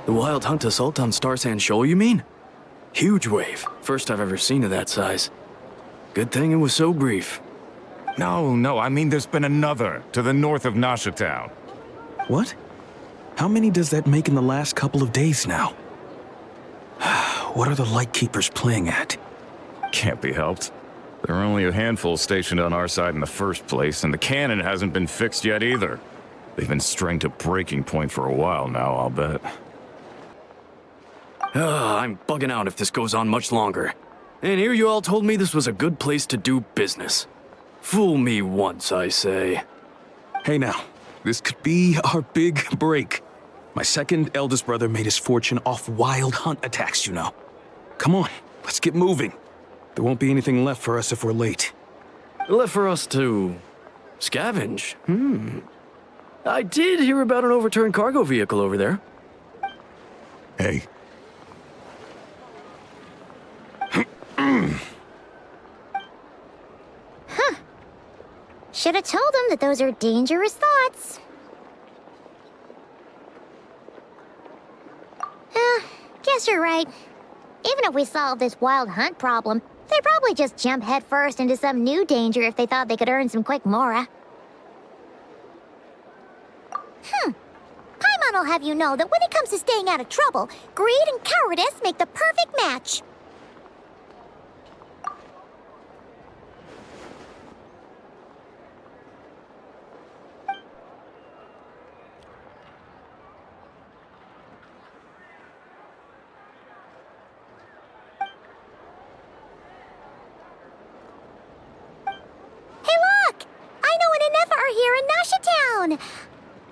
The Wild Hunt assault on Star Sand Shoal, you mean? Huge wave. First I've ever seen of that size. Good thing it was so brief. No, I mean there's been another to the north of Nasha Town. What? How many does that make in the last couple of days now? What are the Lightkeepers playing at? Can't be helped. There are only a handful stationed on our side in the first place, and the cannon hasn't been fixed yet either. They've been strained to breaking point for a while now, I'll bet. I'm bugging out if this goes on much longer. And here you all told me this was a good place to do business. Fool me once, I say. Hey now, this could be our big break. My second eldest brother made his fortune off wild hunt attacks, you know. Come on, let's get moving. There won't be anything left for us if we're late. Left for us to scavenge? I did hear about an overturned cargo vehicle over there. Hey. Should have told him that those are dangerous thoughts. Guess you're right. Even if we solve this wild hunt problem, they'd probably just jump headfirst into some new danger if they thought they could earn some quick mora. Paimon will have you know that when it comes to staying out of trouble, greed and cowardice make the perfect match.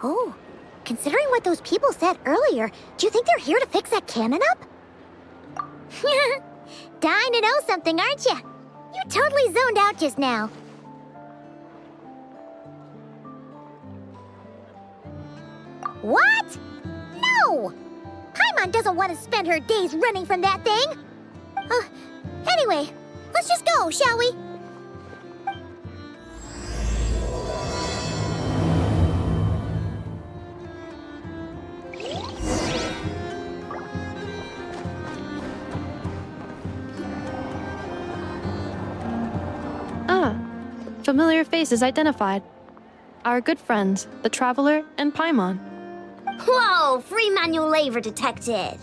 Oh, considering what those people said earlier, do you think they're here to fix that cannon up? Dying to know something, aren't you? You totally zoned out just now. What? No! Paimon doesn't want to spend her days running from that thing. Anyway, let's just go, shall we? Familiar faces identified. Our good friends, the Traveler and Paimon. Whoa, free manual labor detected.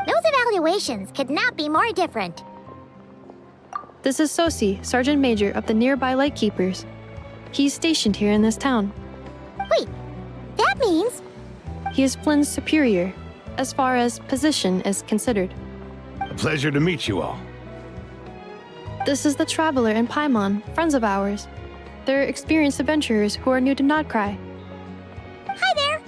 Those evaluations could not be more different. This is Sosi, Sergeant Major of the nearby Lightkeepers. He's stationed here in this town. Wait, that means... He is Flynn's superior, as far as position is considered. A pleasure to meet you all. This is the Traveler and Paimon, friends of ours. They're experienced adventurers who are new to Nodcry. Hi there!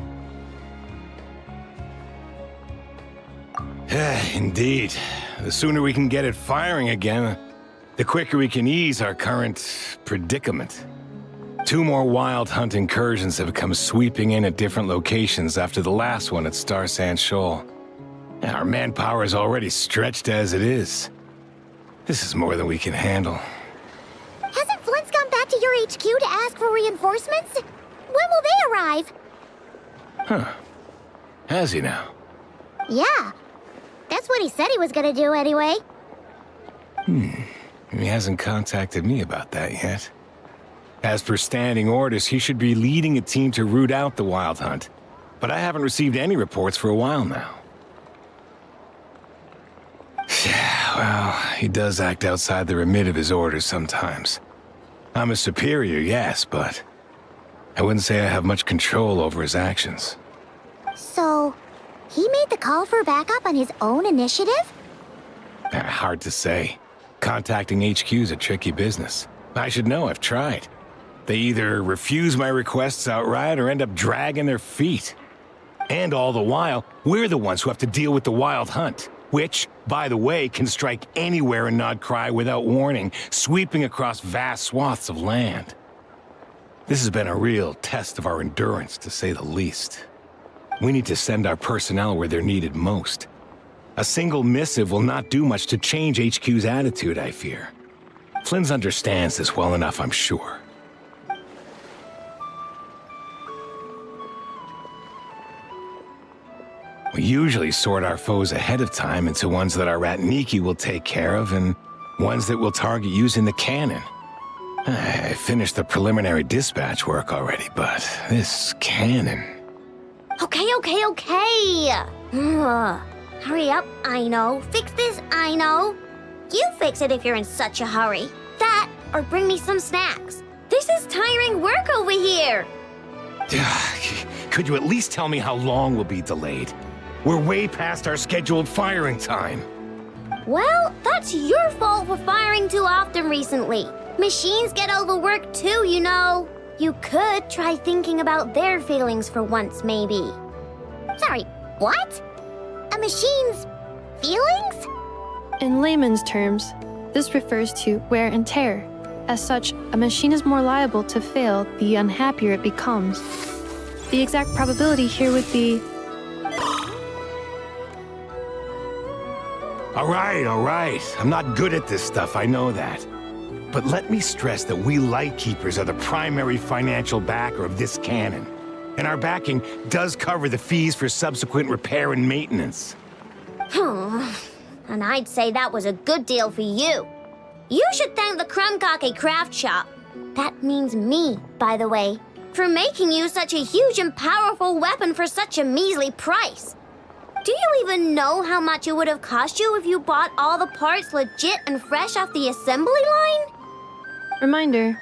Indeed. The sooner we can get it firing again, the quicker we can ease our current predicament. 2 more wild hunt incursions have come sweeping in at different locations after the last one at Star Sand Shoal. Our manpower is already stretched as it is. This is more than we can handle. Hasn't Flint's gone back to your HQ to ask for reinforcements? When will they arrive? Huh. Has he now? Yeah. That's what he said he was gonna do anyway. He hasn't contacted me about that yet. As per standing orders, he should be leading a team to root out the wild hunt. But I haven't received any reports for a while now. Well, he does act outside the remit of his orders sometimes. I'm a superior, yes, but I wouldn't say I have much control over his actions. So, he made the call for backup on his own initiative? Hard to say. Contacting HQ's a tricky business. I should know, I've tried. They either refuse my requests outright or end up dragging their feet. And all the while, we're the ones who have to deal with the wild hunt. Which, by the way, can strike anywhere in Nodcry without warning, sweeping across vast swaths of land. This has been a real test of our endurance, to say the least. We need to send our personnel where they're needed most. A single missive will not do much to change HQ's attitude, I fear. Flynn's understands this well enough, I'm sure. usually sort our foes ahead of time into ones that our Ratniki will take care of and ones that we'll target using the cannon. I finished the preliminary dispatch work already, but this cannon... Okay. Hurry up, I know. Fix this, I know. You fix it if you're in such a hurry. That, or bring me some snacks. This is tiring work over here. Could you at least tell me how long we'll be delayed? We're way past our scheduled firing time. Well, that's your fault for firing too often recently. Machines get overworked too, you know. You could try thinking about their feelings for once, maybe. Sorry, what? A machine's feelings? In layman's terms, this refers to wear and tear. As such, a machine is more liable to fail the unhappier it becomes. The exact probability here would be... All right. I'm not good at this stuff, I know that. But let me stress that we Lightkeepers are the primary financial backer of this cannon. And our backing does cover the fees for subsequent repair and maintenance. And I'd say that was a good deal for you. You should thank the Krumkake craft shop. That means me, by the way, for making you such a huge and powerful weapon for such a measly price. Do you even know how much it would have cost you if you bought all the parts legit and fresh off the assembly line? Reminder,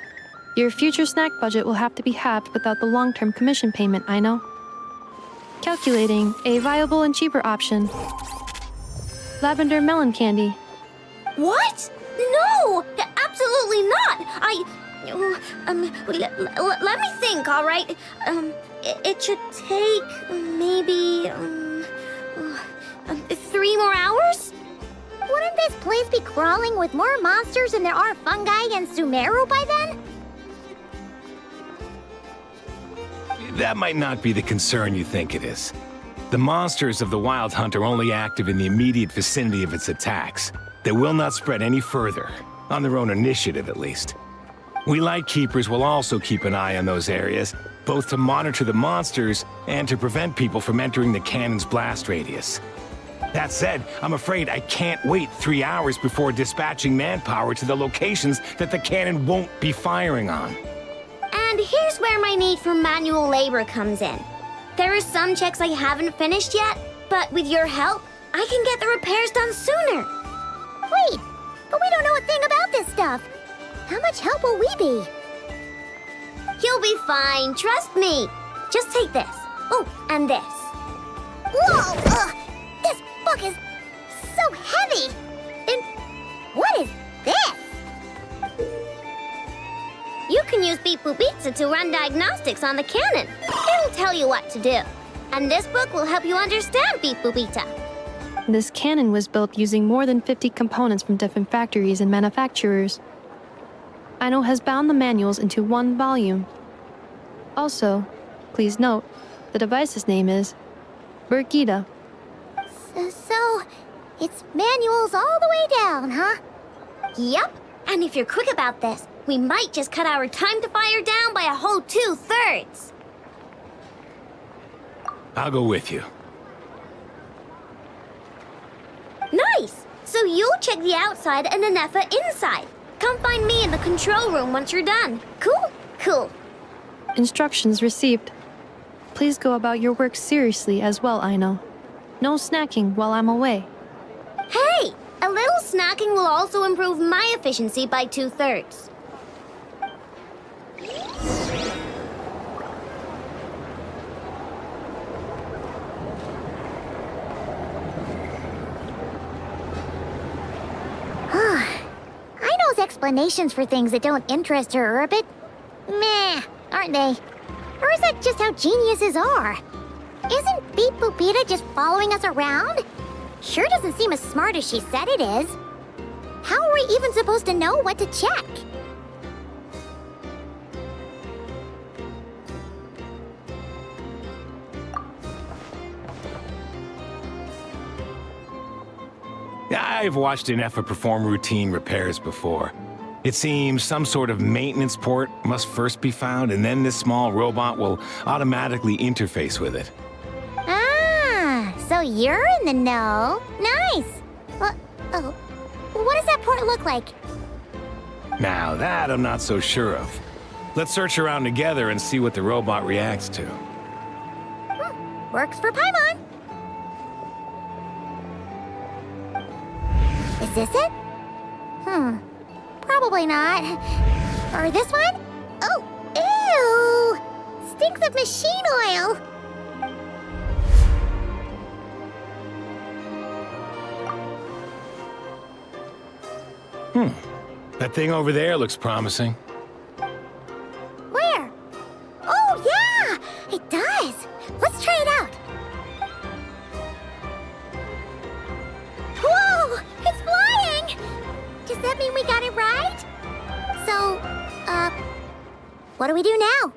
your future snack budget will have to be halved without the long-term commission payment, I know. Calculating a viable and cheaper option. Lavender melon candy. What? No! Absolutely not! Let me think, all right? It should take maybe 3 more hours? Wouldn't this place be crawling with more monsters than there are fungi and Sumeru by then? That might not be the concern you think it is. The monsters of the Wild Hunt are only active in the immediate vicinity of its attacks. They will not spread any further, on their own initiative at least. We Lightkeepers will also keep an eye on those areas, both to monitor the monsters and to prevent people from entering the cannon's blast radius. That said, I'm afraid I can't wait 3 hours before dispatching manpower to the locations that the cannon won't be firing on. And here's where my need for manual labor comes in. There are some checks I haven't finished yet, but with your help, I can get the repairs done sooner. Wait, but we don't know a thing about this stuff. How much help will we be? You'll be fine, trust me. Just take this. Oh, and this. Whoa! This book is so heavy! And what is this? You can use Beep Boop Pizza to run diagnostics on the cannon. It'll tell you what to do. And this book will help you understand Beep Boop Pizza. This cannon was built using more than 50 components from different factories and manufacturers. Aino has bound the manuals into one volume. Also, please note, the device's name is Birgitta. So, it's manuals all the way down, huh? Yup. And if you're quick about this, we might just cut our time to fire down by a whole 2/3. I'll go with you. Nice! So you'll check the outside and Anefa inside. Come find me in the control room once you're done. Cool? Cool. Instructions received. Please go about your work seriously as well, Aino. No snacking while I'm away. Hey! A little snacking will also improve my efficiency by 2/3. Aino's explanations for things that don't interest her are a bit meh, aren't they? Or is that just how geniuses are? Isn't Beep Boopita just following us around? Sure doesn't seem as smart as she said it is. How are we even supposed to know what to check? I've watched Anefa perform routine repairs before. It seems some sort of maintenance port must first be found, and then this small robot will automatically interface with it. Ah, so you're in the know. Nice. Oh, what does that port look like? Now that I'm not so sure of. Let's search around together and see what the robot reacts to. Works for Paimon. Is this it? Probably not. Or this one? Oh, ew! Stinks of machine oil. That thing over there looks promising. Where? Oh, yeah! It does. Let's try it out. Whoa! It's flying! Does that mean we got it right? So, what do we do now?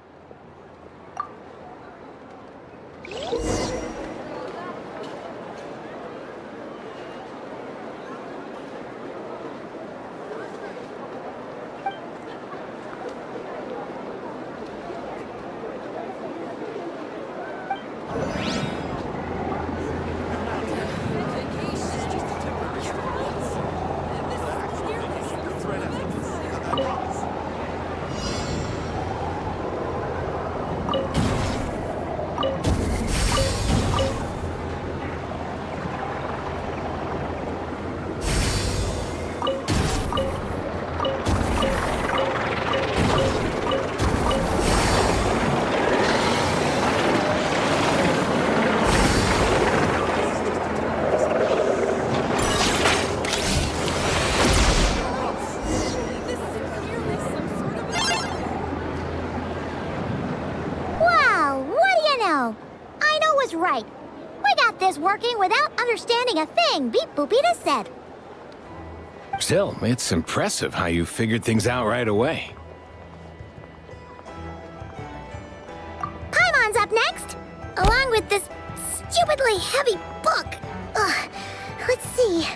Right. We got this working without understanding a thing Beep Boopita said. Still, it's impressive how you figured things out right away. Paimon's up next, along with this stupidly heavy book. Ugh. Let's see.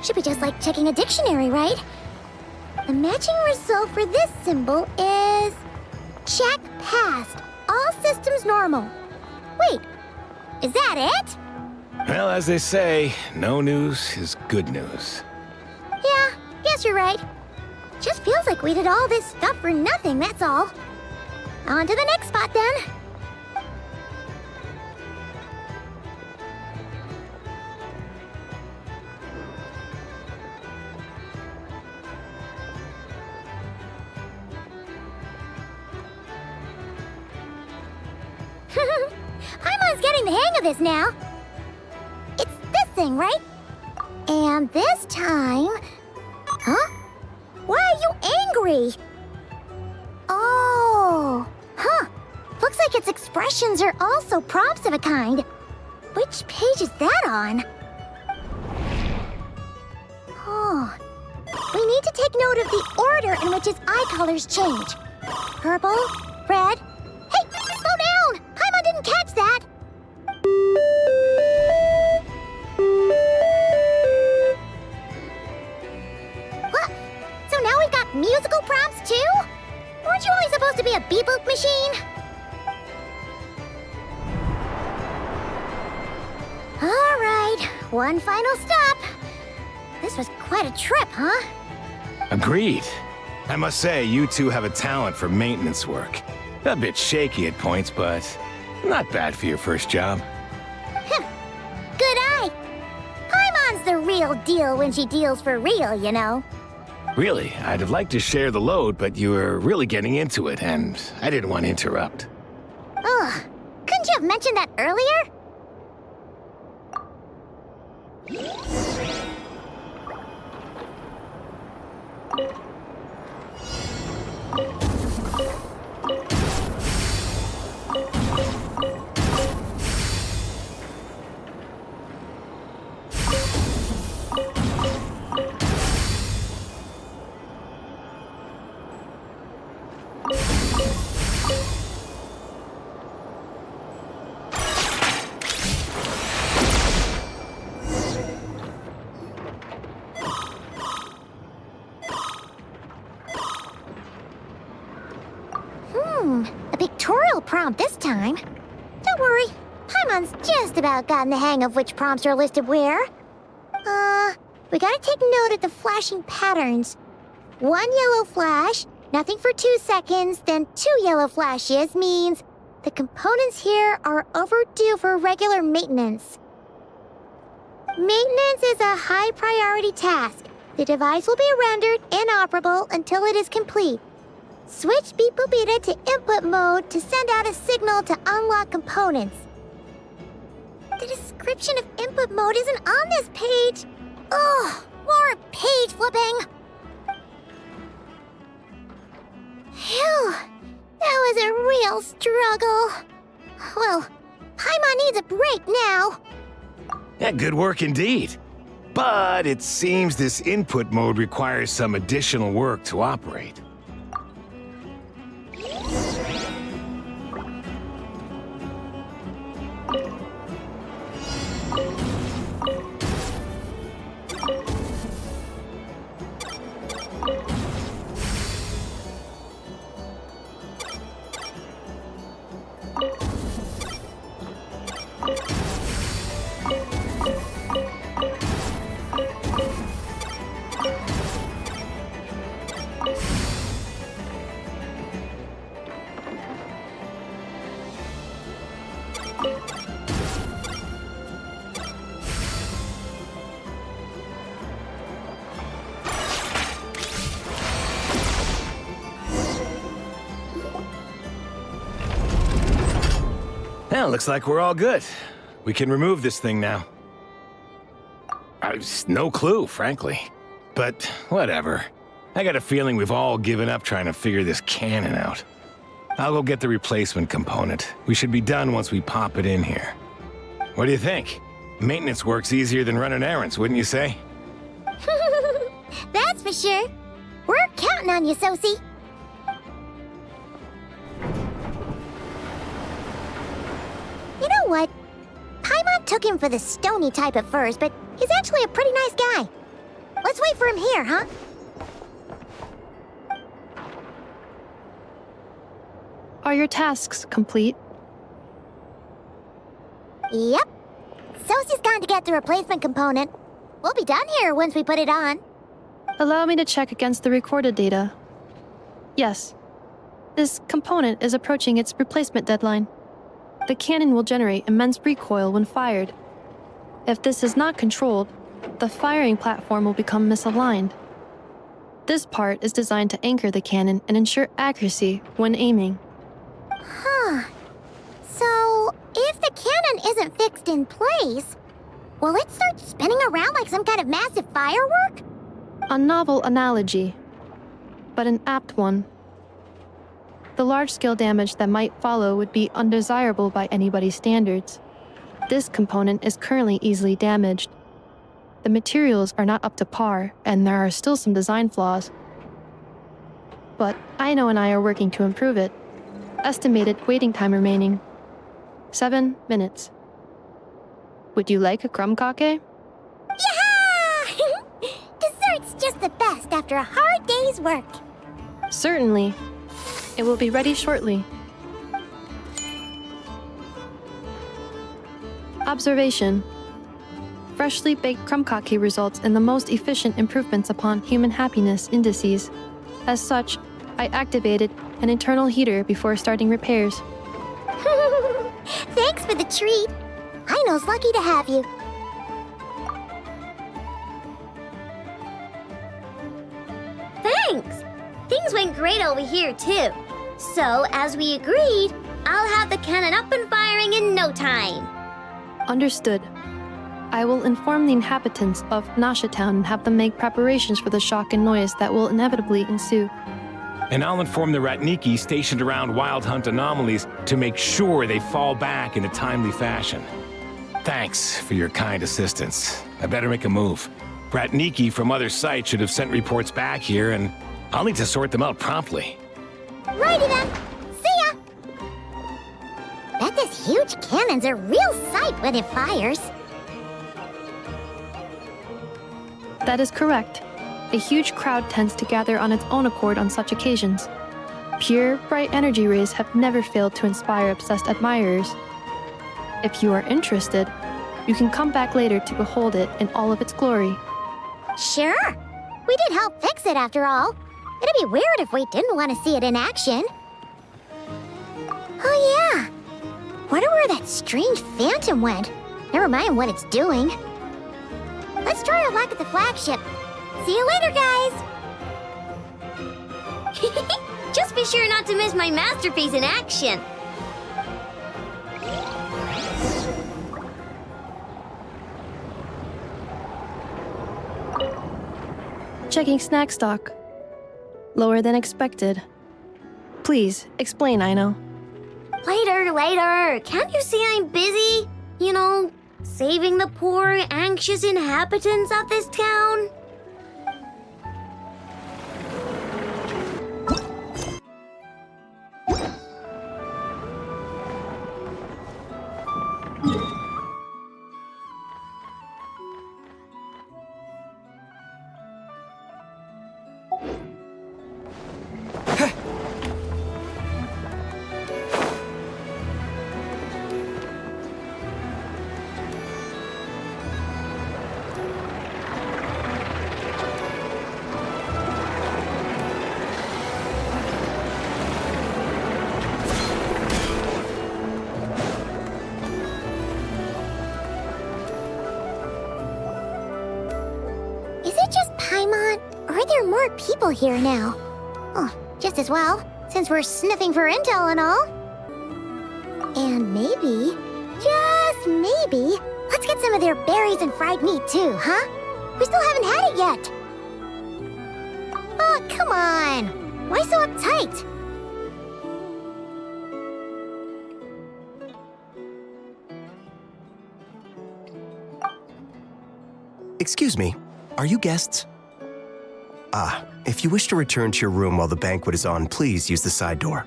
Should be just like checking a dictionary, right? The matching result for this symbol is... check passed. All systems normal. Wait. Is that it? Well, as they say, no news is good news. Yeah, guess you're right. Just feels like we did all this stuff for nothing, that's all. On to the next spot, then. Paimon's getting the hang of this now. It's this thing, right? And this time... Huh? Why are you angry? Oh... Huh. Looks like its expressions are also prompts of a kind. Which page is that on? Oh... We need to take note of the order in which its eye colors change. Purple, red... Hey! Slow down! Paimon didn't catch that! What? So now we've got musical prompts too? Weren't you only supposed to be a beep-boop machine? Alright, one final stop. This was quite a trip, huh? Agreed. I must say, you two have a talent for maintenance work. A bit shaky at points, but not bad for your first job. Good eye. Paimon's the real deal when she deals for real, you know. Really, I'd have liked to share the load, but you were really getting into it, and I didn't want to interrupt. Ugh, couldn't you have mentioned that earlier? A pictorial prompt this time. Don't worry, Paimon's just about gotten the hang of which prompts are listed where. We gotta take note of the flashing patterns. 1 yellow flash, nothing for 2 seconds, then 2 yellow flashes means the components here are overdue for regular maintenance. Maintenance is a high priority task. The device will be rendered inoperable until it is complete. Switch Beep Boopita to input mode to send out a signal to unlock components. The description of input mode isn't on this page. Ugh, more page flipping. Phew, that was a real struggle. Well, Paimon needs a break now. Yeah, good work indeed. But it seems this input mode requires some additional work to operate. Well, looks like we're all good. We can remove this thing now. I've no clue, frankly. But whatever. I got a feeling we've all given up trying to figure this cannon out. I'll go get the replacement component. We should be done once we pop it in here. What do you think? Maintenance work's easier than running errands, wouldn't you say? That's for sure. We're counting on you, Sosie. You know what? Paimon took him for the stony type at first, but he's actually a pretty nice guy. Let's wait for him here, huh? Are your tasks complete? Yep. Sosie's gone to get the replacement component. We'll be done here once we put it on. Allow me to check against the recorded data. Yes. This component is approaching its replacement deadline. The cannon will generate immense recoil when fired. If this is not controlled, the firing platform will become misaligned. This part is designed to anchor the cannon and ensure accuracy when aiming. Huh. So, if the cannon isn't fixed in place, will it start spinning around like some kind of massive firework? A novel analogy, but an apt one. The large-scale damage that might follow would be undesirable by anybody's standards. This component is currently easily damaged. The materials are not up to par, and there are still some design flaws. But Aino and I are working to improve it. Estimated waiting time remaining: 7 minutes. Would you like a crumb cake? Yeah! Dessert's just the best after a hard day's work. Certainly. It will be ready shortly. Observation. Freshly baked crumb cake results in the most efficient improvements upon human happiness indices. As such, I activated an internal heater before starting repairs. Thanks for the treat. Aino's lucky to have you. Thanks. Things went great over here, too. So, as we agreed, I'll have the cannon up and firing in no time. Understood. I will inform the inhabitants of Nasha Town and have them make preparations for the shock and noise that will inevitably ensue. And I'll inform the Ratniki stationed around Wild Hunt anomalies to make sure they fall back in a timely fashion. Thanks for your kind assistance. I better make a move. Ratniki from other sites should have sent reports back here, and I'll need to sort them out promptly. Righty then. See ya! Bet this huge cannon's a real sight when it fires. That is correct. A huge crowd tends to gather on its own accord on such occasions. Pure, bright energy rays have never failed to inspire obsessed admirers. If you are interested, you can come back later to behold it in all of its glory. Sure. We did help fix it after all. It'd be weird if we didn't want to see it in action. Oh yeah. Wonder where that strange phantom went. Never mind what it's doing. Let's try our luck at the flagship. See you later, guys! Just be sure not to miss my masterpiece in action. Checking snack stock. Lower than expected. Please, explain, Aino. Later. Can't you see I'm busy? You know, saving the poor, anxious inhabitants of this town? Are there more people here now? Oh, just as well, since we're sniffing for intel and all. And maybe, just maybe, let's get some of their berries and fried meat too, huh? We still haven't had it yet. Oh, come on. Why so uptight? Excuse me, are you guests? If you wish to return to your room while the banquet is on, please use the side door.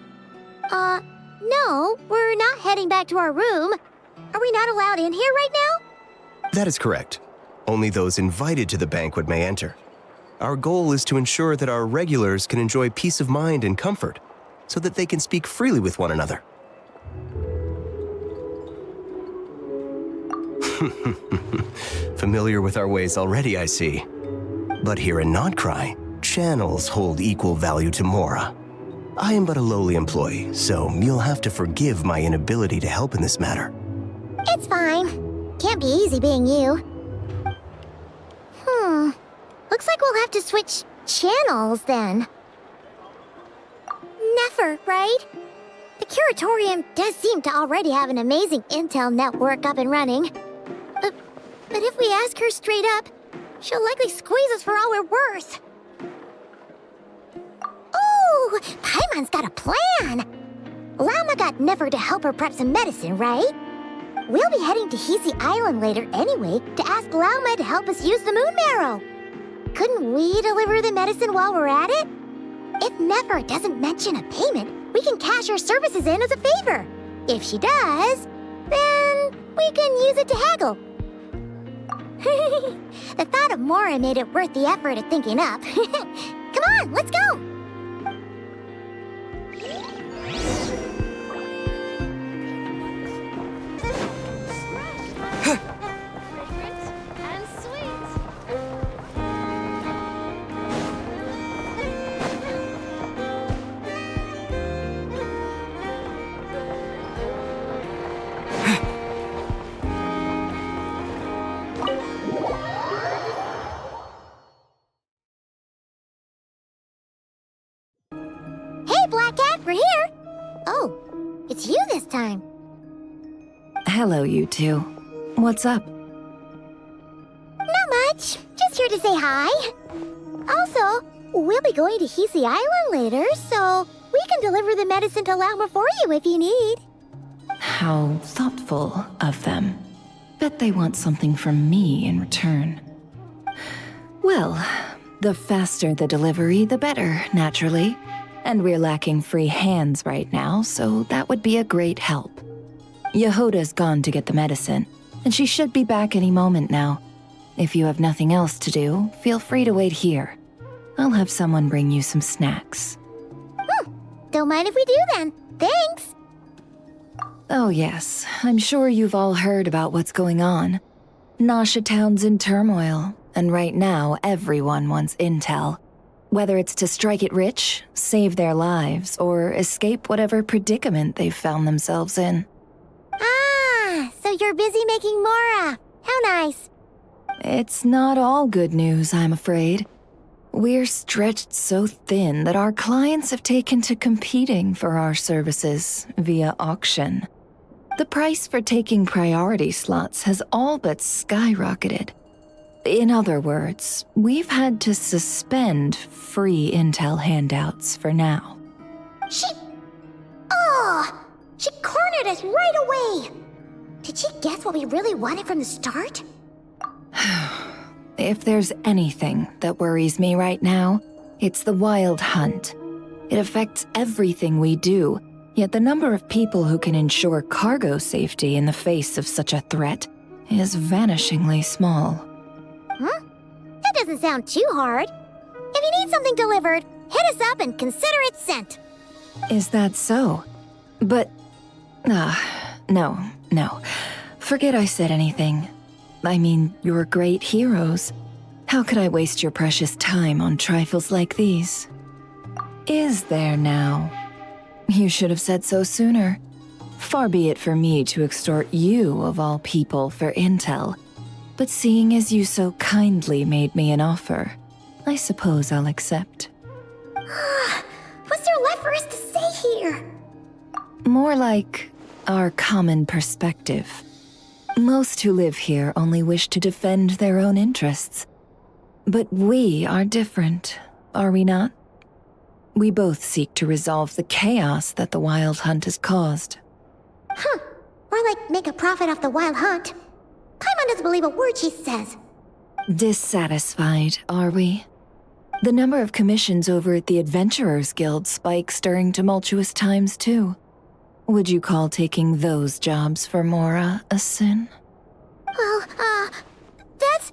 No, we're not heading back to our room. Are we not allowed in here right now? That is correct. Only those invited to the banquet may enter. Our goal is to ensure that our regulars can enjoy peace of mind and comfort, so that they can speak freely with one another. Familiar with our ways already, I see. But here in Notcry, channels hold equal value to Mora. I am but a lowly employee, so you'll have to forgive my inability to help in this matter. It's fine. Can't be easy being you. Looks like we'll have to switch channels then. Never, right? The Curatorium does seem to already have an amazing intel network up and running. But if we ask her straight up, she'll likely squeeze us for all we're worth. Oh, Paimon's got a plan! Llama got Nefer to help her prep some medicine, right? We'll be heading to Hisi Island later anyway to ask Llama to help us use the moon marrow. Couldn't we deliver the medicine while we're at it? If Nefer doesn't mention a payment, we can cash her services in as a favor. If she does, then we can use it to haggle. The thought of Mora made it worth the effort of thinking up. Come on, let's go! We're here! Oh, it's you this time. Hello, you two. What's up? Not much. Just here to say hi. Also, we'll be going to Hisi Island later, so we can deliver the medicine to Lauma for you if you need. How thoughtful of them. Bet they want something from me in return. Well, the faster the delivery, the better, naturally. And we're lacking free hands right now, so that would be a great help. Yehoda's gone to get the medicine, and she should be back any moment now. If you have nothing else to do, feel free to wait here. I'll have someone bring you some snacks. Don't mind if we do then. Thanks! Oh yes, I'm sure you've all heard about what's going on. Nasha Town's in turmoil, and right now everyone wants intel. Whether it's to strike it rich, save their lives, or escape whatever predicament they've found themselves in. Ah, so you're busy making Mora. How nice. It's not all good news, I'm afraid. We're stretched so thin that our clients have taken to competing for our services via auction. The price for taking priority slots has all but skyrocketed. In other words, we've had to suspend free intel handouts for now. She cornered us right away. Did she guess what we really wanted from the start? If there's anything that worries me right now, it's the wild hunt. It affects everything we do, yet the number of people who can ensure cargo safety in the face of such a threat is vanishingly small. Huh? That doesn't sound too hard. If you need something delivered, hit us up and consider it sent. Is that so? But... no. Forget I said anything. I mean, you're great heroes. How could I waste your precious time on trifles like these? Is there now? You should have said so sooner. Far be it for me to extort you, of all people, for intel. But seeing as you so kindly made me an offer, I suppose I'll accept. What's there left for us to say here? More like our common perspective. Most who live here only wish to defend their own interests. But we are different, are we not? We both seek to resolve the chaos that the Wild Hunt has caused. Or like make a profit off the Wild Hunt. Paimon doesn't believe a word she says. Dissatisfied, are we? The number of commissions over at the Adventurers Guild spikes during tumultuous times, too. Would you call taking those jobs for Mora a sin? Well, that's...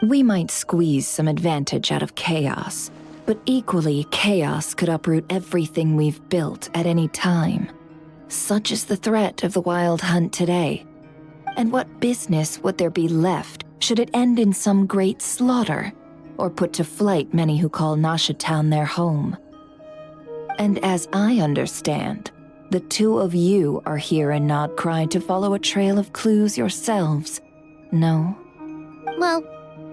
We might squeeze some advantage out of chaos, but equally, chaos could uproot everything we've built at any time. Such is the threat of the Wild Hunt today. And what business would there be left should it end in some great slaughter, or put to flight many who call Nasha Town their home? And as I understand, the two of you are here in Nodcry to follow a trail of clues yourselves, no? Well,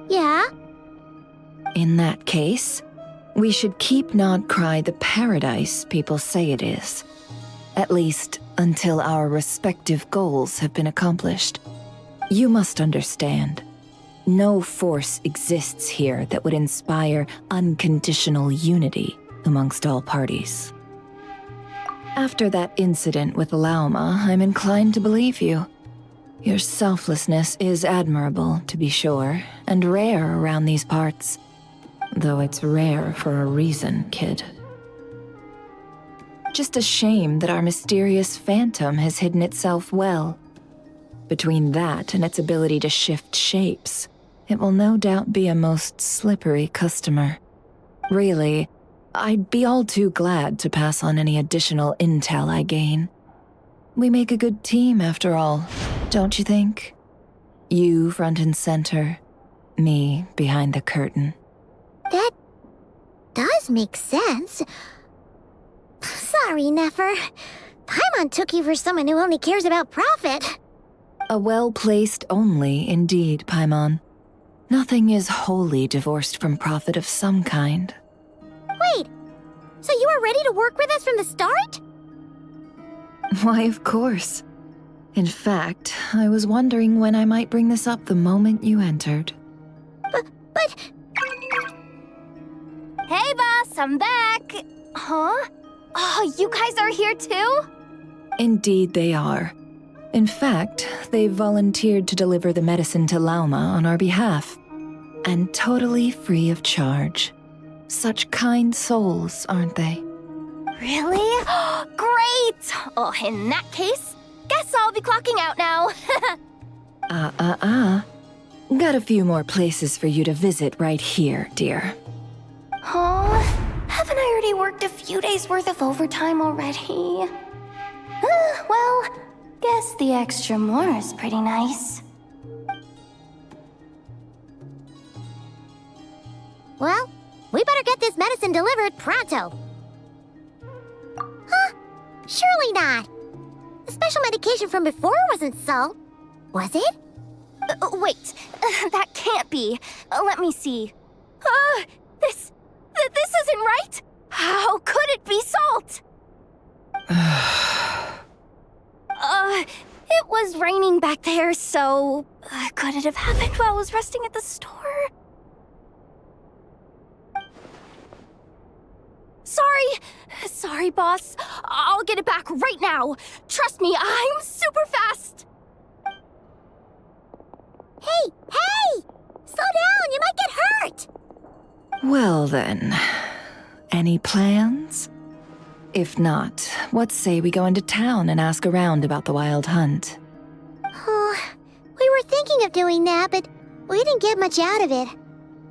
yeah. In that case, we should keep Nodcry the paradise people say it is. At least, until our respective goals have been accomplished. You must understand, no force exists here that would inspire unconditional unity amongst all parties. After that incident with Lauma, I'm inclined to believe you. Your selflessness is admirable, to be sure, and rare around these parts. Though it's rare for a reason, kid. Just a shame that our mysterious phantom has hidden itself well. Between that and its ability to shift shapes, it will no doubt be a most slippery customer. Really, I'd be all too glad to pass on any additional intel I gain. We make a good team, after all, don't you think? You front and center, me behind the curtain. That does make sense. Sorry, Nefer. Paimon took you for someone who only cares about profit. A well-placed only, indeed, Paimon. Nothing is wholly divorced from profit of some kind. Wait, so you were ready to work with us from the start? Why, of course. In fact, I was wondering when I might bring this up the moment you entered. But... Hey, boss, I'm back! Huh? Oh, you guys are here too? Indeed they are. In fact, they've volunteered to deliver the medicine to Lauma on our behalf. And totally free of charge. Such kind souls, aren't they? Really? Great! Oh, in that case, guess I'll be clocking out now. Got a few more places for you to visit right here, dear. Huh? Haven't I already worked a few days worth of overtime already? Well, Guess the extra more is pretty nice. Well, we better get this medicine delivered pronto. Huh? Surely not. The special medication from before wasn't so. Was it? Wait, that can't be. Let me see. This isn't right. How could it be salt? It was raining back there, so could it have happened while I was resting at the store? Sorry, boss. I'll get it back right now. Trust me, I'm super fast. Hey! Slow down, you might get hurt! Well then, any plans? If not, what say we go into town and ask around about the wild hunt? Oh, we were thinking of doing that, but we didn't get much out of it.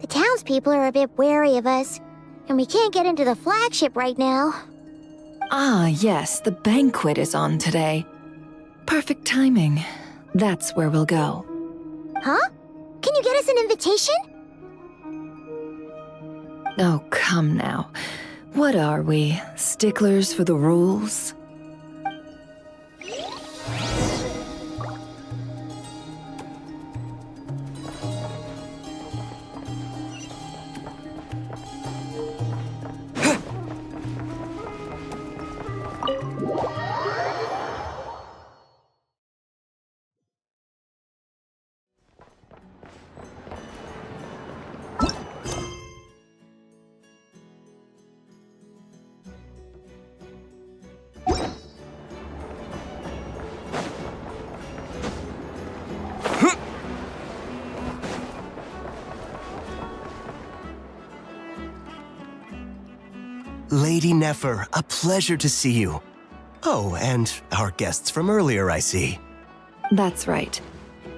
The townspeople are a bit wary of us, and we can't get into the flagship right now. Ah, yes, the banquet is on today. Perfect timing. That's where we'll go. Huh? Can you get us an invitation? Oh, come now. What are we, sticklers for the rules? Lady Nefer, a pleasure to see you. Oh, and our guests from earlier, I see. That's right.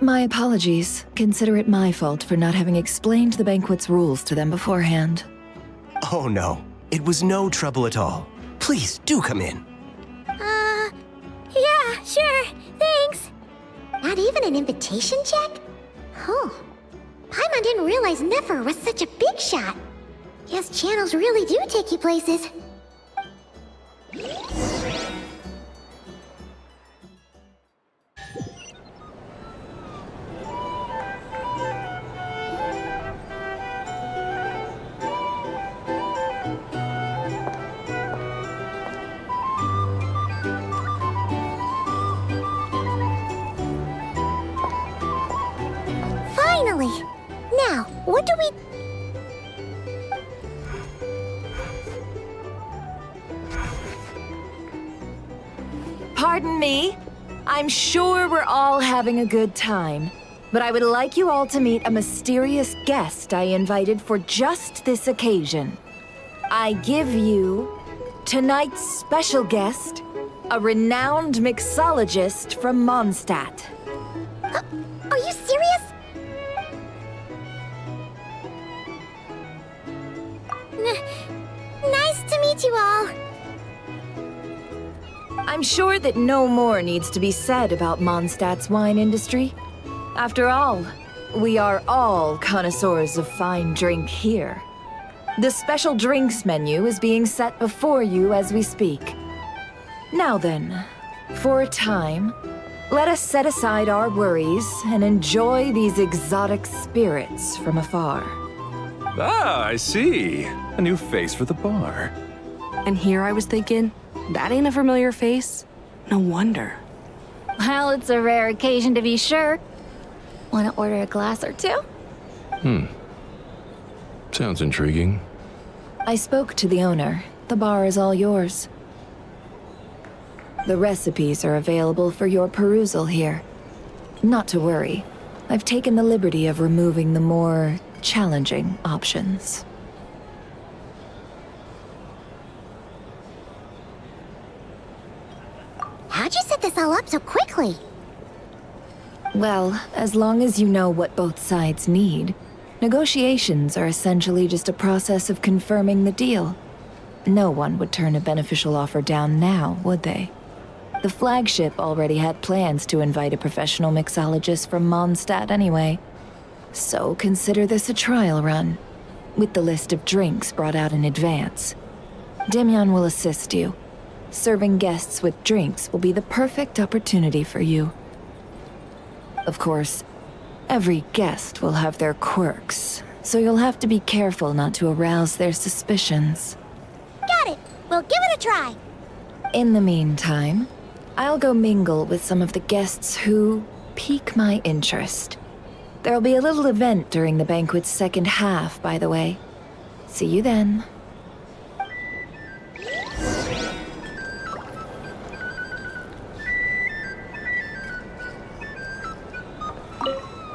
My apologies. Consider it my fault for not having explained the banquet's rules to them beforehand. Oh no, it was no trouble at all. Please, do come in. Yeah, sure, thanks. Not even an invitation check? Oh, Paimon didn't realize Nefer was such a big shot. Guess channels really do take you places. Finally! Now, what do we... Pardon me. I'm sure we're all having a good time, but I would like you all to meet a mysterious guest I invited for just this occasion. I give you tonight's special guest, a renowned mixologist from Mondstadt. Are you serious? Nice to meet you all. I'm sure that no more needs to be said about Mondstadt's wine industry. After all, we are all connoisseurs of fine drink here. The special drinks menu is being set before you as we speak. Now then, for a time, let us set aside our worries and enjoy these exotic spirits from afar. Ah, I see. A new face for the bar. And here I was thinking, that ain't a familiar face. No wonder. Well, it's a rare occasion to be sure. Want to order a glass or two? Sounds intriguing. I spoke to the owner. The bar is all yours. The recipes are available for your perusal here. Not to worry. I've taken the liberty of removing the more challenging options. How'd you set this all up so quickly? Well, as long as you know what both sides need, negotiations are essentially just a process of confirming the deal. No one would turn a beneficial offer down now, would they? The flagship already had plans to invite a professional mixologist from Mondstadt anyway. So consider this a trial run, with the list of drinks brought out in advance. Demyon will assist you. Serving guests with drinks will be the perfect opportunity for you. Of course, every guest will have their quirks, so you'll have to be careful not to arouse their suspicions. Got it. We'll give it a try. In the meantime, I'll go mingle with some of the guests who pique my interest. There'll be a little event during the banquet's second half, by the way. See you then.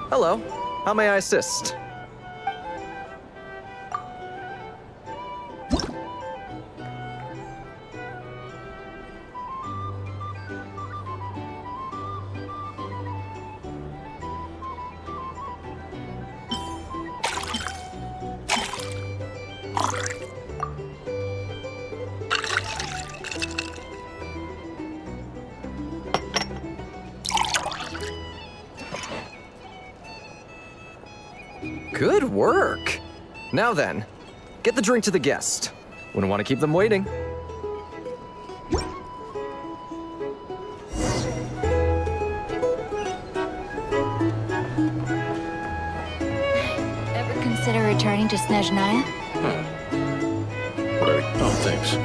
Hello. How may I assist? Good work! Now then, get the drink to the guest. Wouldn't want to keep them waiting. Ever consider returning to Snezhnaya? Oh, thanks.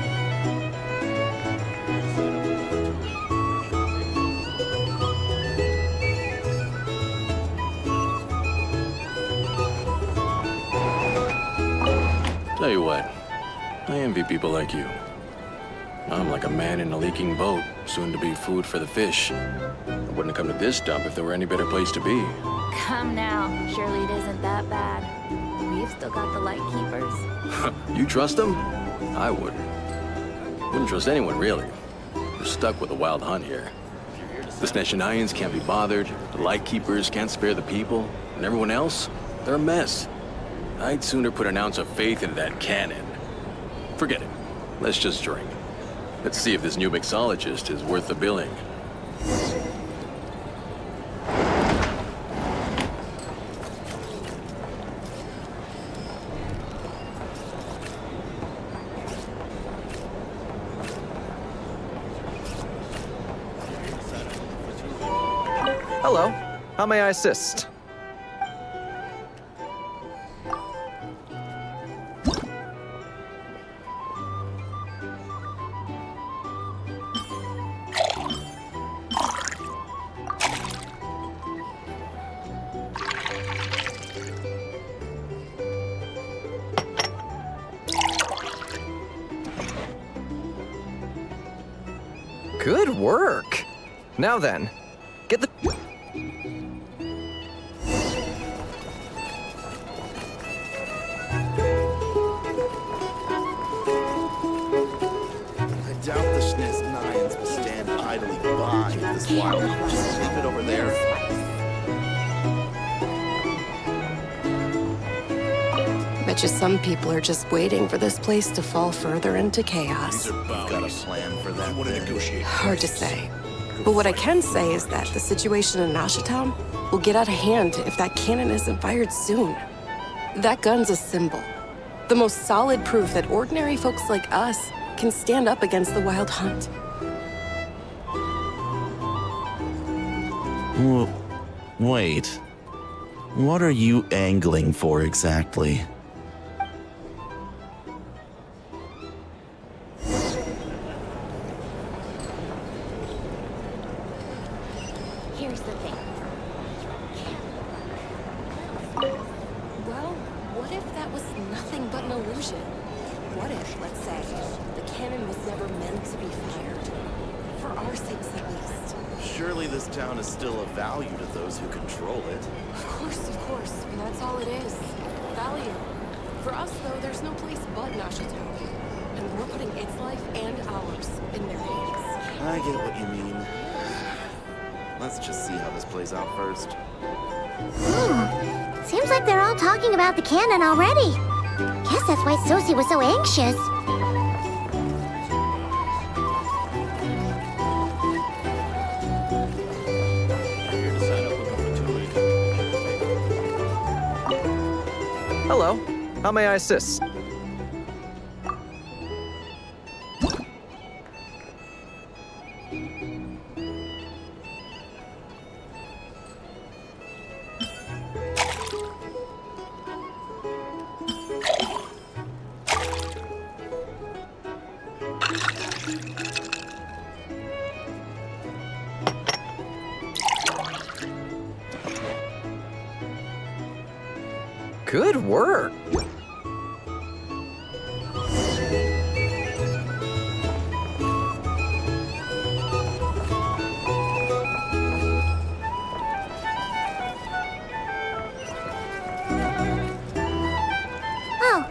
Tell you what, I envy people like you. I'm like a man in a leaking boat, soon to be food for the fish. I wouldn't have come to this dump if there were any better place to be. Come now. Surely it isn't that bad. We've still got the light keepers. You trust them? I wouldn't. Wouldn't trust anyone, really. We're stuck with a wild hunt here. The Snezhnayans can't be bothered, the Lightkeepers can't spare the people, and everyone else, they're a mess. I'd sooner put an ounce of faith into that cannon. Forget it. Let's just drink. Let's see if this new mixologist is worth the billing. Hello. How may I assist? Good work! Now then, get the... I doubt the Snezhnayans will stand idly by if this wild hunt. Just leave it over there. Bet you some people are just waiting for this place to fall further into chaos. You've got a plan for that. Want to negotiate? Hard to say. But what I can say is that the situation in Nashatown will get out of hand if that cannon isn't fired soon. That gun's a symbol. The most solid proof that ordinary folks like us can stand up against the Wild Hunt. Wait. What are you angling for exactly? Here's the thing. Well, what if that was nothing but an illusion? What if, let's say, the cannon was never meant to be fired? For our sakes, at least. Surely this town is still of value to those who control it. Of course. And that's all it is. Value. For us, though, there's no place but Nashatown. And we're putting its life and ours in their hands. I get what you mean. Let's just see how this plays out first. Seems like they're all talking about the cannon already. Guess that's why Sosie was so anxious. Hello. How may I assist? Good work. Oh,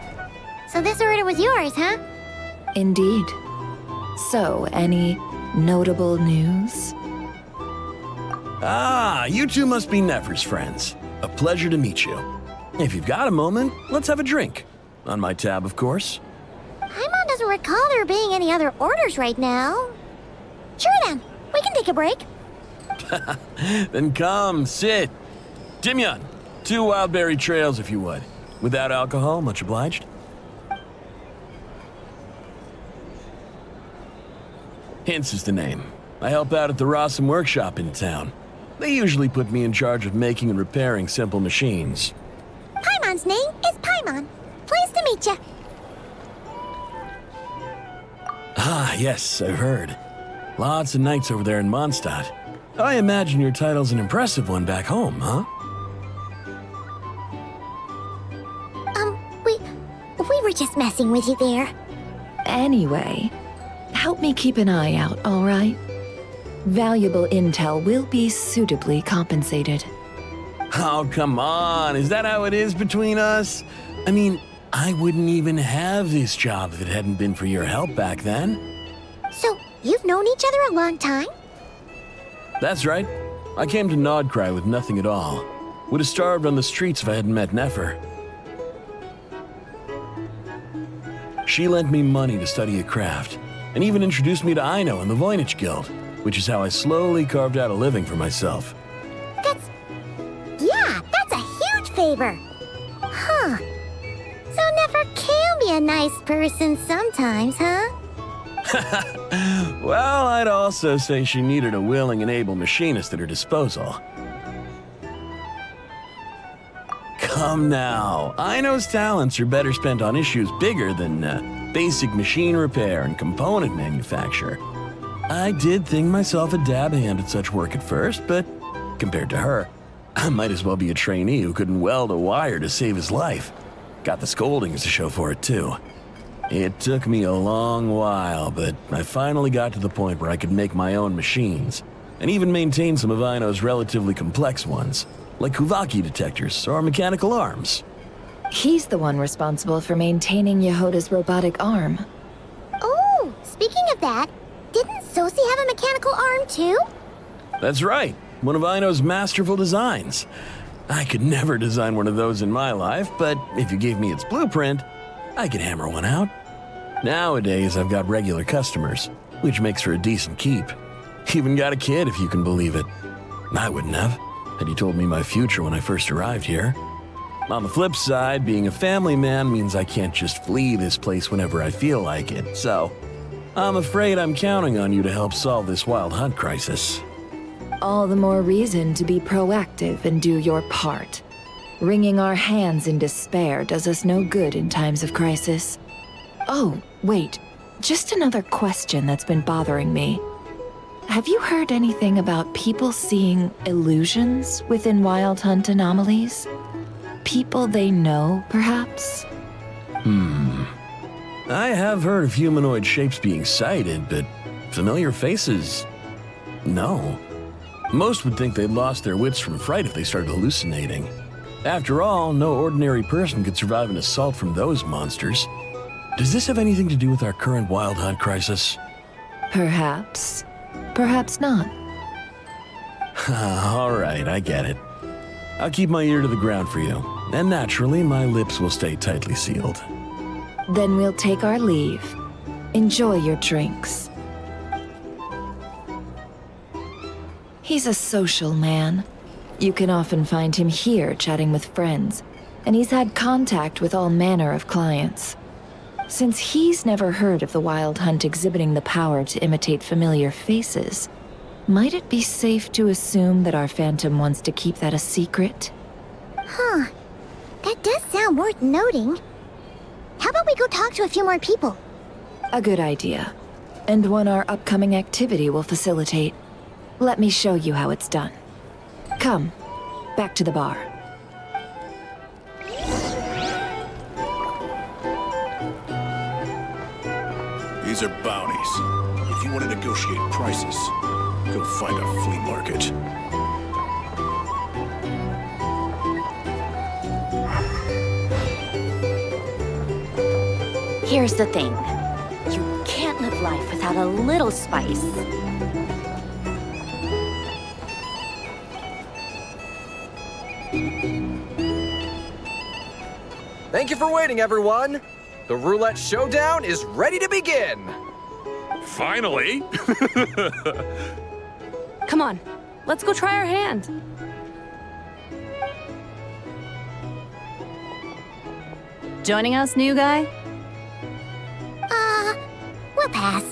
so this order was yours, huh? Indeed. So, any notable news? Ah, you two must be Nefer's friends. A pleasure to meet you. If you've got a moment, let's have a drink. On my tab, of course. Paimon doesn't recall there being any other orders right now. Sure then, we can take a break. Then come, sit. Timyon, 2 wildberry trails if you would. Without alcohol, much obliged. Hints is the name. I help out at the Rossum workshop in town. They usually put me in charge of making and repairing simple machines. Paimon's name is Paimon. Pleased to meet you. Ah, yes, I've heard. Lots of knights over there in Mondstadt. I imagine your title's an impressive one back home, huh? We were just messing with you there. Anyway, help me keep an eye out, all right? Valuable intel will be suitably compensated. Oh, come on. Is that how it is between us? I mean, I wouldn't even have this job if it hadn't been for your help back then. So, you've known each other a long time? That's right. I came to Nodcry with nothing at all. Would have starved on the streets if I hadn't met Nefer. She lent me money to study a craft, and even introduced me to Aino and the Voynich Guild, which is how I slowly carved out a living for myself. That's a huge favor. Huh. So Nefer can be a nice person sometimes, huh? Well, I'd also say she needed a willing and able machinist at her disposal. Come now, Aino's talents are better spent on issues bigger than basic machine repair and component manufacture. I did think myself a dab hand at such work at first, but compared to her, I might as well be a trainee who couldn't weld a wire to save his life. Got the scoldings to show for it, too. It took me a long while, but I finally got to the point where I could make my own machines, and even maintain some of Aino's relatively complex ones, like Kuvaki detectors or mechanical arms. He's the one responsible for maintaining Yehoda's robotic arm. Oh, speaking of that, didn't Sosi have a mechanical arm too? That's right, one of Aino's masterful designs. I could never design one of those in my life, but if you gave me its blueprint, I could hammer one out. Nowadays, I've got regular customers, which makes for a decent keep. Even got a kid, if you can believe it. I wouldn't have, had he told me my future when I first arrived here. On the flip side, being a family man means I can't just flee this place whenever I feel like it, so I'm afraid I'm counting on you to help solve this wild hunt crisis. All the more reason to be proactive and do your part. Wringing our hands in despair does us no good in times of crisis. Oh, wait. Just another question that's been bothering me. Have you heard anything about people seeing illusions within Wild Hunt anomalies? People they know, perhaps? I have heard of humanoid shapes being sighted, but familiar faces? No. Most would think they'd lost their wits from fright if they started hallucinating. After all, no ordinary person could survive an assault from those monsters. Does this have anything to do with our current Wild Hunt crisis? Perhaps. Perhaps not. All right, I get it. I'll keep my ear to the ground for you, and naturally, my lips will stay tightly sealed. Then we'll take our leave. Enjoy your drinks. He's a social man. You can often find him here chatting with friends, and he's had contact with all manner of clients. Since he's never heard of the Wild Hunt exhibiting the power to imitate familiar faces, might it be safe to assume that our Phantom wants to keep that a secret? Huh. That does sound worth noting. How about we go talk to a few more people? A good idea. And one our upcoming activity will facilitate. Let me show you how it's done. Come, back to the bar. These are bounties. If you want to negotiate prices, go find a flea market. Here's the thing. You can't live life without a little spice. Thank you for waiting, everyone. The roulette showdown is ready to begin. Finally! Come on, let's go try our hand. Joining us, new guy? We'll pass.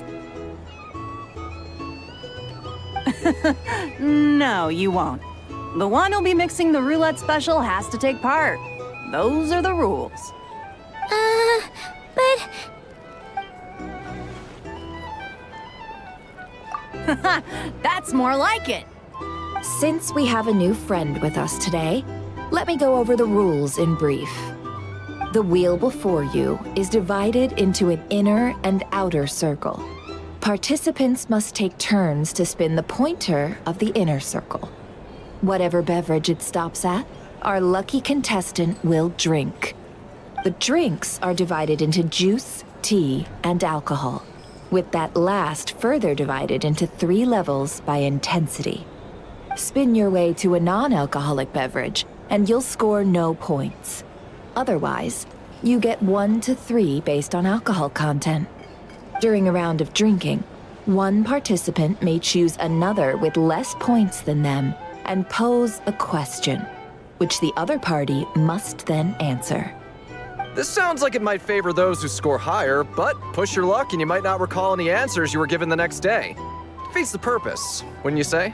No, you won't. The one who'll be mixing the roulette special has to take part. Those are the rules. But... That's more like it. Since we have a new friend with us today, let me go over the rules in brief. The wheel before you is divided into an inner and outer circle. Participants must take turns to spin the pointer of the inner circle. Whatever beverage it stops at, our lucky contestant will drink. The drinks are divided into juice, tea, and alcohol, with that last further divided into 3 levels by intensity. Spin your way to a non-alcoholic beverage, and you'll score no points. Otherwise, you get 1 to 3 based on alcohol content. During a round of drinking, one participant may choose another with less points than them and pose a question, which the other party must then answer. This sounds like it might favor those who score higher, but push your luck and you might not recall any answers you were given the next day. Defeats the purpose, wouldn't you say?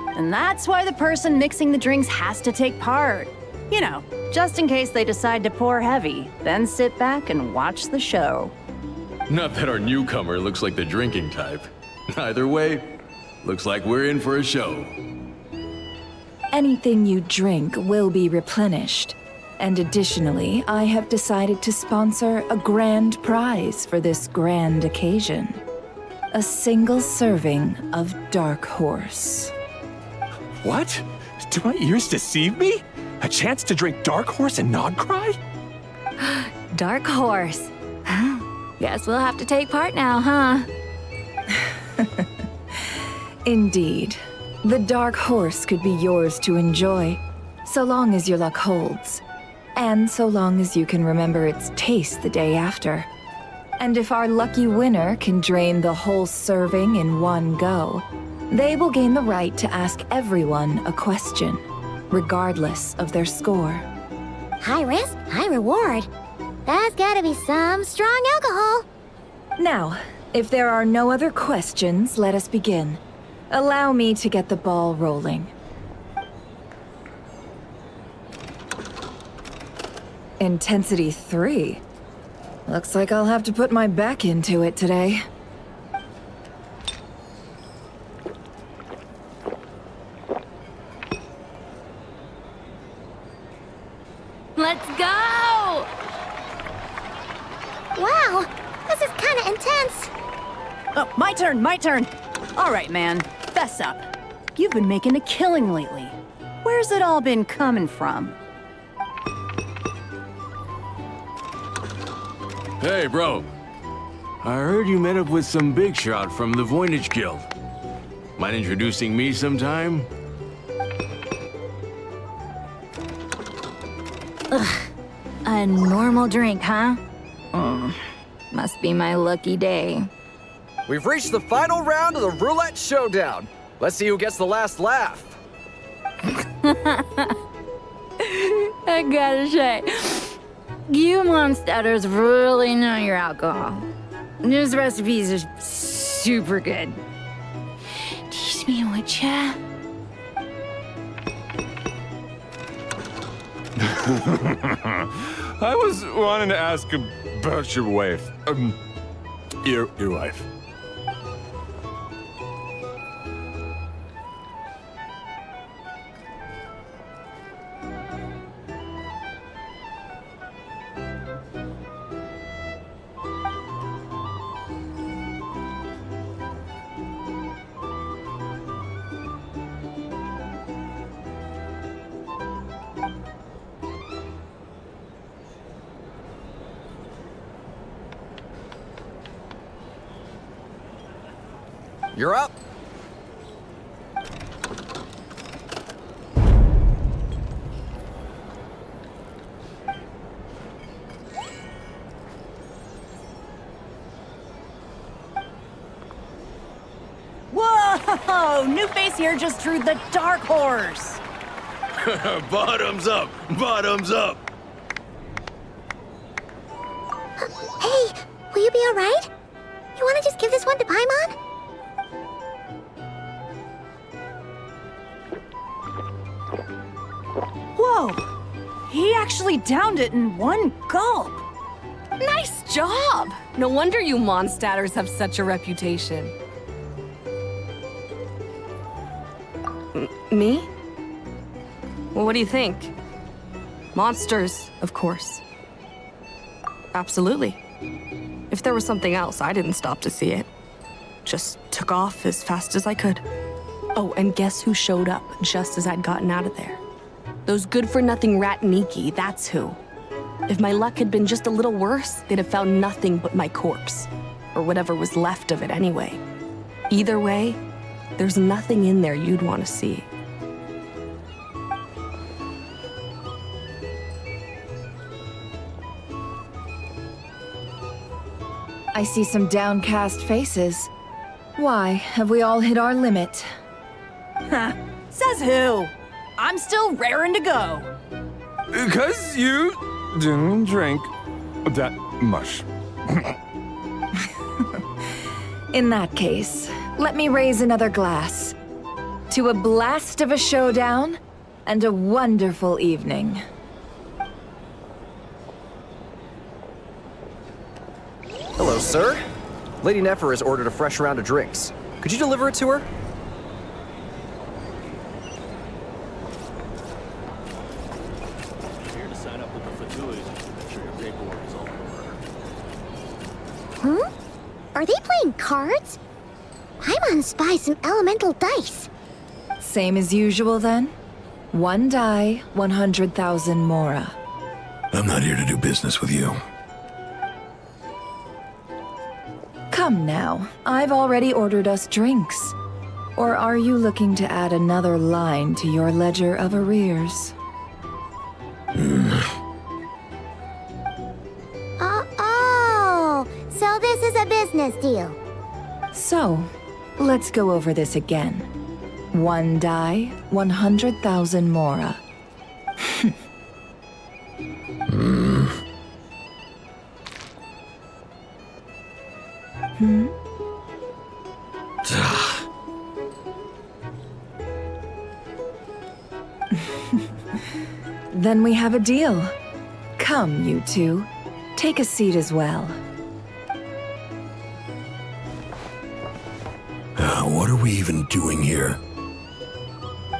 And that's why the person mixing the drinks has to take part. You know, just in case they decide to pour heavy, then sit back and watch the show. Not that our newcomer looks like the drinking type. Either way, looks like we're in for a show. Anything you drink will be replenished. And additionally, I have decided to sponsor a grand prize for this grand occasion. A single serving of Dark Horse. What? Do my ears deceive me? A chance to drink Dark Horse and not cry? Dark Horse. Guess we'll have to take part now, huh? Indeed. The Dark Horse could be yours to enjoy, so long as your luck holds. And so long as you can remember its taste the day after. And if our lucky winner can drain the whole serving in one go, they will gain the right to ask everyone a question, regardless of their score. High risk, high reward. That's gotta be some strong alcohol. Now, if there are no other questions, let us begin. Allow me to get the ball rolling. Intensity 3. Looks like I'll have to put my back into it today. Let's go! Wow, this is kinda intense. Oh, my turn. All right, man, fess up. You've been making a killing lately. Where's it all been coming from? Hey, bro. I heard you met up with some big shot from the Voynich Guild. Mind introducing me sometime? A normal drink, huh? Must be my lucky day. We've reached the final round of the roulette showdown. Let's see who gets the last laugh. I gotta say, you monsters really know your alcohol. This recipes are super good. Teach me what ya? I was wanting to ask about your wife. Your wife. You're up. Whoa! New face here just drew the dark horse. Bottoms up! Bottoms up! Hey, will you be alright? You wanna just give this one to Paimon? Whoa! He actually downed it in one gulp. Nice job! No wonder you monstaters have such a reputation. Me? Well, what do you think? Monsters, of course. Absolutely. If there was something else, I didn't stop to see it. Just took off as fast as I could. Oh, and guess who showed up just as I'd gotten out of there? Those good-for-nothing Rat-Niki, that's who. If my luck had been just a little worse, they'd have found nothing but my corpse. Or whatever was left of it anyway. Either way, there's nothing in there you'd want to see. I see some downcast faces. Why, have we all hit our limit? Huh. Says who? I'm still raring to go. Because you didn't drink that much. In that case, let me raise another glass. To a blast of a showdown and a wonderful evening. Hello, sir. Lady Nefer has ordered a fresh round of drinks. Could you deliver it to her? Here to sign up with the Fatouilles and make sure your paperwork is all in order. Huh? Are they playing cards? Paimon spies some elemental dice. Same as usual then? One die, 100,000 mora. I'm not here to do business with you. Come now, I've already ordered us drinks. Or are you looking to add another line to your ledger of arrears? Oh, so this is a business deal. So, let's go over this again. One die, 100,000 mora. Then we have a deal. Come, you two. Take a seat as well. What are we even doing here?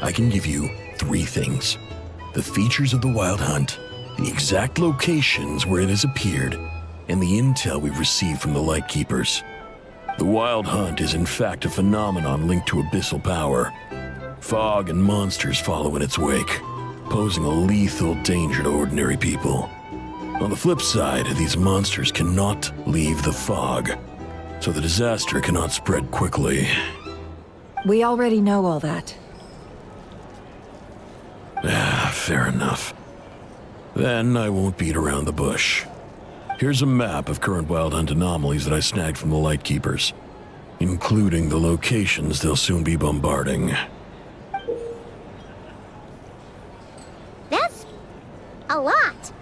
I can give you 3 things. The features of the Wild Hunt, the exact locations where it has appeared, and the intel we've received from the Lightkeepers. The Wild Hunt is in fact a phenomenon linked to abyssal power. Fog and monsters follow in its wake, posing a lethal danger to ordinary people. On the flip side, these monsters cannot leave the fog, so the disaster cannot spread quickly. We already know all that. Fair enough. Then I won't beat around the bush. Here's a map of current Wild Hunt anomalies that I snagged from the Lightkeepers, including the locations they'll soon be bombarding. A lot.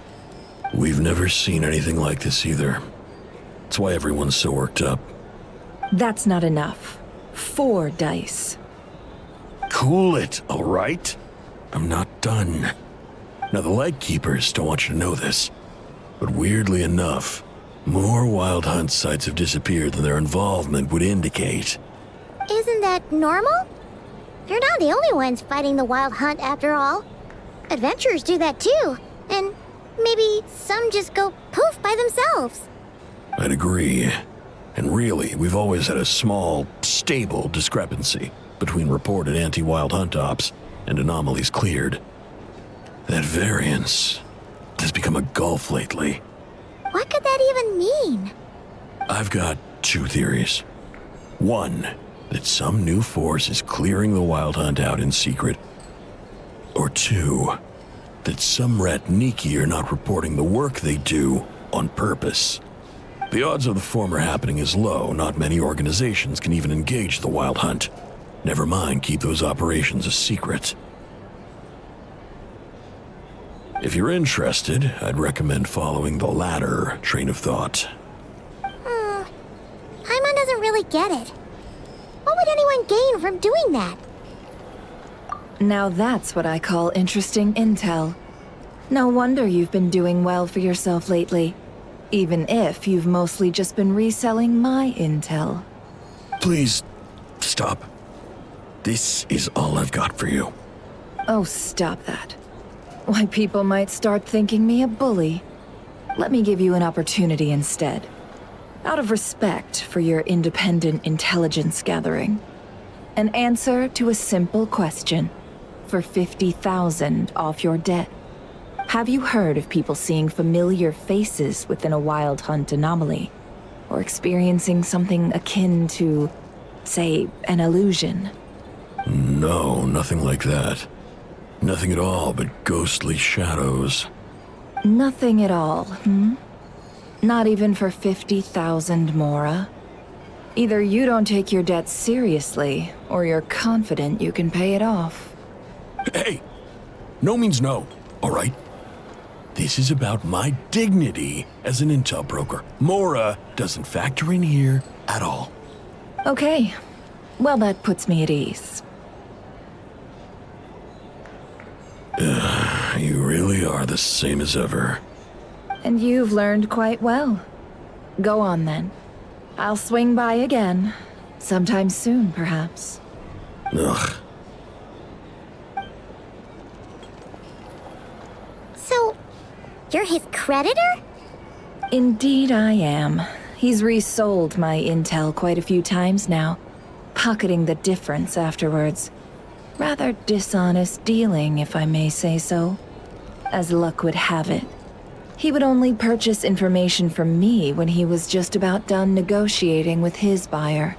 We've never seen anything like this either. That's why everyone's so worked up. That's not enough. 4 dice. Cool it, all right? I'm not done. Now, the Lightkeepers don't want you to know this, but weirdly enough, more Wild Hunt sites have disappeared than their involvement would indicate. Isn't that normal? They're not the only ones fighting the Wild Hunt after all. Adventurers do that too, and maybe some just go poof by themselves. I'd agree. And really, we've always had a small, stable discrepancy between reported anti-Wild Hunt ops and anomalies cleared. That variance has become a gulf lately. What could that even mean? I've got 2 theories. One, that some new force is clearing the Wild Hunt out in secret. Or 2, that some Ratniki are not reporting the work they do on purpose. The odds of the former happening is low. Not many organizations can even engage the Wild Hunt. Never mind keep those operations a secret. If you're interested, I'd recommend following the latter train of thought. Paimon doesn't really get it. What would anyone gain from doing that? Now that's what I call interesting intel. No wonder you've been doing well for yourself lately. Even if you've mostly just been reselling my intel. Please, stop. This is all I've got for you. Oh, stop that. Why, people might start thinking me a bully. Let me give you an opportunity instead. Out of respect for your independent intelligence gathering. An answer to a simple question. For 50,000 off your debt. Have you heard of people seeing familiar faces within a Wild Hunt anomaly? Or experiencing something akin to, say, an illusion? No, nothing like that. Nothing at all but ghostly shadows. Nothing at all, hmm? Not even for 50,000 Mora? Either you don't take your debt seriously, or you're confident you can pay it off. Hey! No means no, all right? This is about my dignity as an intel broker. Mora doesn't factor in here at all. Okay. Well, that puts me at ease. You really are the same as ever. And you've learned quite well. Go on then. I'll swing by again. Sometime soon, perhaps. Ugh. So, you're his creditor? Indeed I am. He's resold my intel quite a few times now, pocketing the difference afterwards. Rather dishonest dealing, if I may say so. As luck would have it, he would only purchase information from me when he was just about done negotiating with his buyer.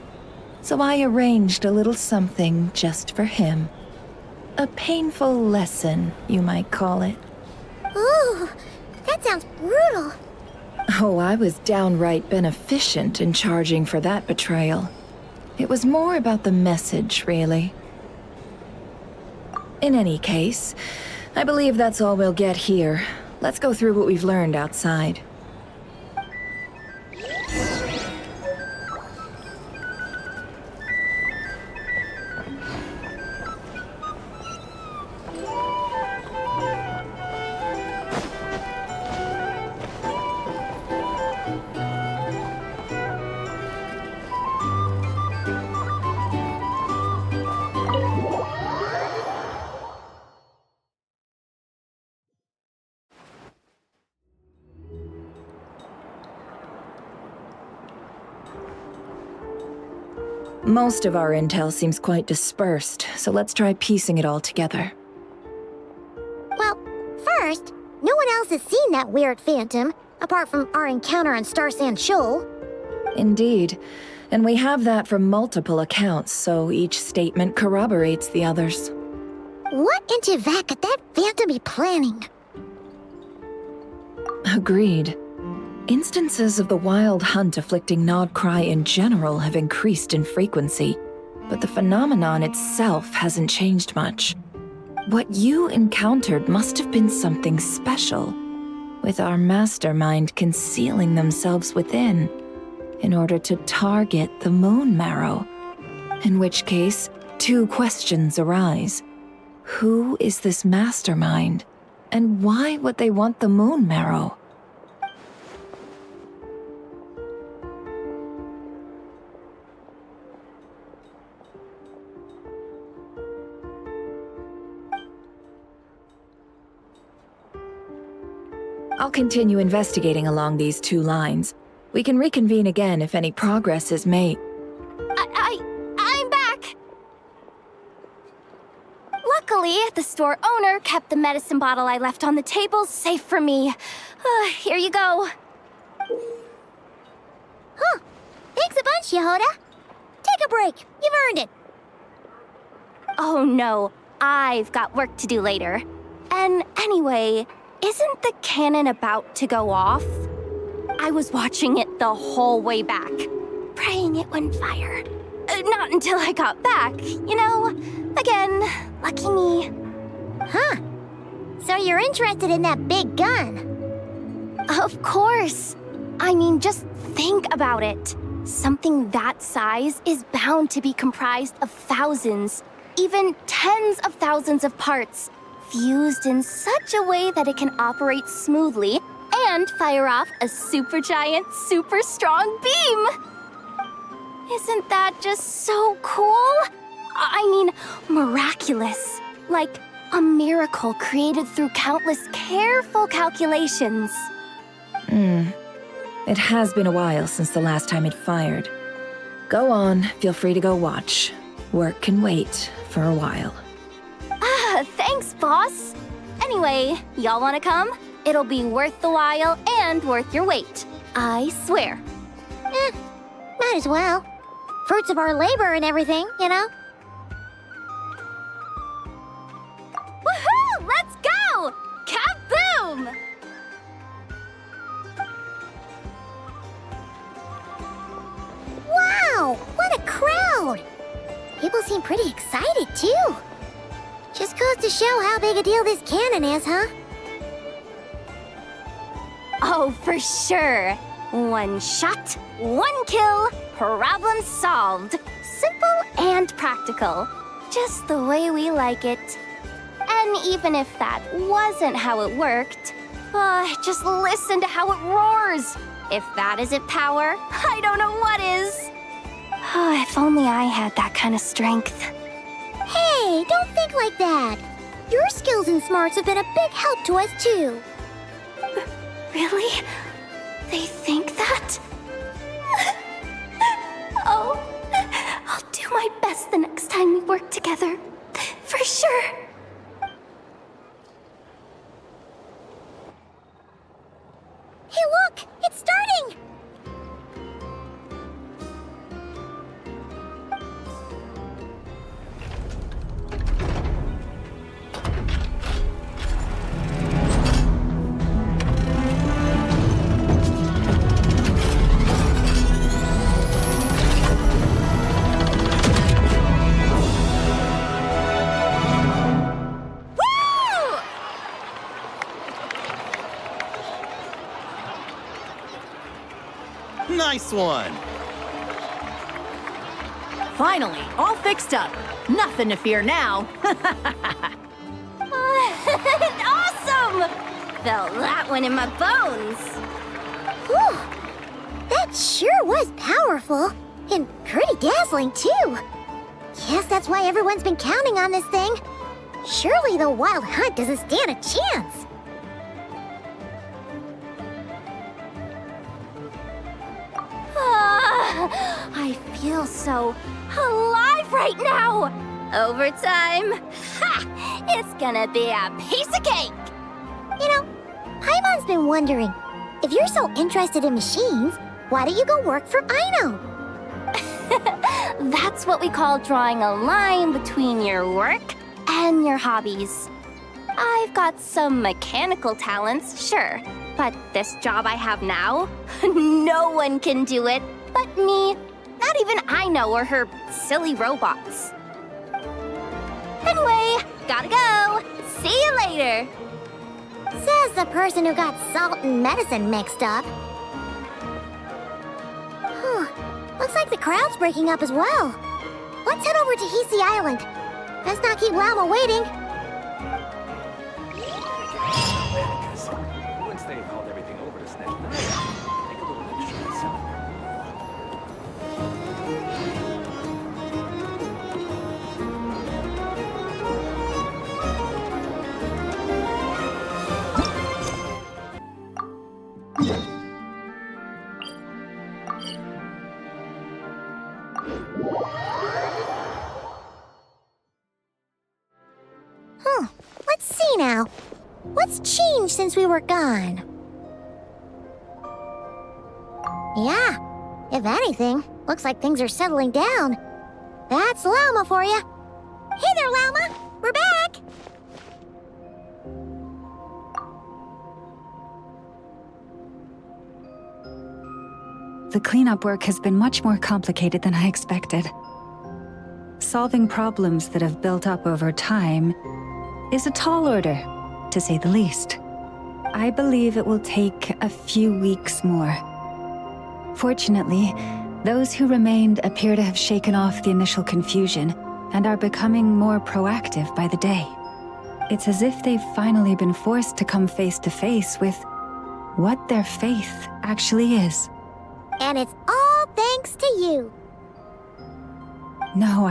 So I arranged a little something just for him. A painful lesson, you might call it. Ooh, that sounds brutal. Oh, I was downright beneficent in charging for that betrayal. It was more about the message, really. In any case, I believe that's all we'll get here. Let's go through what we've learned outside. Most of our intel seems quite dispersed, so let's try piecing it all together. Well, first, no one else has seen that weird phantom, apart from our encounter on Star Sand Shoal. Indeed. And we have that from multiple accounts, so each statement corroborates the others. What in Teyvat could that phantom be planning? Agreed. Instances of the Wild Hunt afflicting Nodcry in general have increased in frequency, but the phenomenon itself hasn't changed much. What you encountered must have been something special, with our mastermind concealing themselves within in order to target the moon marrow. In which case, two questions arise. Who is this mastermind, and why would they want the moon marrow? I'll continue investigating along these two lines. We can reconvene again if any progress is made. I'm back! Luckily, the store owner kept the medicine bottle I left on the table safe for me. Here you go. Huh. Thanks a bunch, Yehoda. Take a break. You've earned it. Oh no, I've got work to do later. And anyway, isn't the cannon about to go off? I was watching it the whole way back, praying it wouldn't fire. Not until I got back, you know? Again, lucky me. Huh. So you're interested in that big gun? Of course. I mean, just think about it. Something that size is bound to be comprised of thousands, even tens of thousands of parts, fused in such a way that it can operate smoothly and fire off a supergiant, super strong beam. Isn't that just so cool? I mean, miraculous. Like a miracle created through countless careful calculations. It has been a while since the last time it fired. Go on, feel free to go watch. Work can wait for a while. Thanks, boss. Anyway, y'all wanna come? It'll be worth the while and worth your wait. I swear. Might as well. Fruits of our labor and everything, you know? Woohoo! Let's go! Kaboom! Wow! What a crowd! People seem pretty excited, too. Just goes to show how big a deal this cannon is, huh? Oh, for sure. One shot, one kill, problem solved. Simple and practical. Just the way we like it. And even if that wasn't how it worked, just listen to how it roars. If that isn't power, I don't know what is. If only I had that kind of strength. Hey, don't think like that. Your skills and smarts have been a big help to us, too. Really? They think that? Oh, I'll do my best the next time we work together. For sure. Hey, look! It's starting! Nice one! Finally, all fixed up. Nothing to fear now. Awesome! Felt that one in my bones. Whew! That sure was powerful. And pretty dazzling, too. Guess that's why everyone's been counting on this thing. Surely the Wild Hunt doesn't stand a chance. I feel so alive right now! Overtime? Ha! It's gonna be a piece of cake! You know, Paimon's been wondering, if you're so interested in machines, why don't you go work for Aino? That's what we call drawing a line between your work and your hobbies. I've got some mechanical talents, sure, but this job I have now, no one can do it but me. Not even Aino or her silly robots. Anyway, gotta go. later. Says the person who got salt and medicine mixed up. Looks like the crowd's breaking up as well. Let's head over to Hisi Island. Let's not keep Llama waiting. Once they hauled everything over to Snatch Nine, take a little extra and sell it. Let's see now. What's changed since we were gone? Yeah, if anything, looks like things are settling down. That's Llama for you. Hey there, Llama! We're back! The cleanup work has been much more complicated than I expected. Solving problems that have built up over time is a tall order, to say the least. I believe it will take a few weeks more. Fortunately, those who remained appear to have shaken off the initial confusion and are becoming more proactive by the day. It's as if they've finally been forced to come face to face with what their faith actually is. And it's all thanks to you. No,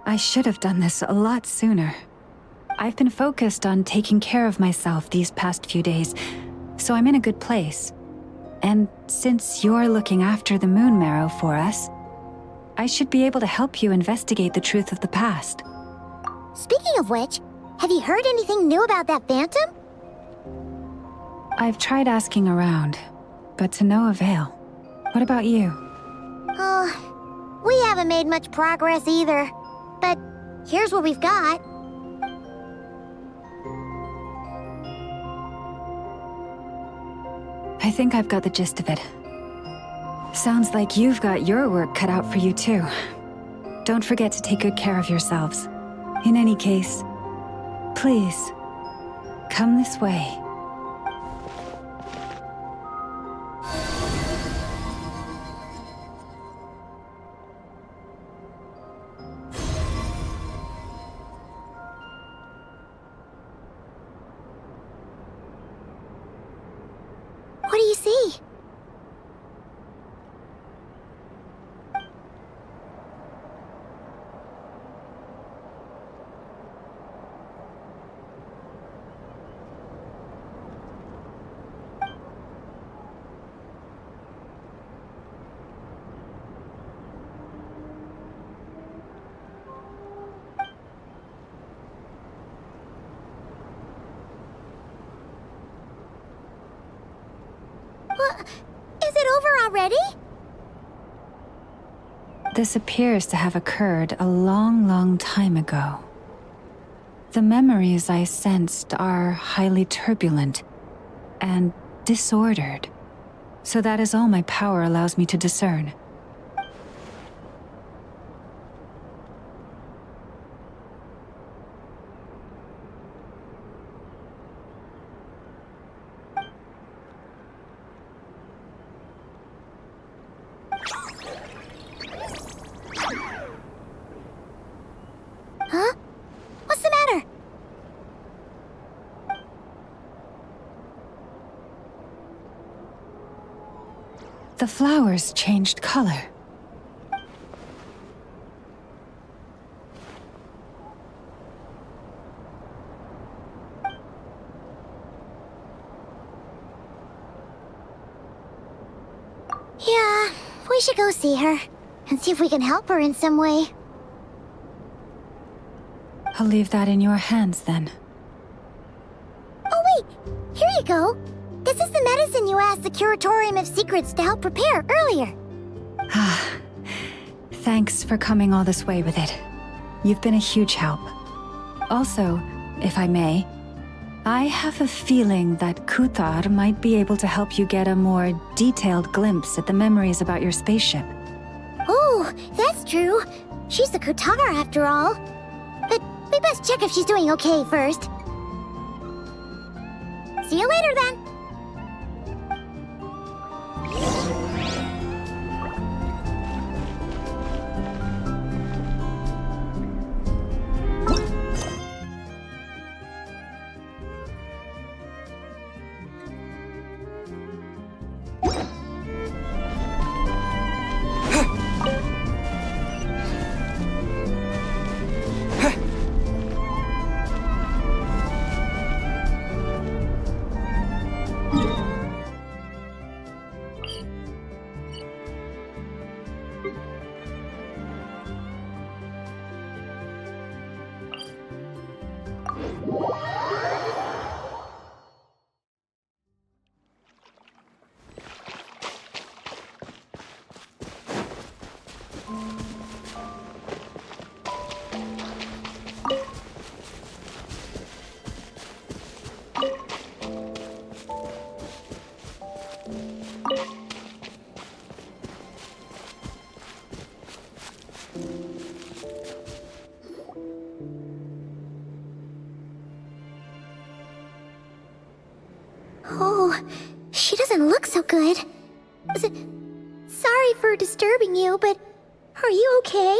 I should have done this a lot sooner. I've been focused on taking care of myself these past few days, so I'm in a good place. And since you're looking after the Moon Marrow for us, I should be able to help you investigate the truth of the past. Speaking of which, have you heard anything new about that Phantom? I've tried asking around, but to no avail. What about you? We haven't made much progress either. But here's what we've got. I think I've got the gist of it. Sounds like you've got your work cut out for you too. Don't forget to take good care of yourselves. In any case, please, come this way. What do you see? Is it over already? This appears to have occurred a long, long time ago. The memories I sensed are highly turbulent and disordered, so that is all my power allows me to discern. Huh? What's the matter? The flowers changed color. Yeah, we should go see her and see if we can help her in some way. I'll leave that in your hands then. Oh wait, here you go. This is the medicine you asked the Curatorium of Secrets to help prepare earlier. Ah, thanks for coming all this way with it. You've been a huge help. Also, if I may, I have a feeling that Kuthar might be able to help you get a more detailed glimpse at the memories about your spaceship. Oh, that's true. She's the Kutara after all. But we best check if she's doing okay first. See you later then. Oh, she doesn't look so good. Sorry for disturbing you, but are you okay?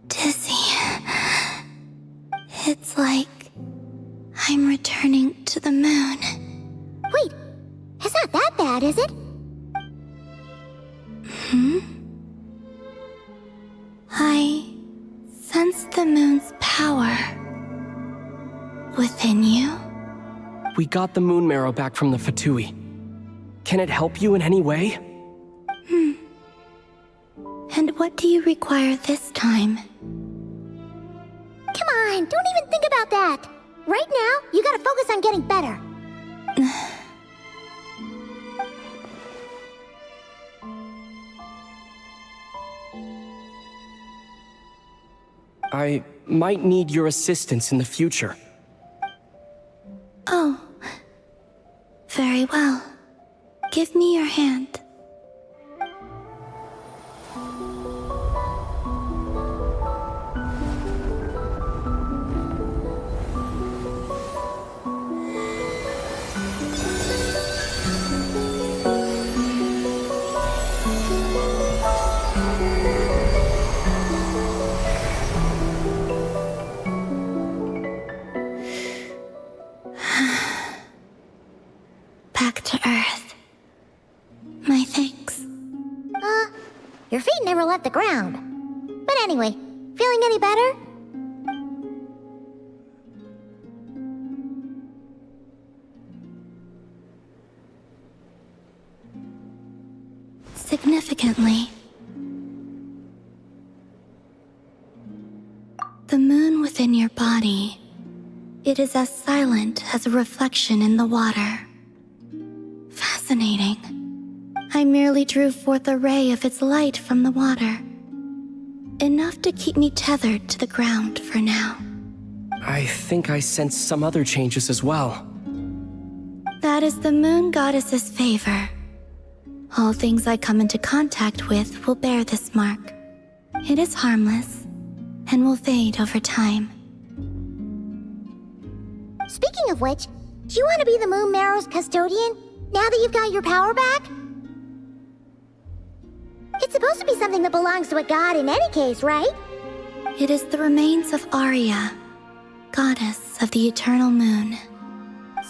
Dizzy. It's like I'm returning to the moon. Wait, it's not that bad, is it? I sense the moon's power within you. We got the moon marrow back from the Fatui. Can it help you in any way? And what do you require this time? Come on, don't even think about that. Right now, you gotta focus on getting better. I might need your assistance in the future. Oh. Very well. Give me your hand. Back to Earth. My thanks. Your feet never left the ground. But anyway, feeling any better? Significantly. The moon within your body, it is as silent as a reflection in the water. Fascinating. I merely drew forth a ray of its light from the water. Enough to keep me tethered to the ground for now. I think I sense some other changes as well. That is the moon goddess's favor. All things I come into contact with will bear this mark. It is harmless, and will fade over time. Speaking of which, do you want to be the Moon Marrow's custodian, now that you've got your power back? It's supposed to be something that belongs to a god in any case, right? It is the remains of Arya, goddess of the eternal moon.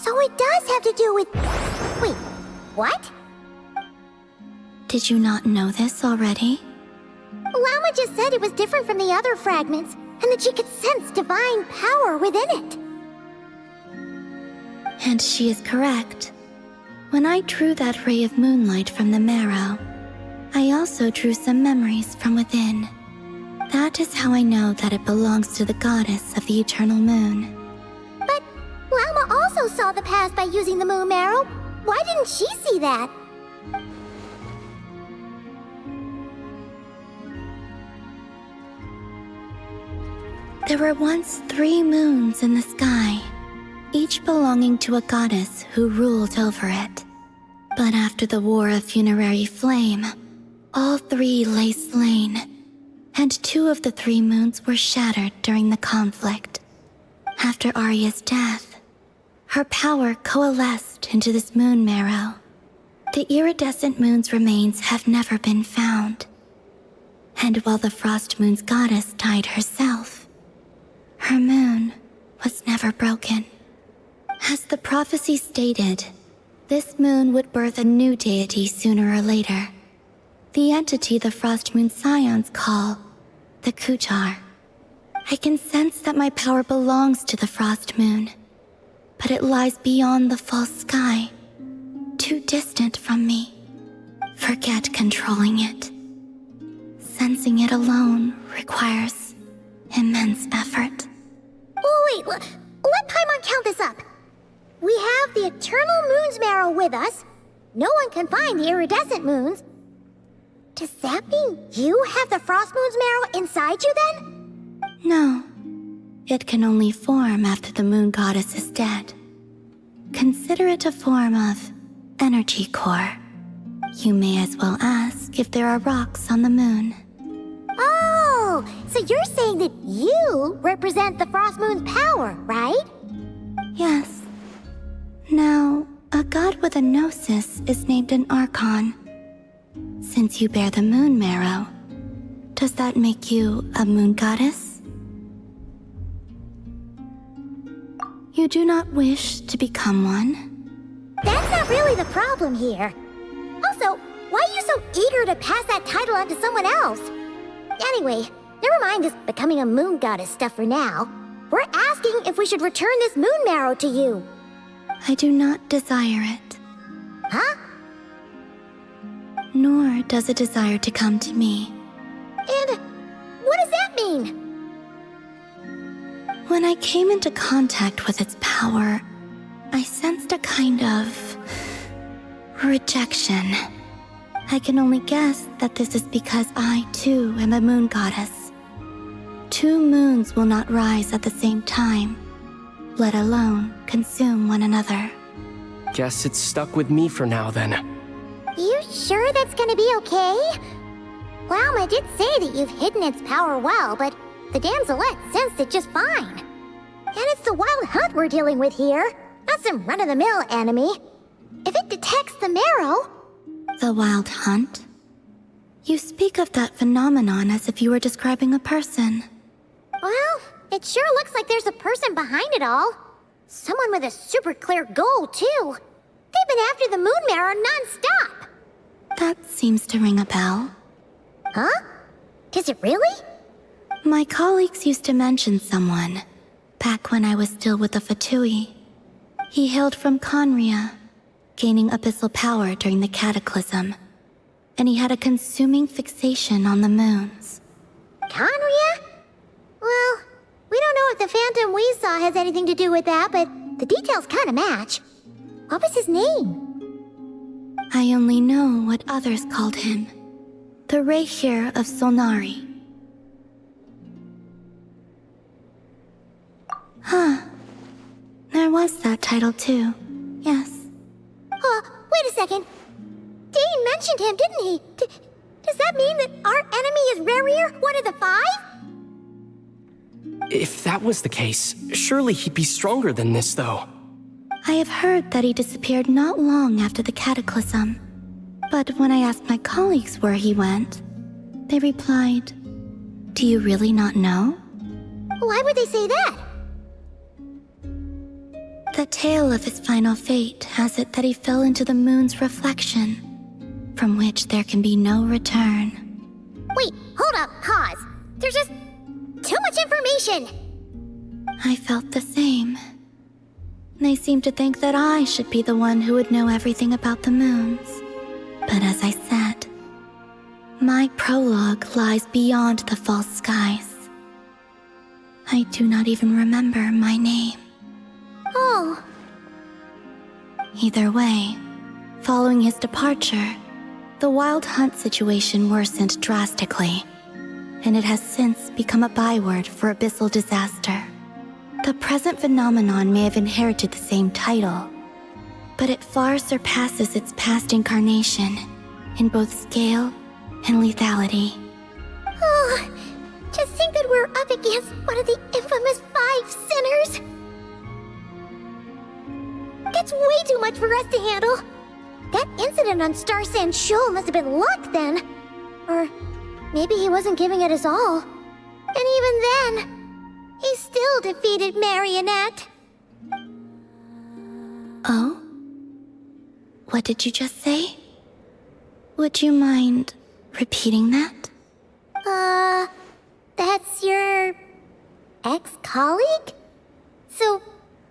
So it does have to do with... Wait, what? Did you not know this already? Llama just said it was different from the other fragments, and that she could sense divine power within it. And she is correct. When I drew that ray of moonlight from the marrow, I also drew some memories from within. That is how I know that it belongs to the goddess of the eternal moon. But Llama also saw the past by using the Moon Marrow. Why didn't she see that? There were once 3 moons in the sky, each belonging to a goddess who ruled over it. But after the War of Funerary Flame, all 3 lay slain, and 2 of the 3 moons were shattered during the conflict. After Arya's death, her power coalesced into this moon marrow. The iridescent moon's remains have never been found. And while the Frost Moon's goddess died herself, her moon was never broken. As the prophecy stated, this moon would birth a new deity sooner or later. The entity the Frost Moon Scions call the Kutar. I can sense that my power belongs to the Frost Moon, but it lies beyond the false sky, too distant from me. Forget controlling it. Sensing it alone requires immense effort. Oh, wait, let Paimon count this up. We have the Eternal Moon's Marrow with us. No one can find the iridescent moons. Does that mean you have the Frost Moon's Marrow inside you then? No. It can only form after the moon goddess is dead. Consider it a form of energy core. You may as well ask if there are rocks on the moon. Oh, so you're saying that you represent the Frost Moon's power, right? Yes. Now, a god with a gnosis is named an Archon. Since you bear the moon marrow, does that make you a moon goddess? You do not wish to become one? That's not really the problem here. Also, why are you so eager to pass that title on to someone else? Anyway, never mind this becoming a moon goddess stuff for now. We're asking if we should return this moon marrow to you. I do not desire it. Huh? Nor does it desire to come to me. And what does that mean? When I came into contact with its power, I sensed a kind of rejection. I can only guess that this is because I, too, am a moon goddess. 2 moons will not rise at the same time, let alone consume one another. Guess it's stuck with me for now, then. You sure that's gonna be okay? Glauma did say that you've hidden its power well, but the damselette sensed it just fine. And it's the wild hunt we're dealing with here, not some run-of-the-mill enemy. If it detects the marrow... The wild hunt? You speak of that phenomenon as if you were describing a person. Well, it sure looks like there's a person behind it all. Someone with a super clear goal, too. They've been after the moon marrow non-stop. That seems to ring a bell. Huh? Does it really? My colleagues used to mention someone, back when I was still with the Fatui. He hailed from Conria, gaining abyssal power during the Cataclysm, and he had a consuming fixation on the moons. Conria? Well, we don't know if the phantom we saw has anything to do with that, but the details kind of match. What was his name? I only know what others called him. The Rehir of Solnari. Huh. There was that title too. Yes. Wait a second. Dane mentioned him, didn't he? Does that mean that our enemy is Rerir, one of the 5? If that was the case, surely he'd be stronger than this, though. I have heard that he disappeared not long after the Cataclysm. But when I asked my colleagues where he went, they replied, "Do you really not know?" Why would they say that? The tale of his final fate has it that he fell into the moon's reflection, from which there can be no return. Wait, hold up, pause. There's just too much information. I felt the same. They seemed to think that I should be the one who would know everything about the moons. But as I said, my prologue lies beyond the false skies. I do not even remember my name. Oh. Either way, following his departure, the wild hunt situation worsened drastically, and it has since become a byword for abyssal disaster. The present phenomenon may have inherited the same title, but it far surpasses its past incarnation in both scale and lethality. Oh, Just think that we're up against one of the infamous 5 sinners. That's way too much for us to handle. That incident on Star Sand Shoal must have been luck then. Or maybe he wasn't giving it his all. And even then, he still defeated Marionette. Oh? What did you just say? Would you mind repeating that? That's your ex-colleague? So,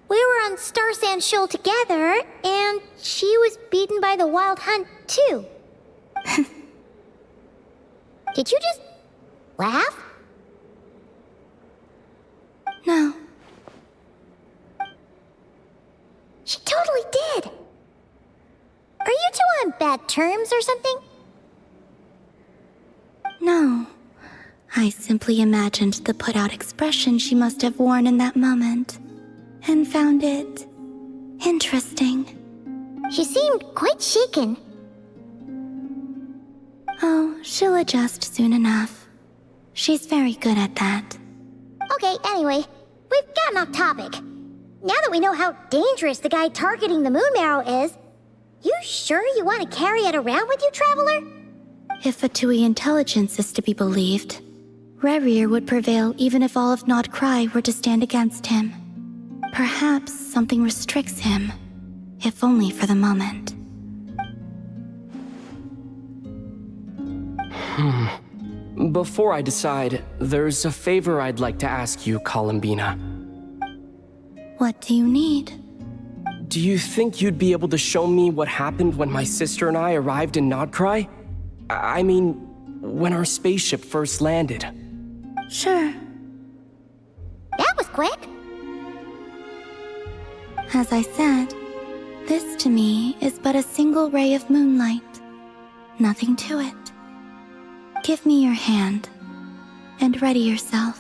we were on Star Sand Shoal together, and she was beaten by the Wild Hunt, too. Did you just laugh? No. She totally did. Are you two on bad terms or something? No. I simply imagined the put-out expression she must have worn in that moment, and found it interesting. She seemed quite shaken. Oh, she'll adjust soon enough. She's very good at that. Okay, anyway, we've gotten off topic. Now that we know how dangerous the guy targeting the Moon Marrow is, you sure you want to carry it around with you, Traveler? If Fatui intelligence is to be believed, Rerir would prevail even if all of Nod Cry were to stand against him. Perhaps something restricts him, if only for the moment. Before I decide, there's a favor I'd like to ask you, Columbina. What do you need? Do you think you'd be able to show me what happened when my sister and I arrived in Nodcry? I mean, when our spaceship first landed. Sure. That was quick. As I said, this to me is but a single ray of moonlight. Nothing to it. Give me your hand, and ready yourself.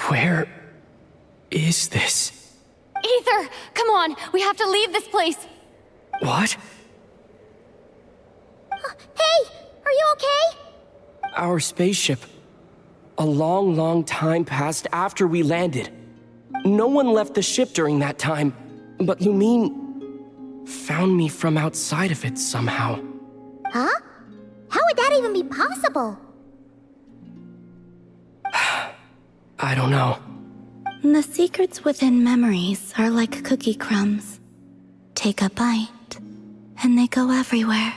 Where is this? Aether, come on, we have to leave this place. What? Hey, are you okay? Our spaceship. A long, long time passed after we landed. No one left the ship during that time, but Lumine found me from outside of it somehow. Huh? How would that even be possible? I don't know. The secrets within memories are like cookie crumbs. Take a bite, and they go everywhere.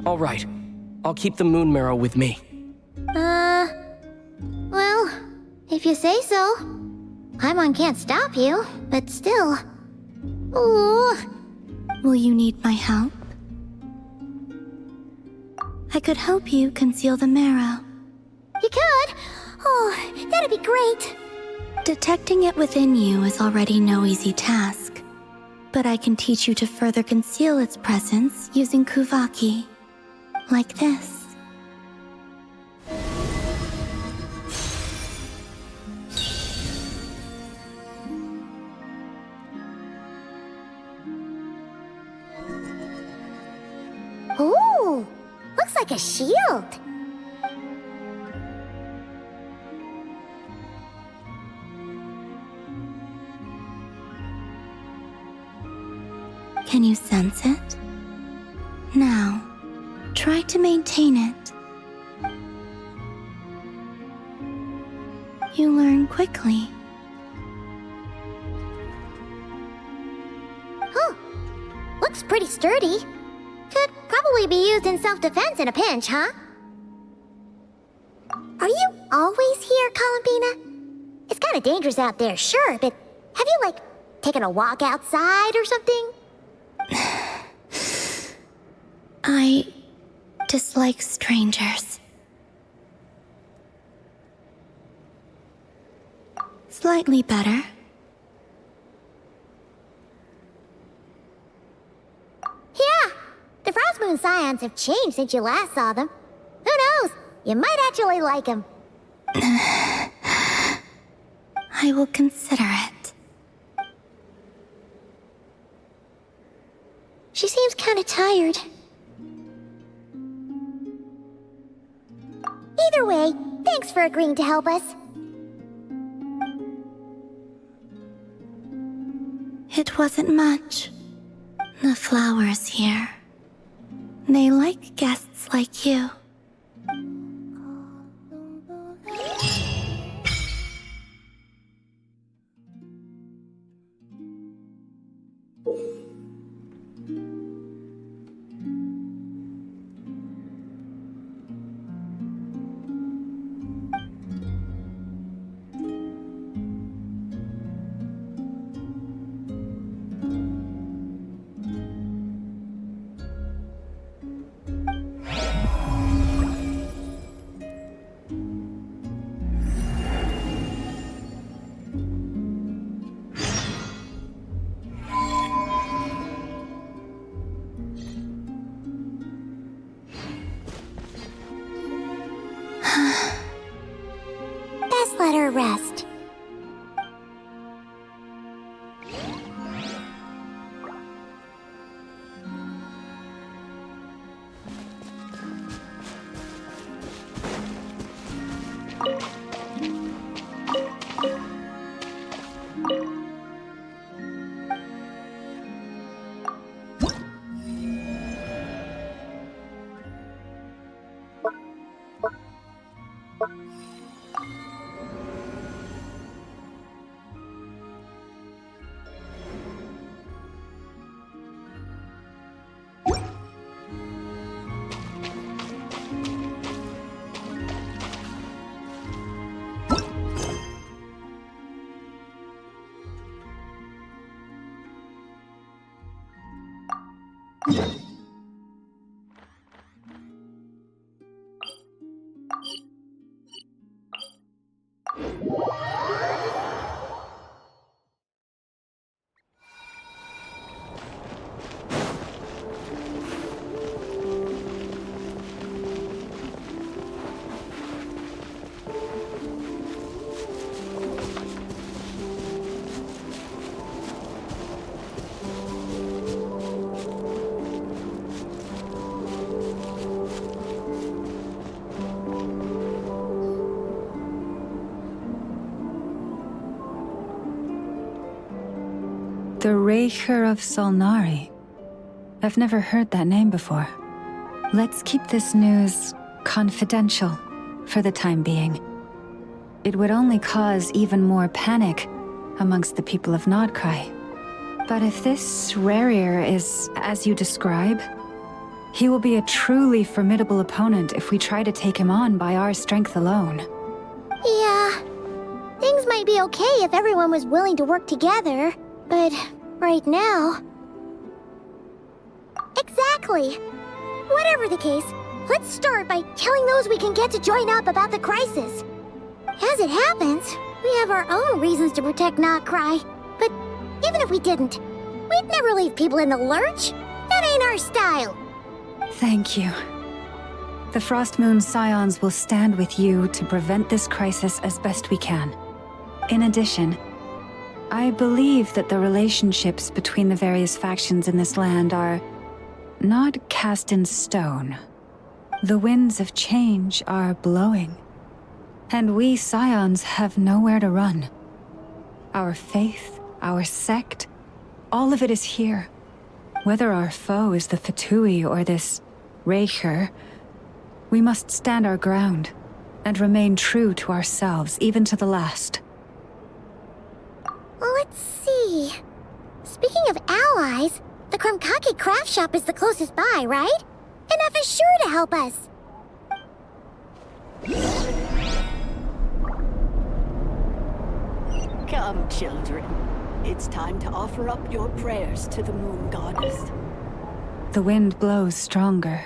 All right. I'll keep the Moon Marrow with me. Well, if you say so. Paimon can't stop you, but still. Ooh. Will you need my help? I could help you conceal the marrow. You could? Oh, that'd be great. Detecting it within you is already no easy task, but I can teach you to further conceal its presence using Kuvaki. Like this. Ooh, looks like a shield. Can you sense it? Now, try to maintain it. You learn quickly. Huh. Looks pretty sturdy. Could probably be used in self-defense in a pinch, huh? Are you always here, Columbina? It's kind of dangerous out there, sure, but have you, like, taken a walk outside or something? I dislike strangers. Slightly better. Yeah, the Frost Moon Scions have changed since you last saw them. Who knows? You might actually like them. I will consider it. She seems kind of tired. Either way, thanks for agreeing to help us. It wasn't much. The flowers here. They like guests like you. Best let her rest. The Raker of Solnari. I've never heard that name before. Let's keep this news confidential for the time being. It would only cause even more panic amongst the people of Nodcry. But if this Rarir is as you describe, he will be a truly formidable opponent if we try to take him on by our strength alone. Yeah, things might be okay if everyone was willing to work together, but right now... Exactly! Whatever the case, let's start by telling those we can get to join up about the crisis. As it happens, we have our own reasons to protect Notcry. But even if we didn't, we'd never leave people in the lurch. That ain't our style. Thank you. The Frost Moon Scions will stand with you to prevent this crisis as best we can. In addition, I believe that the relationships between the various factions in this land are not cast in stone. The winds of change are blowing, and we Scions have nowhere to run. Our faith, our sect, all of it is here. Whether our foe is the Fatui or this Raker, we must stand our ground and remain true to ourselves, even to the last. Let's see. Speaking of allies, the Krumkake craft shop is the closest by, right? Enough is sure to help us. Come, children. It's time to offer up your prayers to the Moon Goddess. The wind blows stronger.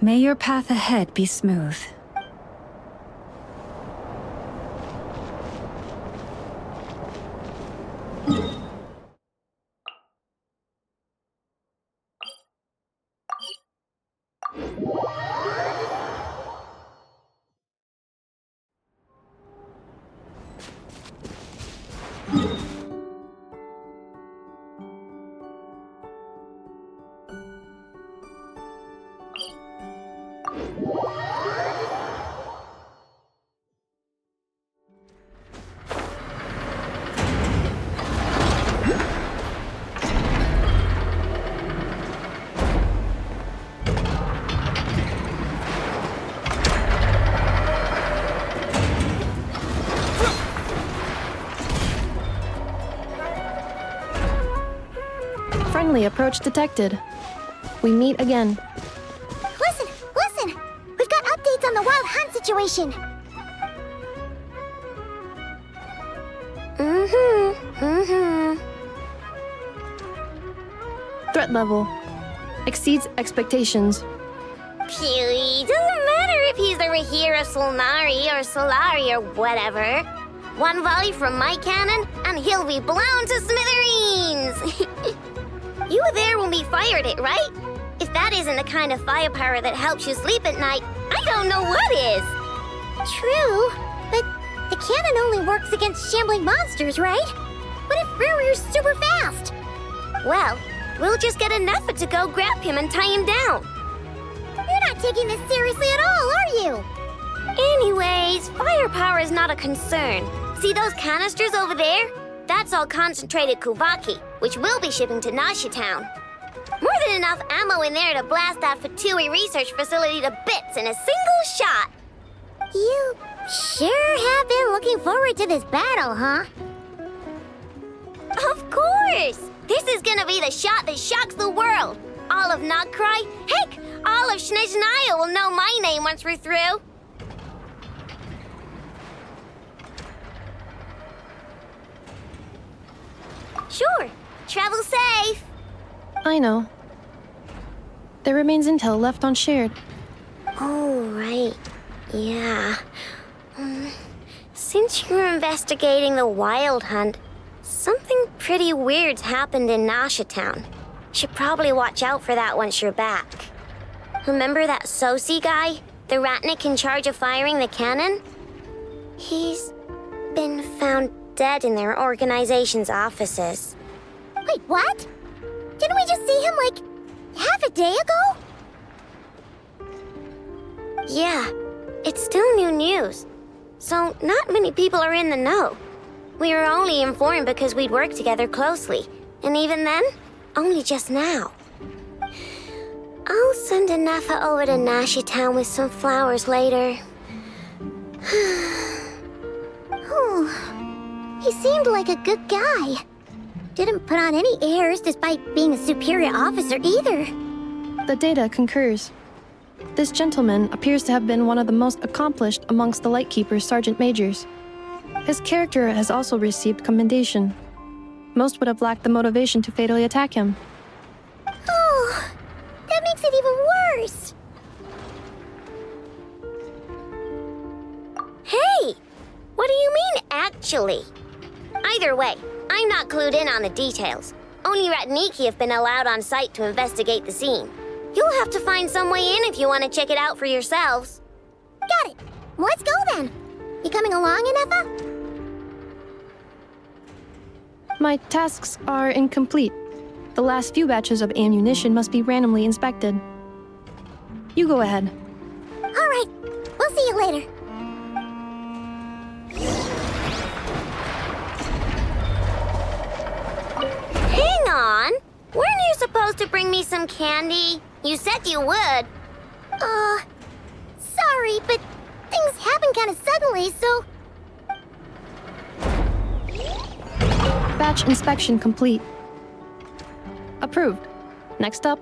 May your path ahead be smooth. Friendly approach detected. We meet again. Listen! We've got updates on the Wild Hunt situation. Threat level exceeds expectations. Phew, doesn't matter if he's the Rahira Solnari or Solari or whatever. One volley from my cannon, and he'll be blown to smithereens! You were there when we fired it, right? If that isn't the kind of firepower that helps you sleep at night, I don't know what is! True, but the cannon only works against shambling monsters, right? What if Riri's super fast? Well, we'll just get an effort to go grab him and tie him down. You're not taking this seriously at all, are you? Anyways, firepower is not a concern. See those canisters over there? That's all concentrated Kuvaki, which we'll be shipping to Nasha Town. More than enough ammo in there to blast that Fatui research facility to bits in a single shot. You sure have been looking forward to this battle, huh? Of course! This is gonna be the shot that shocks the world. All of Notcry, heck, all of Snezhnaya will know my name once we're through. Sure. Travel safe. I know. There remains intel left unshared. Oh, right. Yeah. Since you're investigating the Wild Hunt, something pretty weird's happened in Nasha Town. Should probably watch out for that once you're back. Remember that Sosi guy? The Ratnik in charge of firing the cannon? He's been found dead in their organization's offices. Wait, what? Didn't we just see him, like, half a day ago? Yeah, it's still new news. So not many people are in the know. We were only informed because we'd worked together closely. And even then, only just now. I'll send Anafa over to Nasha Town with some flowers later. Oh, he seemed like a good guy. Didn't put on any airs despite being a superior officer either. The data concurs. This gentleman appears to have been one of the most accomplished amongst the Lightkeeper's Sergeant Majors. His character has also received commendation. Most would have lacked the motivation to fatally attack him. Oh, that makes it even worse. Hey! Actually. Either way, I'm not clued in on the details. Only Ratniki have been allowed on site to investigate the scene. You'll have to find some way in if you want to check it out for yourselves. Got it. Let's go then. You coming along, Inefa? My tasks are incomplete. The last few batches of ammunition must be randomly inspected. You go ahead. All right. We'll see you later. Hang on. Weren't you supposed to bring me some candy? You said you would. Sorry, but things happen kind of suddenly, so... Batch inspection complete. Approved. Next up.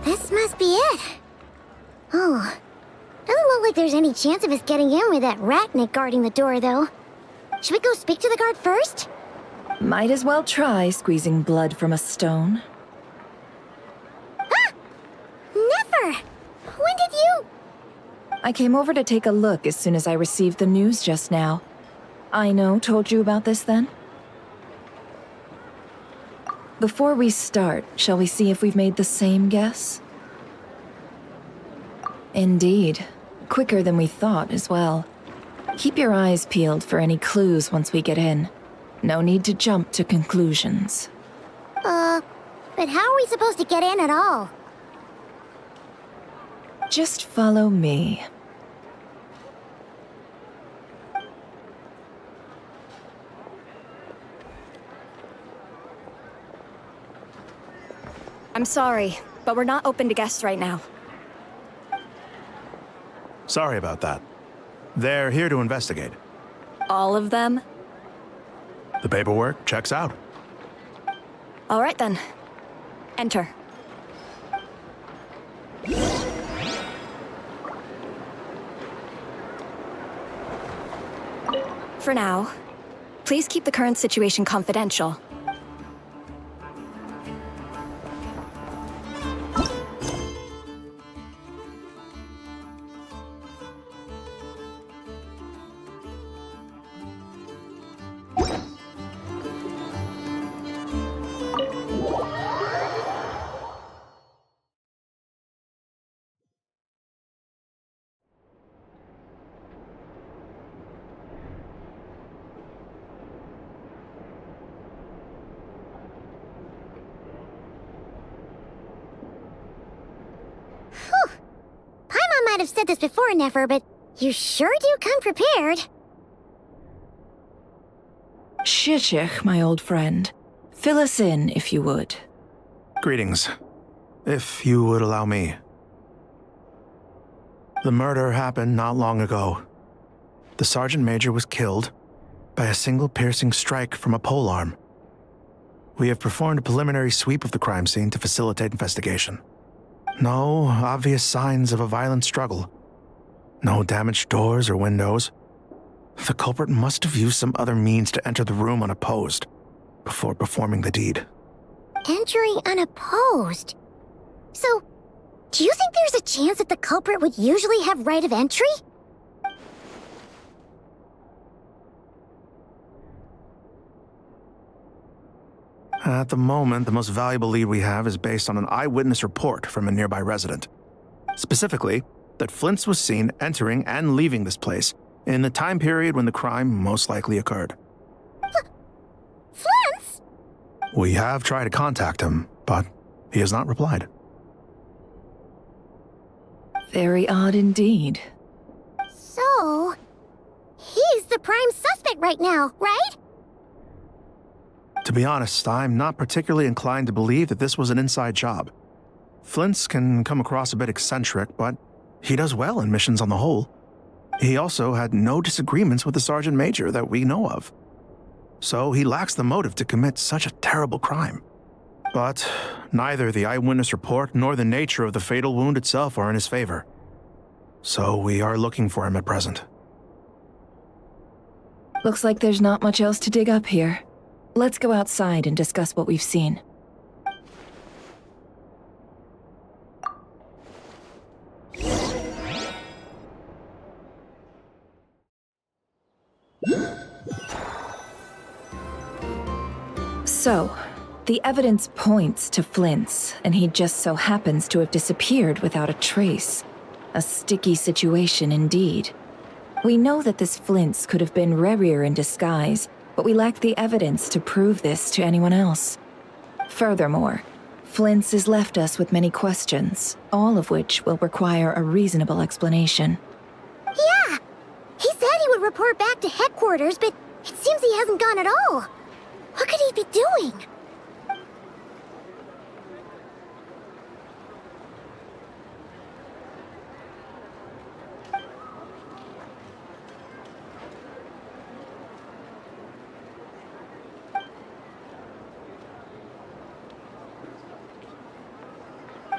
This must be it. Oh. Doesn't look like there's any chance of us getting in with that Ratnik guarding the door, though. Should we go speak to the guard first? Might as well try squeezing blood from a stone. Ah! Never! When did you... I came over to take a look as soon as I received the news just now. Aino told you about this then? Before we start, shall we see if we've made the same guess? Indeed. Quicker than we thought as well. Keep your eyes peeled for any clues once we get in. No need to jump to conclusions. But how are we supposed to get in at all? Just follow me. I'm sorry, but we're not open to guests right now. Sorry about that. They're here to investigate. All of them? The paperwork checks out. All right then. Enter. For now, please keep the current situation confidential. Paimon might have said this before, Nefer, but you sure do come prepared. Shishich, my old friend. Fill us in, if you would. Greetings. If you would allow me. The murder happened not long ago. The Sergeant Major was killed by a single piercing strike from a polearm. We have performed a preliminary sweep of the crime scene to facilitate investigation. No obvious signs of a violent struggle. No damaged doors or windows. The culprit must have used some other means to enter the room unopposed before performing the deed. Entering unopposed? So, do you think there's a chance that the culprit would usually have right of entry? At the moment, the most valuable lead we have is based on an eyewitness report from a nearby resident. Specifically, that Flint's was seen entering and leaving this place in the time period when the crime most likely occurred. Flint's? We have tried to contact him, but He has not replied. Very odd indeed. So, he's the prime suspect right now, right? To be honest, I'm not particularly inclined to believe that this was an inside job. Flint's can come across a bit eccentric, but he does well in missions on the whole. He also had no disagreements with the Sergeant Major that we know of. So he lacks the motive to commit such a terrible crime. But neither the eyewitness report nor the nature of the fatal wound itself are in his favor. So we are looking for him at present. Looks like there's not much else to dig up here. Let's go outside and discuss what we've seen. So, the evidence points to Flint's, and he just so happens to have disappeared without a trace. A sticky situation indeed. We know that this Flint's could have been Rerir in disguise, but we lack the evidence to prove this to anyone else. Furthermore, Flint's has left us with many questions, all of which will require a reasonable explanation. Yeah! He said he would report back to headquarters, but it seems he hasn't gone at all. What could he be doing?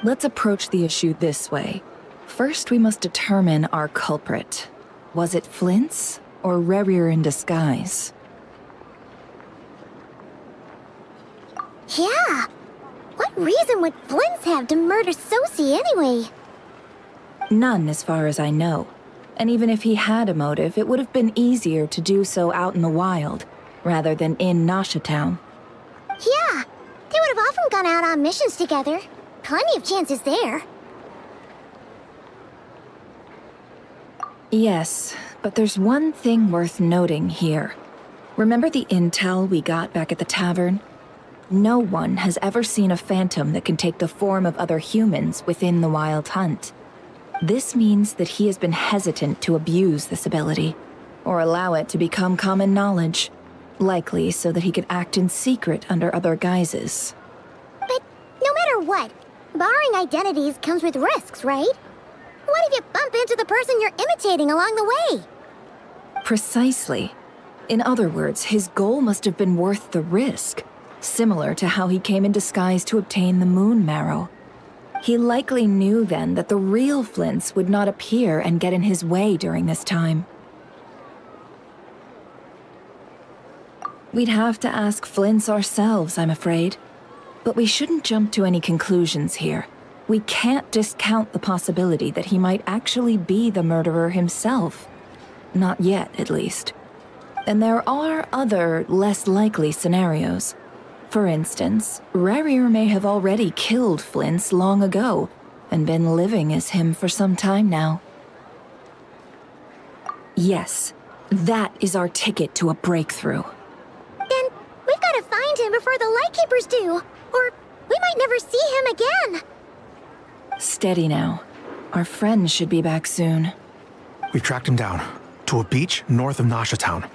Let's approach the issue this way. First, we must determine our culprit. Was it Flint's or Rerir in disguise? Yeah! What reason would Flint's have to murder Sosie anyway? None, as far as I know. And even if he had a motive, it would have been easier to do so out in the wild, rather than in Nashatown. Yeah! They would have often gone out on missions together. Plenty of chances there. Yes, but there's one thing worth noting here. Remember the intel we got back at the tavern? No one has ever seen a phantom that can take the form of other humans within the Wild Hunt. This means that he has been hesitant to abuse this ability, or allow it to become common knowledge, likely so that he could act in secret under other guises. But no matter what, borrowing identities comes with risks, right? What if you bump into the person you're imitating along the way? Precisely. In other words, his goal must have been worth the risk. Similar to how he came in disguise to obtain the moon marrow. He likely knew then that the real Flint's would not appear and get in his way during this time. We'd have to ask Flint's ourselves, I'm afraid. But we shouldn't jump to any conclusions here. We can't discount the possibility that he might actually be the murderer himself. Not yet, at least. And there are other, less likely scenarios. For instance, Rerir may have already killed Flint's long ago, and been living as him for some time now. Yes, that is our ticket to a breakthrough. Then we've got to find him before the Lightkeepers do, or we might never see him again. Steady now. Our friend should be back soon. We've tracked him down to a beach north of Nashatown.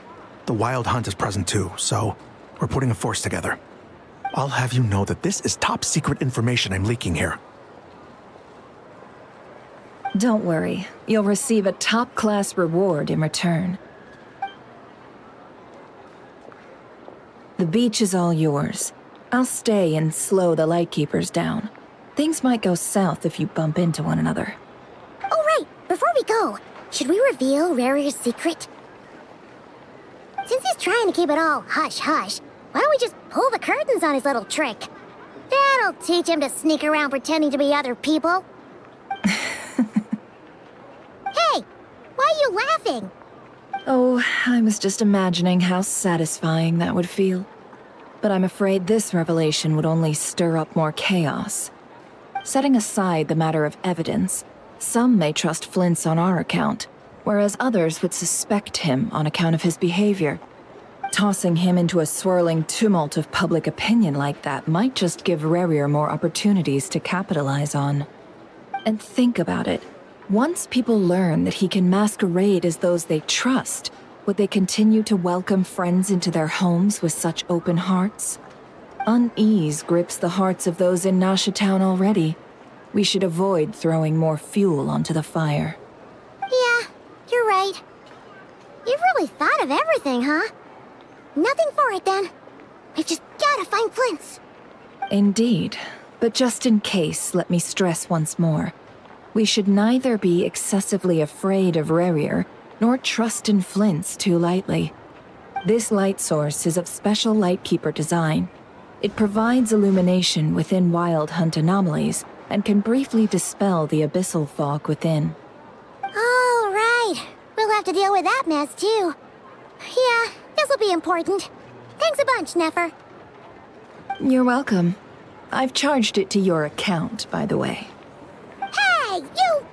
The Wild Hunt is present too, so we're putting a force together. I'll have you know that this is top secret information I'm leaking here. Don't worry, you'll receive a top-class reward in return. The beach is all yours. I'll stay and slow the Lightkeepers down. Things might go south if you bump into one another. Oh right, before we go, should we reveal Rerir's secret? Since he's trying to keep it all hush-hush, why don't we just pull the curtains on his little trick? That'll teach him to sneak around pretending to be other people. Hey, why are you laughing? Oh, I was just imagining how satisfying that would feel. But I'm afraid this revelation would only stir up more chaos. Setting aside the matter of evidence, some may trust Flint's on our account, whereas others would suspect him on account of his behavior. Tossing him into a swirling tumult of public opinion like that might just give Rarier more opportunities to capitalize on. And think about it. Once people learn that he can masquerade as those they trust, would they continue to welcome friends into their homes with such open hearts? Unease grips the hearts of those in Nasha Town already. We should avoid throwing more fuel onto the fire. Yeah, you're right. You've really thought of everything, huh? Nothing for it, then. We've just gotta find Flint's. Indeed. But just in case, let me stress once more. We should neither be excessively afraid of Rarier, nor trust in Flint's too lightly. This light source is of special Lightkeeper design. It provides illumination within Wild Hunt anomalies, and can briefly dispel the abyssal fog within. Oh, right. We'll have to deal with that mess, too. Yeah, this'll be important. Thanks a bunch, Nefer. You're welcome. I've charged it to your account, by the way. Hey, you!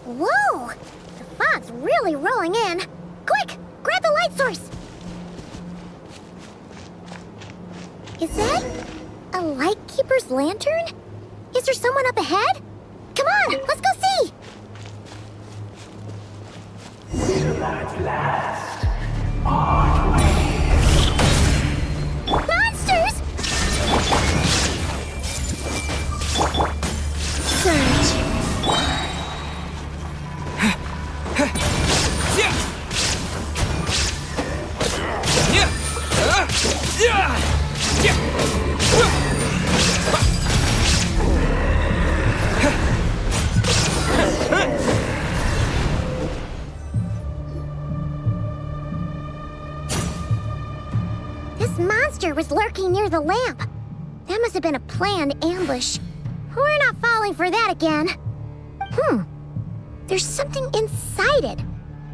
Whoa! The fog's really rolling in. Quick! Grab the light source! Is that a Lightkeeper's lantern? Is there someone up ahead? Come on, let's go see! Will at last part ways. Monsters! Surge. This monster was lurking near the lamp. That must have been a planned ambush. We're not falling for that again. There's something inside it.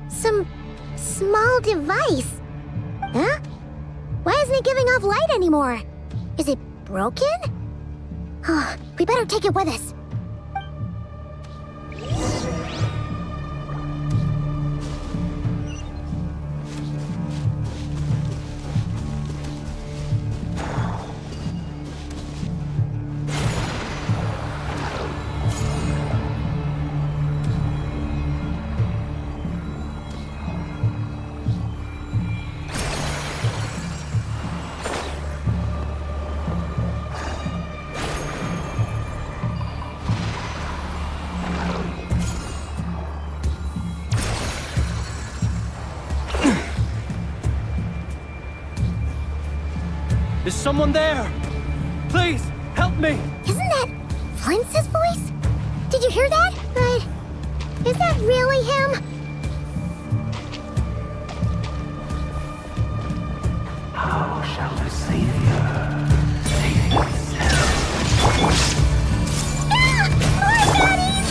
Some small device. Huh? Why isn't it giving off light anymore? Is it broken? Oh, we better take it with us. Is someone there? Please, help me! Isn't that Flint's voice? Did you hear that? But is that really him? How shall the Savior save himself? More baddies!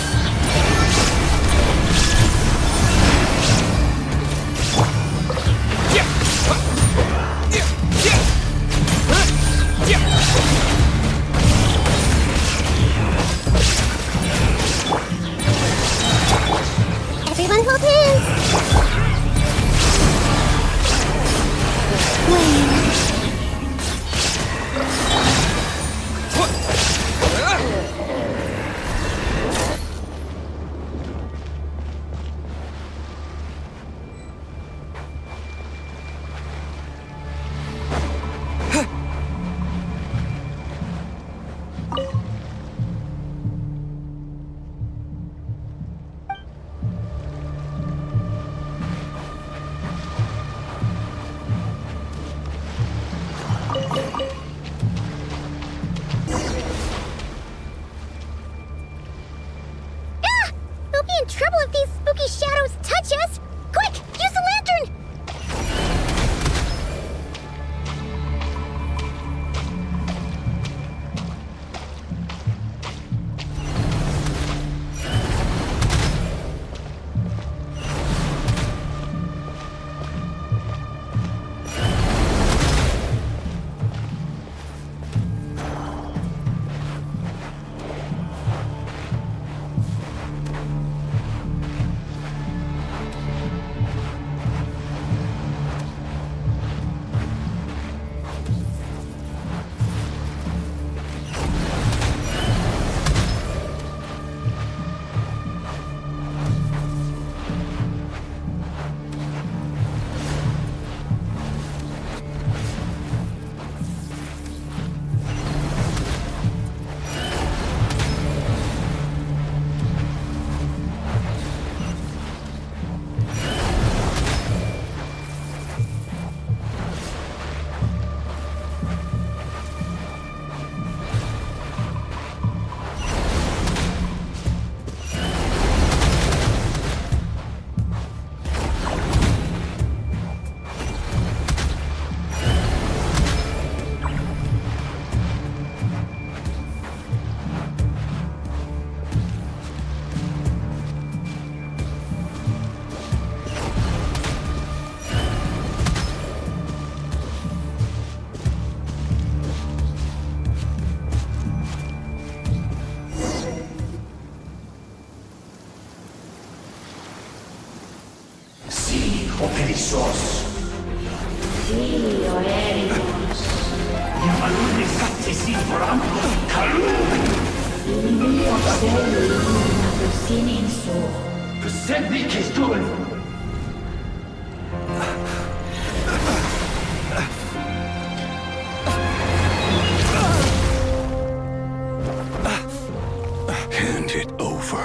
Hand it over.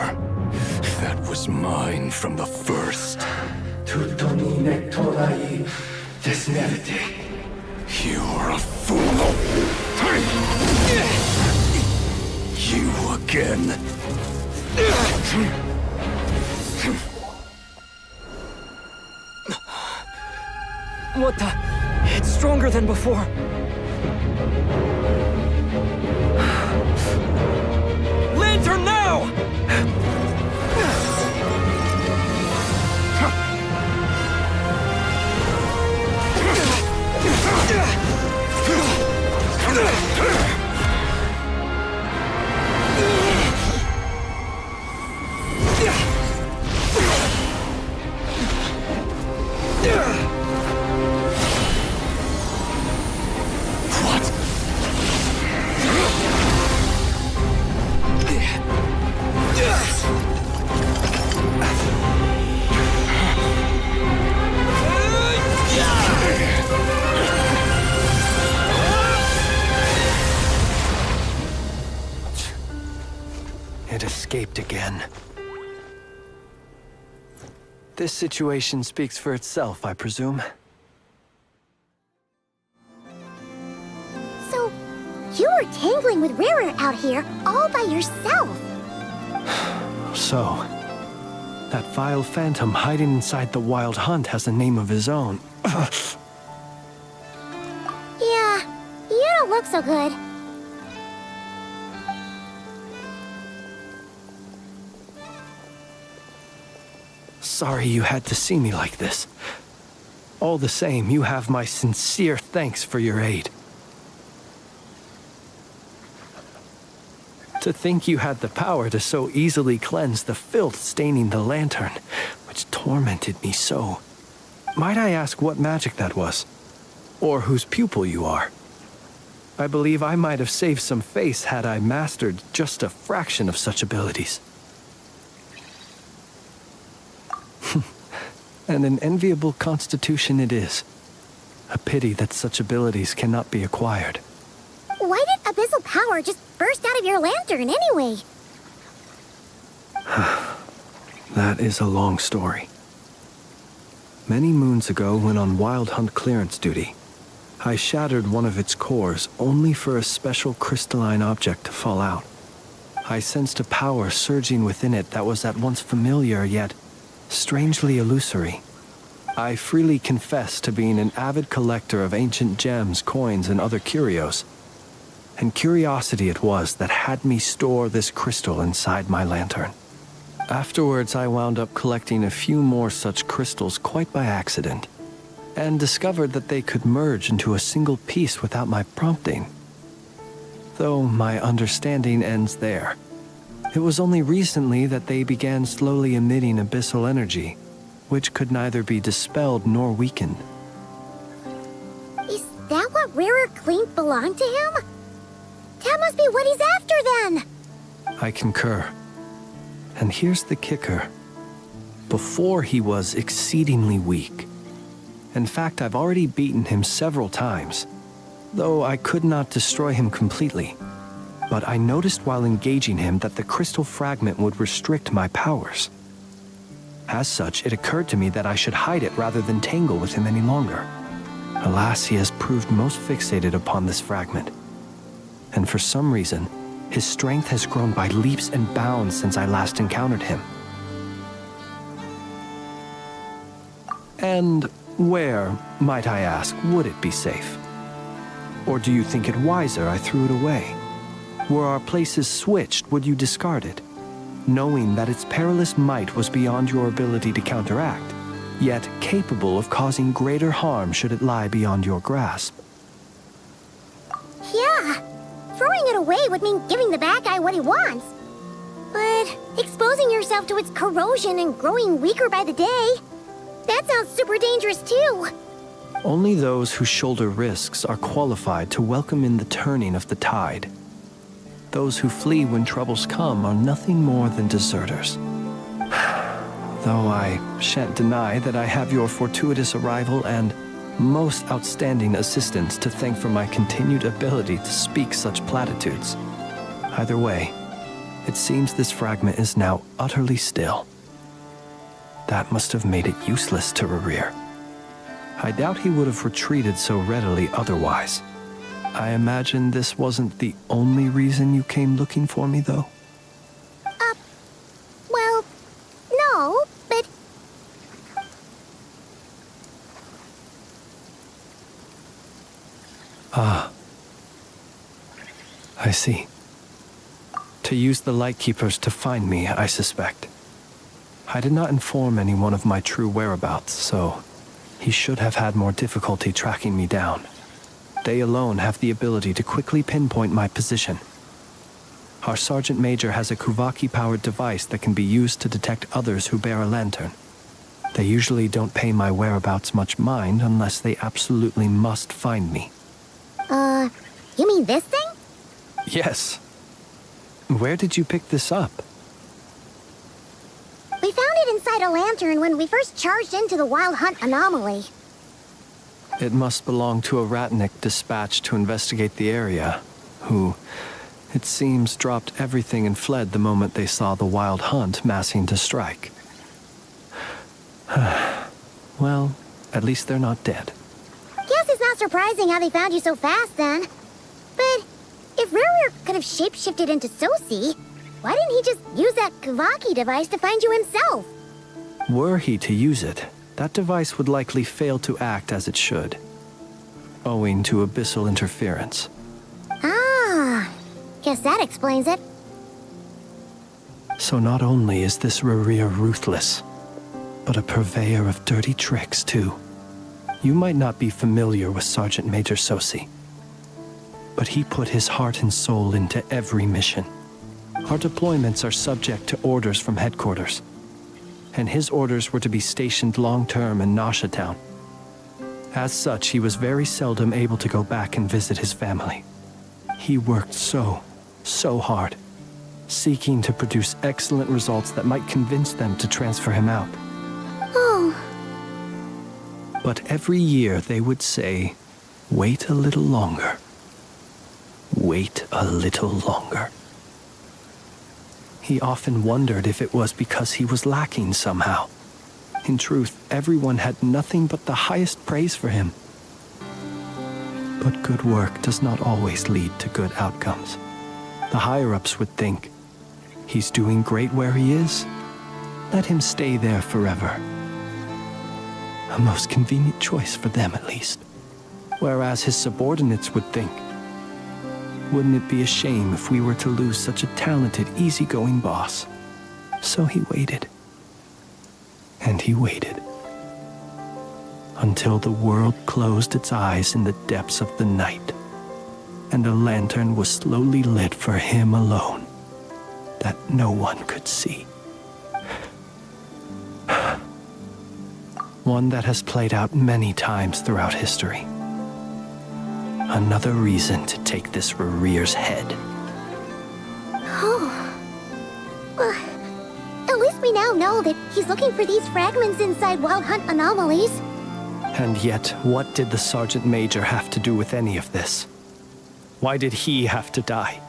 That was mine from the first. You're a fool. You again. What the? It's stronger than before. Lantern now! It escaped again. This situation speaks for itself, I presume. So, you were tangling with Rara out here all by yourself. So, that vile phantom hiding inside the Wild Hunt has a name of his own. Yeah, you don't look so good. Sorry you had to see me like this. All the same, you have my sincere thanks for your aid. To think you had the power to so easily cleanse the filth staining the lantern, which tormented me so. Might I ask what magic that was? Or whose pupil you are? I believe I might have saved some face had I mastered just a fraction of such abilities. And an enviable constitution it is. A pity that such abilities cannot be acquired. Why did abyssal power just burst out of your lantern anyway? That is a long story. Many moons ago, when on Wild Hunt clearance duty, I shattered one of its cores only for a special crystalline object to fall out. I sensed a power surging within it that was at once familiar yet strangely illusory. I freely confess to being an avid collector of ancient gems, coins, and other curios. And curiosity it was that had me store this crystal inside my lantern. Afterwards, I wound up collecting a few more such crystals quite by accident, and discovered that they could merge into a single piece without my prompting. Though my understanding ends there. It was only recently that they began slowly emitting abyssal energy, which could neither be dispelled nor weakened. Is that what Rara claimed belonged to him? That must be what he's after then! I concur. And here's the kicker. Before he was exceedingly weak. In fact, I've already beaten him several times, though I could not destroy him completely. But I noticed while engaging him that the crystal fragment would restrict my powers. As such, it occurred to me that I should hide it rather than tangle with him any longer. Alas, he has proved most fixated upon this fragment. And for some reason, his strength has grown by leaps and bounds since I last encountered him. And where, might I ask, would it be safe? Or do you think it wiser I threw it away? Were our places switched, would you discard it, knowing that its perilous might was beyond your ability to counteract, yet capable of causing greater harm should it lie beyond your grasp? Yeah, throwing it away would mean giving the bad guy what he wants. But exposing yourself to its corrosion and growing weaker by the day, that sounds super dangerous too. Only those who shoulder risks are qualified to welcome in the turning of the tide. Those who flee when troubles come are nothing more than deserters. Though I shan't deny that I have your fortuitous arrival and most outstanding assistance to thank for my continued ability to speak such platitudes. Either way, it seems this fragment is now utterly still. That must have made it useless to Rerir. I doubt he would have retreated so readily otherwise. I imagine this wasn't the only reason you came looking for me, though? Well, no, but... Ah. I see. To use the Lightkeepers to find me, I suspect. I did not inform anyone of my true whereabouts, so he should have had more difficulty tracking me down. They alone have the ability to quickly pinpoint my position. Our Sergeant Major has a Kuvaki-powered device that can be used to detect others who bear a lantern. They usually don't pay my whereabouts much mind unless they absolutely must find me. You mean this thing? Yes. Where did you pick this up? We found it inside a lantern when we first charged into the Wild Hunt anomaly. It must belong to a Ratnik dispatched to investigate the area, who, it seems, dropped everything and fled the moment they saw the Wild Hunt massing to strike. Well, at least they're not dead. Guess it's not surprising how they found you so fast, then. But if Rerir could have shapeshifted into Sosi, why didn't he just use that Kuvaki device to find you himself? Were he to use it, that device would likely fail to act as it should, owing to abyssal interference. Ah, guess that explains it. So not only is this Rerir ruthless, but a purveyor of dirty tricks, too. You might not be familiar with Sergeant Major Sosi, but he put his heart and soul into every mission. Our deployments are subject to orders from headquarters, and his orders were to be stationed long-term in Nasha Town. As such, he was very seldom able to go back and visit his family. He worked so hard, seeking to produce excellent results that might convince them to transfer him out. Oh. But every year they would say, wait a little longer. Wait a little longer. He often wondered if it was because he was lacking somehow. In truth, everyone had nothing but the highest praise for him. But good work does not always lead to good outcomes. The higher-ups would think, he's doing great where he is. Let him stay there forever. A most convenient choice for them, at least. Whereas his subordinates would think, wouldn't it be a shame if we were to lose such a talented, easygoing boss? So he waited. And he waited. Until the world closed its eyes in the depths of the night, and a lantern was slowly lit for him alone, that no one could see. One that has played out many times throughout history. Another reason to take this Rerir's head. Oh. Well, at least we now know that he's looking for these fragments inside Wild Hunt anomalies. And yet, what did the Sergeant Major have to do with any of this? Why did he have to die?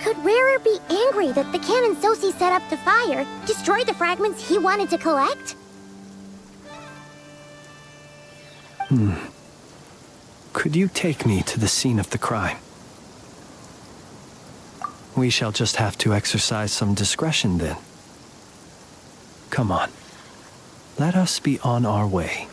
Could Rerir be angry that the cannon Sosi set up to fire destroyed the fragments he wanted to collect? Could you take me to the scene of the crime? We shall just have to exercise some discretion then. Come on. Let us be on our way.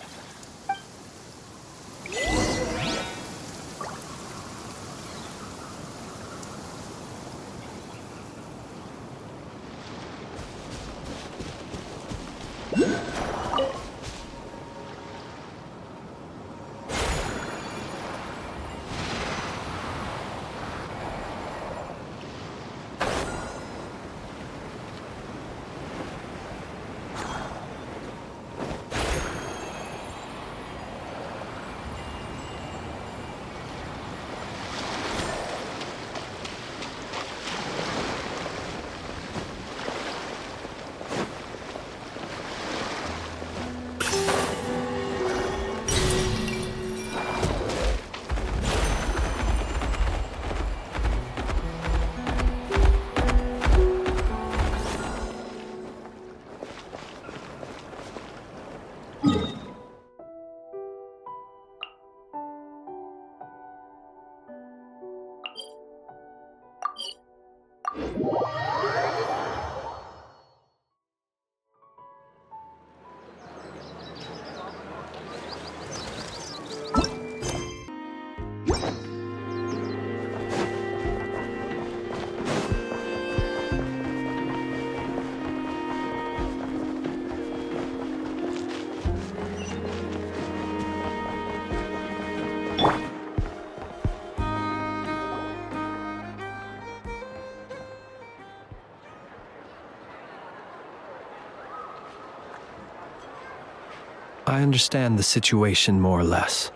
I understand the situation more or less.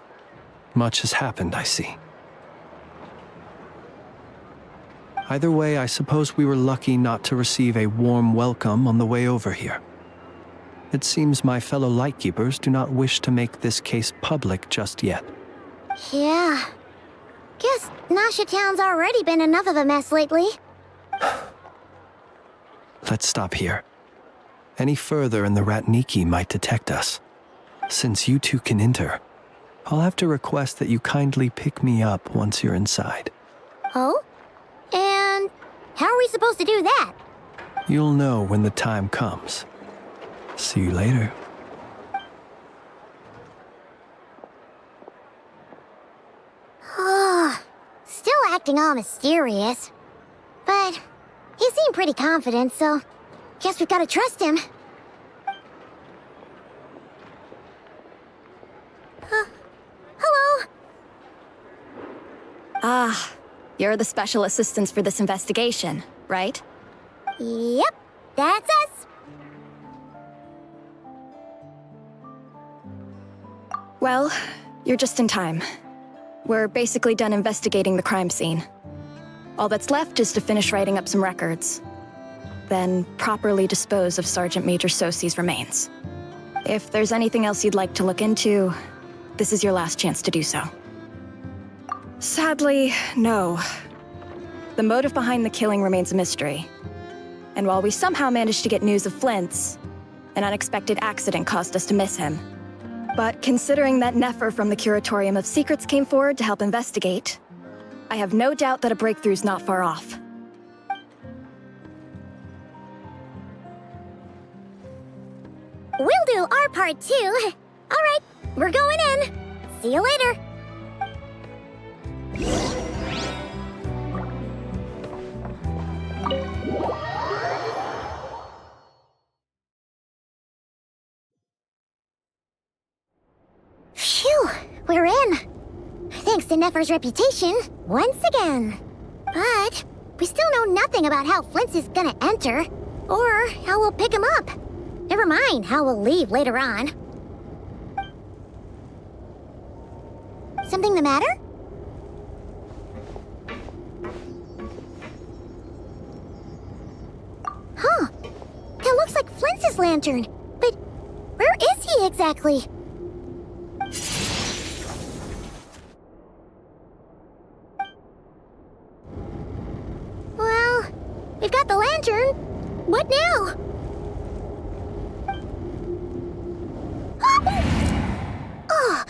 Much has happened, I see. Either way, I suppose we were lucky not to receive a warm welcome on the way over here. It seems my fellow Lightkeepers do not wish to make this case public just yet. Yeah. Guess Nasha Town's already been enough of a mess lately. Let's stop here. Any further and the Ratniki might detect us. Since you two can enter, I'll have to request that you kindly pick me up once you're inside. Oh? And how are we supposed to do that? You'll know when the time comes. See you later. Oh, still acting all mysterious. But he seemed pretty confident, so guess we've got to trust him. Hello? Ah, you're the special assistants for this investigation, right? Yep, that's us. Well, you're just in time. We're basically done investigating the crime scene. All that's left is to finish writing up some records. Then properly dispose of Sergeant Major Sosi's remains. If there's anything else you'd like to look into, this is your last chance to do so. Sadly, no. The motive behind the killing remains a mystery. And while we somehow managed to get news of Flint's, an unexpected accident caused us to miss him. But considering that Nefer from the Curatorium of Secrets came forward to help investigate, I have no doubt that a breakthrough's not far off. We'll do our part too. All right, we're going in. See you later. Phew, we're in. Thanks to Nefer's reputation, once again. But we still know nothing about how Flint is gonna enter, or how we'll pick him up. Never mind how we'll leave later on. Something the matter? Huh. That looks like Flint's lantern. But where is he exactly? Well, we've got the lantern. What now? Oh,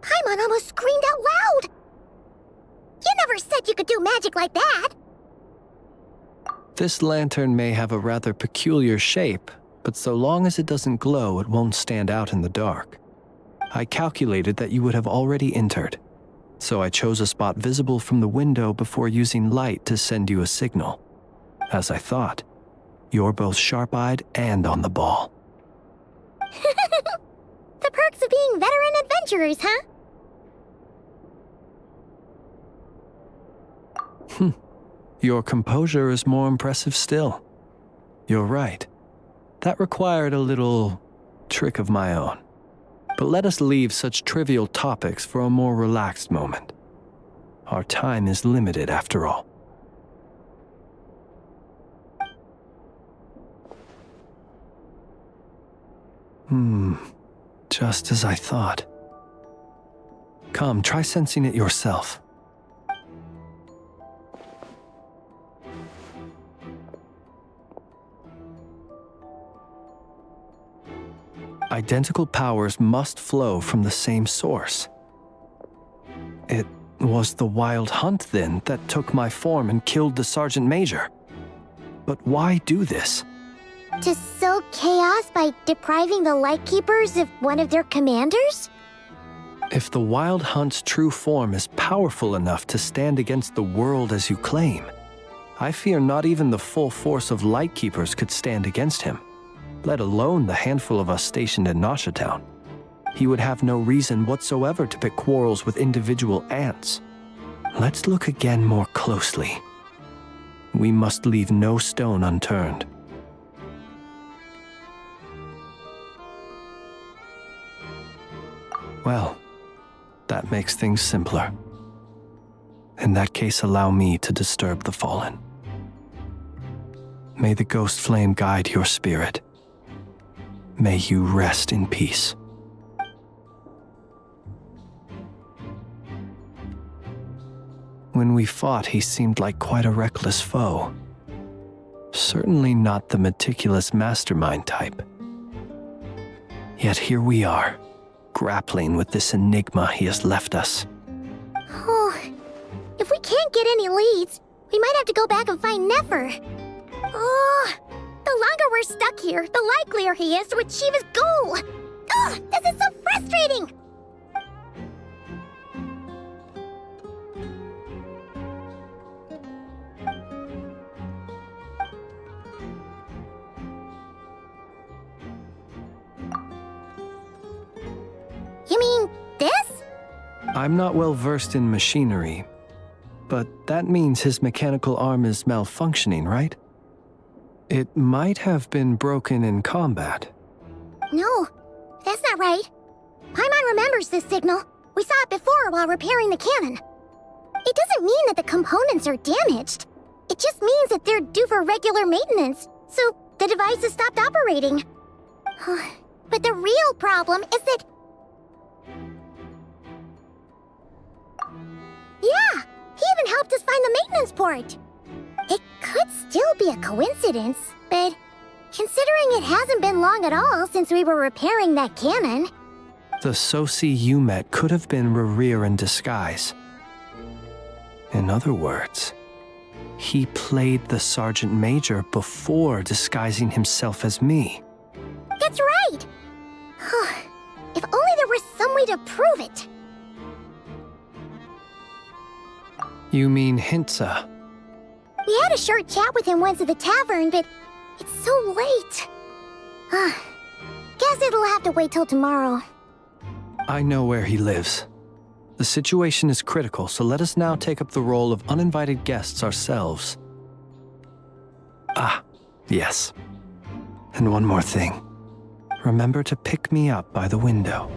Paimon almost screamed out loud. You never said you could do magic like that. This lantern may have a rather peculiar shape, but so long as it doesn't glow, it won't stand out in the dark. I calculated that you would have already entered, so I chose a spot visible from the window before using light to send you a signal. As I thought, you're both sharp-eyed and on the ball. The perks of being veteran adventurers, huh? Your composure is more impressive still. You're right. That required a little trick of my own. But let us leave such trivial topics for a more relaxed moment. Our time is limited after all. Just as I thought. Come, try sensing it yourself. Identical powers must flow from the same source. It was the Wild Hunt, then, that took my form and killed the Sergeant Major. But why do this? To sow chaos by depriving the Lightkeepers of one of their commanders? If the Wild Hunt's true form is powerful enough to stand against the world as you claim, I fear not even the full force of Lightkeepers could stand against him, let alone the handful of us stationed in Nasha Town. He would have no reason whatsoever to pick quarrels with individual ants. Let's look again more closely. We must leave no stone unturned. Well, that makes things simpler. In that case, allow me to disturb the fallen. May the ghost flame guide your spirit. May you rest in peace. When we fought, he seemed like quite a reckless foe. Certainly not the meticulous mastermind type. Yet here we are, grappling with this enigma he has left us. Oh, if we can't get any leads, we might have to go back and find Nefer. Oh, the longer we're stuck here, the likelier he is to achieve his goal. Oh, this is so frustrating! You mean this? I'm not well versed in machinery, but that means his mechanical arm is malfunctioning, right? It might have been broken in combat. No, that's not right. Paimon remembers this signal. We saw it before while repairing the cannon. It doesn't mean that the components are damaged. It just means that they're due for regular maintenance, so the device has stopped operating. But the real problem is that... Yeah, he even helped us find the maintenance port. It could still be a coincidence, but considering it hasn't been long at all since we were repairing that cannon... The Sosi you met could have been Rerir in disguise. In other words, he played the Sergeant Major before disguising himself as me. That's right! If only there was some way to prove it. You mean Hintsa? We had a short chat with him once at the tavern, but it's so late. Guess it'll have to wait till tomorrow. I know where he lives. The situation is critical, so let us now take up the role of uninvited guests ourselves. Ah, yes. And one more thing. Remember to pick me up by the window.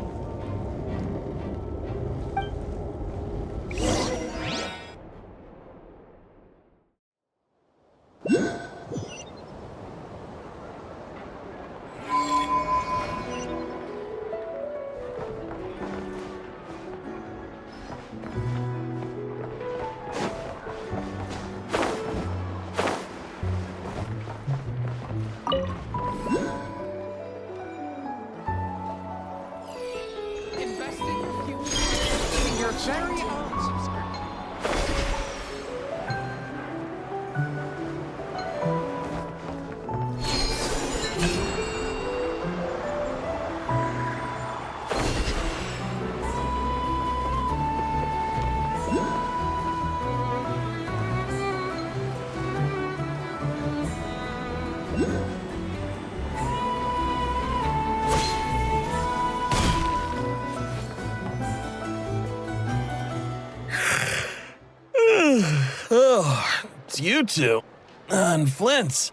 Oh, it's you two. On Flint's.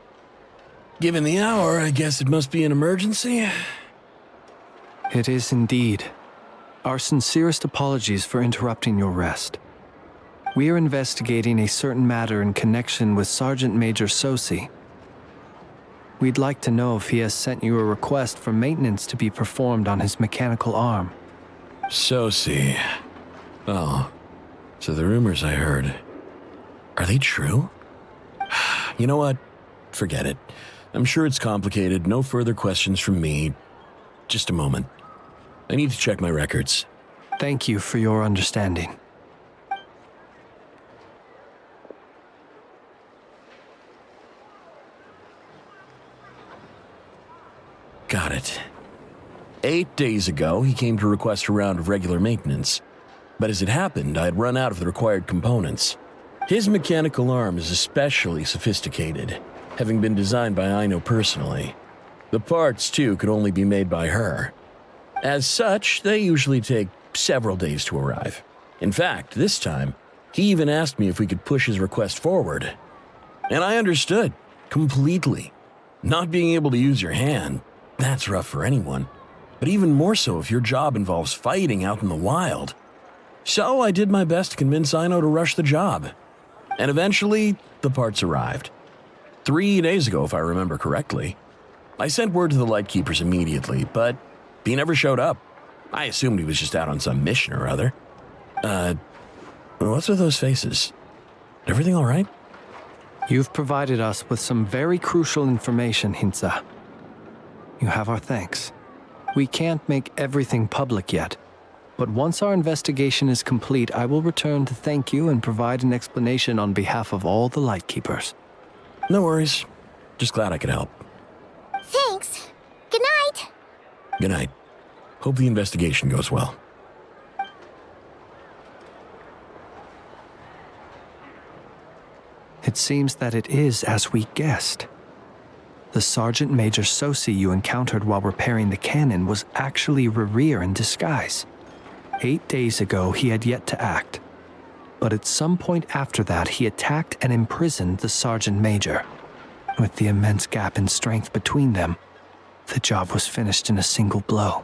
Given the hour, I guess it must be an emergency. It is indeed. Our sincerest apologies for interrupting your rest. We are investigating a certain matter in connection with Sergeant Major Sosi. We'd like to know if he has sent you a request for maintenance to be performed on his mechanical arm. Sosi. Oh, so the rumors I heard, are they true? You know what? Forget it. I'm sure it's complicated. No further questions from me. Just a moment. I need to check my records. Thank you for your understanding. Got it. 8 days ago, he came to request a round of regular maintenance. But as it happened, I had run out of the required components. His mechanical arm is especially sophisticated, having been designed by Aino personally. The parts, too, could only be made by her. As such, they usually take several days to arrive. In fact, this time, he even asked me if we could push his request forward. And I understood, completely. Not being able to use your hand, that's rough for anyone. but even more so if your job involves fighting out in the wild. So I did my best to convince Ino to rush the job. And eventually, the parts arrived. 3 days ago, if I remember correctly. I sent word to the Lightkeepers immediately, but he never showed up. I assumed he was just out on some mission or other. What's with those faces? Everything all right? You've provided us with some very crucial information, Hintsa. You have our thanks. We can't make everything public yet, but once our investigation is complete, I will return to thank you and provide an explanation on behalf of all the Lightkeepers. No worries. Just glad I could help. Thanks. Good night. Good night. Hope the investigation goes well. It seems that it is as we guessed. The Sergeant Major Sosi you encountered while repairing the cannon was actually Rerir in disguise. 8 days ago, he had yet to act. But at some point after that, he attacked and imprisoned the Sergeant Major. With the immense gap in strength between them, the job was finished in a single blow.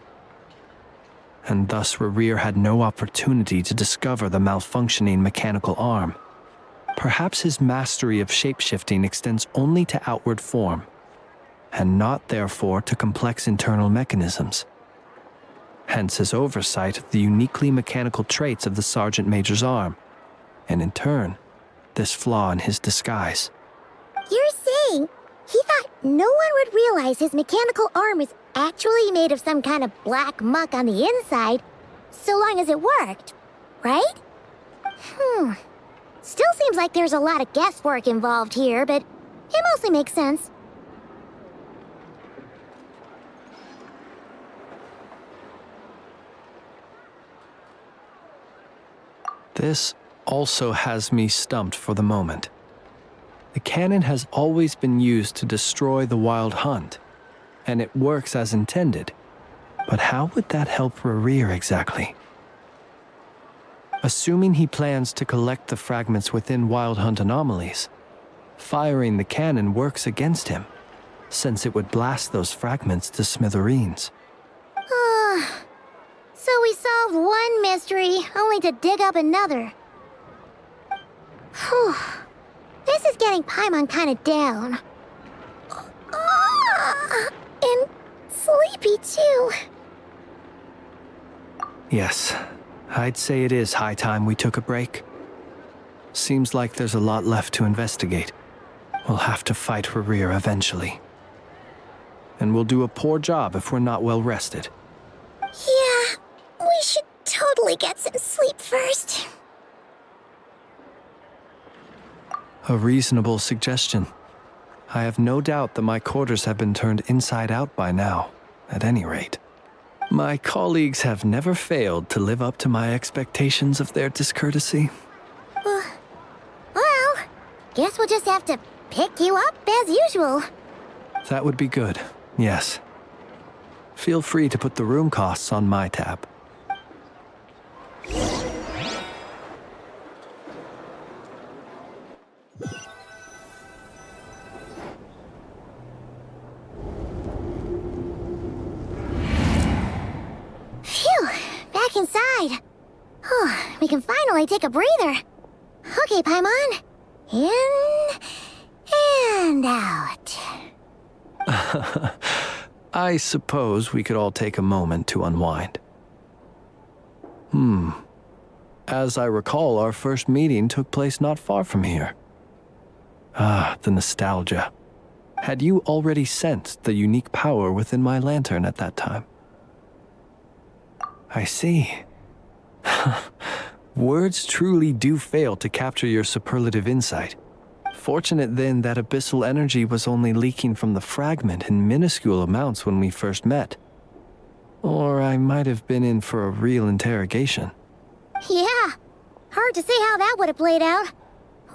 And thus Rerir had no opportunity to discover the malfunctioning mechanical arm. Perhaps his mastery of shapeshifting extends only to outward form, and not therefore to complex internal mechanisms. Hence his oversight of the uniquely mechanical traits of the Sergeant Major's arm, and in turn, this flaw in his disguise. You're saying he thought no one would realize his mechanical arm is actually made of some kind of black muck on the inside, so long as it worked, right? Still seems like there's a lot of guesswork involved here, but it mostly makes sense. This also has me stumped for the moment. The cannon has always been used to destroy the Wild Hunt, and it works as intended. But how would that help Rerir exactly? Assuming he plans to collect the fragments within Wild Hunt anomalies, firing the cannon works against him, since it would blast those fragments to smithereens. So we solved one mystery, only to dig up another. Whew. This is getting Paimon kind of down. And sleepy too. Yes, I'd say it is high time we took a break. Seems like there's a lot left to investigate. We'll have to fight Rerir eventually. And we'll do a poor job if we're not well rested. Yeah, we should totally get some sleep first. A reasonable suggestion. I have no doubt that my quarters have been turned inside out by now, at any rate. My colleagues have never failed to live up to my expectations of their discourtesy. Well, guess we'll just have to pick you up as usual. That would be good, yes. Feel free to put the room costs on my tab. Phew, back inside. We can finally take a breather. Okay, Paimon. In and out. I suppose we could all take a moment to unwind. As I recall, our first meeting took place not far from here. The nostalgia. Had you already sensed the unique power within my lantern at that time? I see. Words truly do fail to capture your superlative insight. Fortunate then that abyssal energy was only leaking from the fragment in minuscule amounts when we first met. Or I might have been in for a real interrogation. Yeah, hard to say how that would have played out.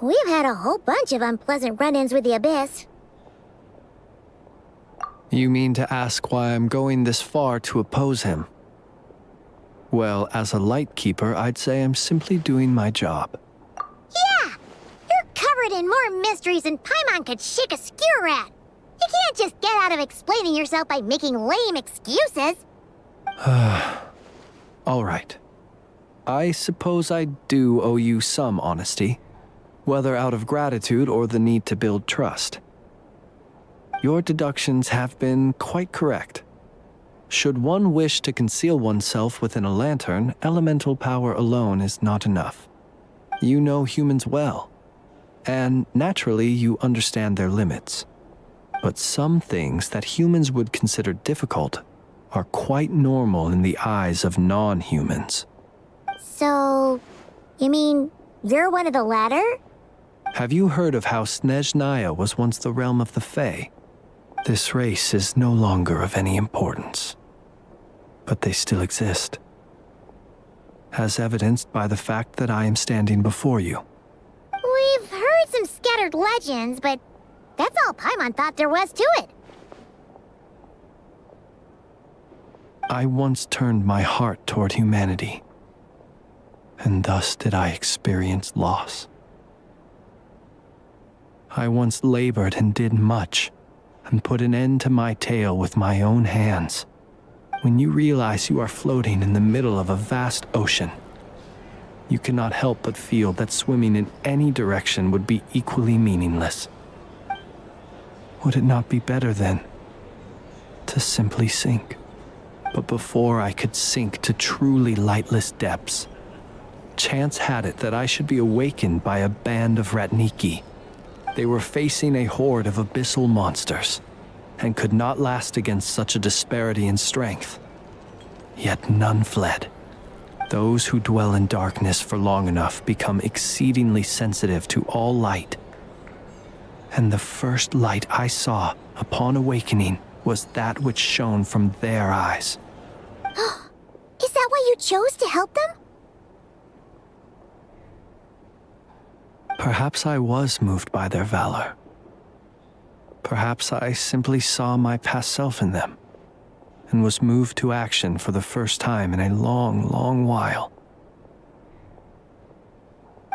We've had a whole bunch of unpleasant run-ins with the Abyss. You mean to ask why I'm going this far to oppose him? Well, as a Lightkeeper, I'd say I'm simply doing my job. Yeah! You're covered in more mysteries than Paimon could shake a skewer at. You can't just get out of explaining yourself by making lame excuses. All right. I suppose I do owe you some honesty, whether out of gratitude or the need to build trust. Your deductions have been quite correct. Should one wish to conceal oneself within a lantern, elemental power alone is not enough. You know humans well, and naturally you understand their limits. But some things that humans would consider difficult are quite normal in the eyes of non-humans. So, you mean you're one of the latter? Have you heard of how Snezhnaya was once the realm of the Fae? This race is no longer of any importance, but they still exist, as evidenced by the fact that I am standing before you. We've heard some scattered legends, but that's all Paimon thought there was to it. I once turned my heart toward humanity, and thus did I experience loss. I once labored and did much, and put an end to my tale with my own hands. When you realize you are floating in the middle of a vast ocean, you cannot help but feel that swimming in any direction would be equally meaningless. Would it not be better, then, to simply sink? But before I could sink to truly lightless depths, chance had it that I should be awakened by a band of Ratniki. They were facing a horde of abyssal monsters, and could not last against such a disparity in strength. Yet none fled. Those who dwell in darkness for long enough become exceedingly sensitive to all light. And the first light I saw upon awakening was that which shone from their eyes. Is that why you chose to help them? Perhaps I was moved by their valor. Perhaps I simply saw my past self in them, and was moved to action for the first time in a long, long while.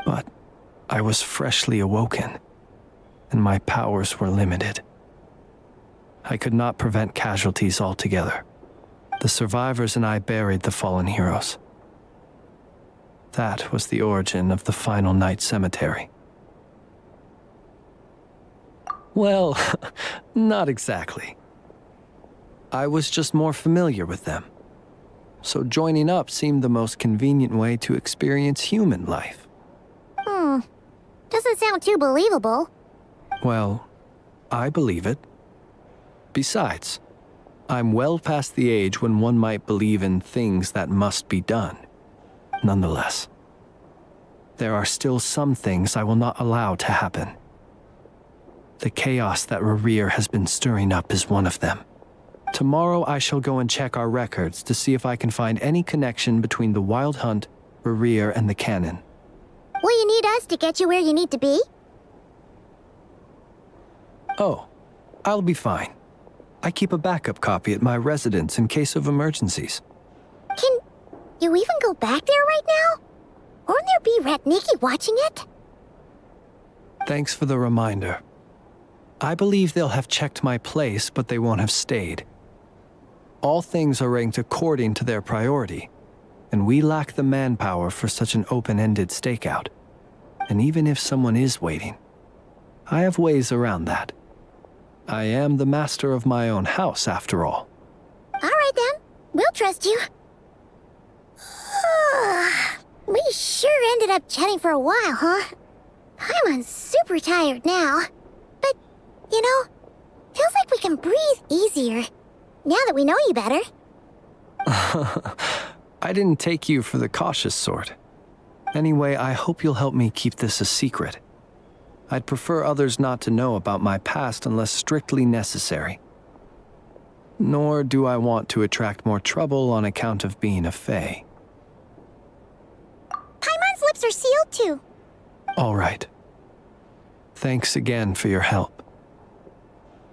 But I was freshly awoken, and my powers were limited. I could not prevent casualties altogether. The survivors and I buried the fallen heroes. That was the origin of the Final Night Cemetery. Well, not exactly. I was just more familiar with them. So joining up seemed the most convenient way to experience human life. Doesn't sound too believable. Well, I believe it. Besides, I'm well past the age when one might believe in things that must be done. Nonetheless, there are still some things I will not allow to happen. The chaos that Rerir has been stirring up is one of them. Tomorrow I shall go and check our records to see if I can find any connection between the Wild Hunt, Rerir, and the Canon. Will you need us to get you where you need to be? Oh, I'll be fine. I keep a backup copy at my residence in case of emergencies. Can you even go back there right now? Won't there be Ratniki watching it? Thanks for the reminder. I believe they'll have checked my place, but they won't have stayed. All things are ranked according to their priority, and we lack the manpower for such an open-ended stakeout. And even if someone is waiting, I have ways around that. I am the master of my own house, after all. All right then, we'll trust you. We sure ended up chatting for a while, huh? I'm super tired now. But, you know, feels like we can breathe easier, now that we know you better. I didn't take you for the cautious sort. Anyway, I hope you'll help me keep this a secret. I'd prefer others not to know about my past unless strictly necessary. Nor do I want to attract more trouble on account of being a Fae. Paimon's lips are sealed too. All right. Thanks again for your help.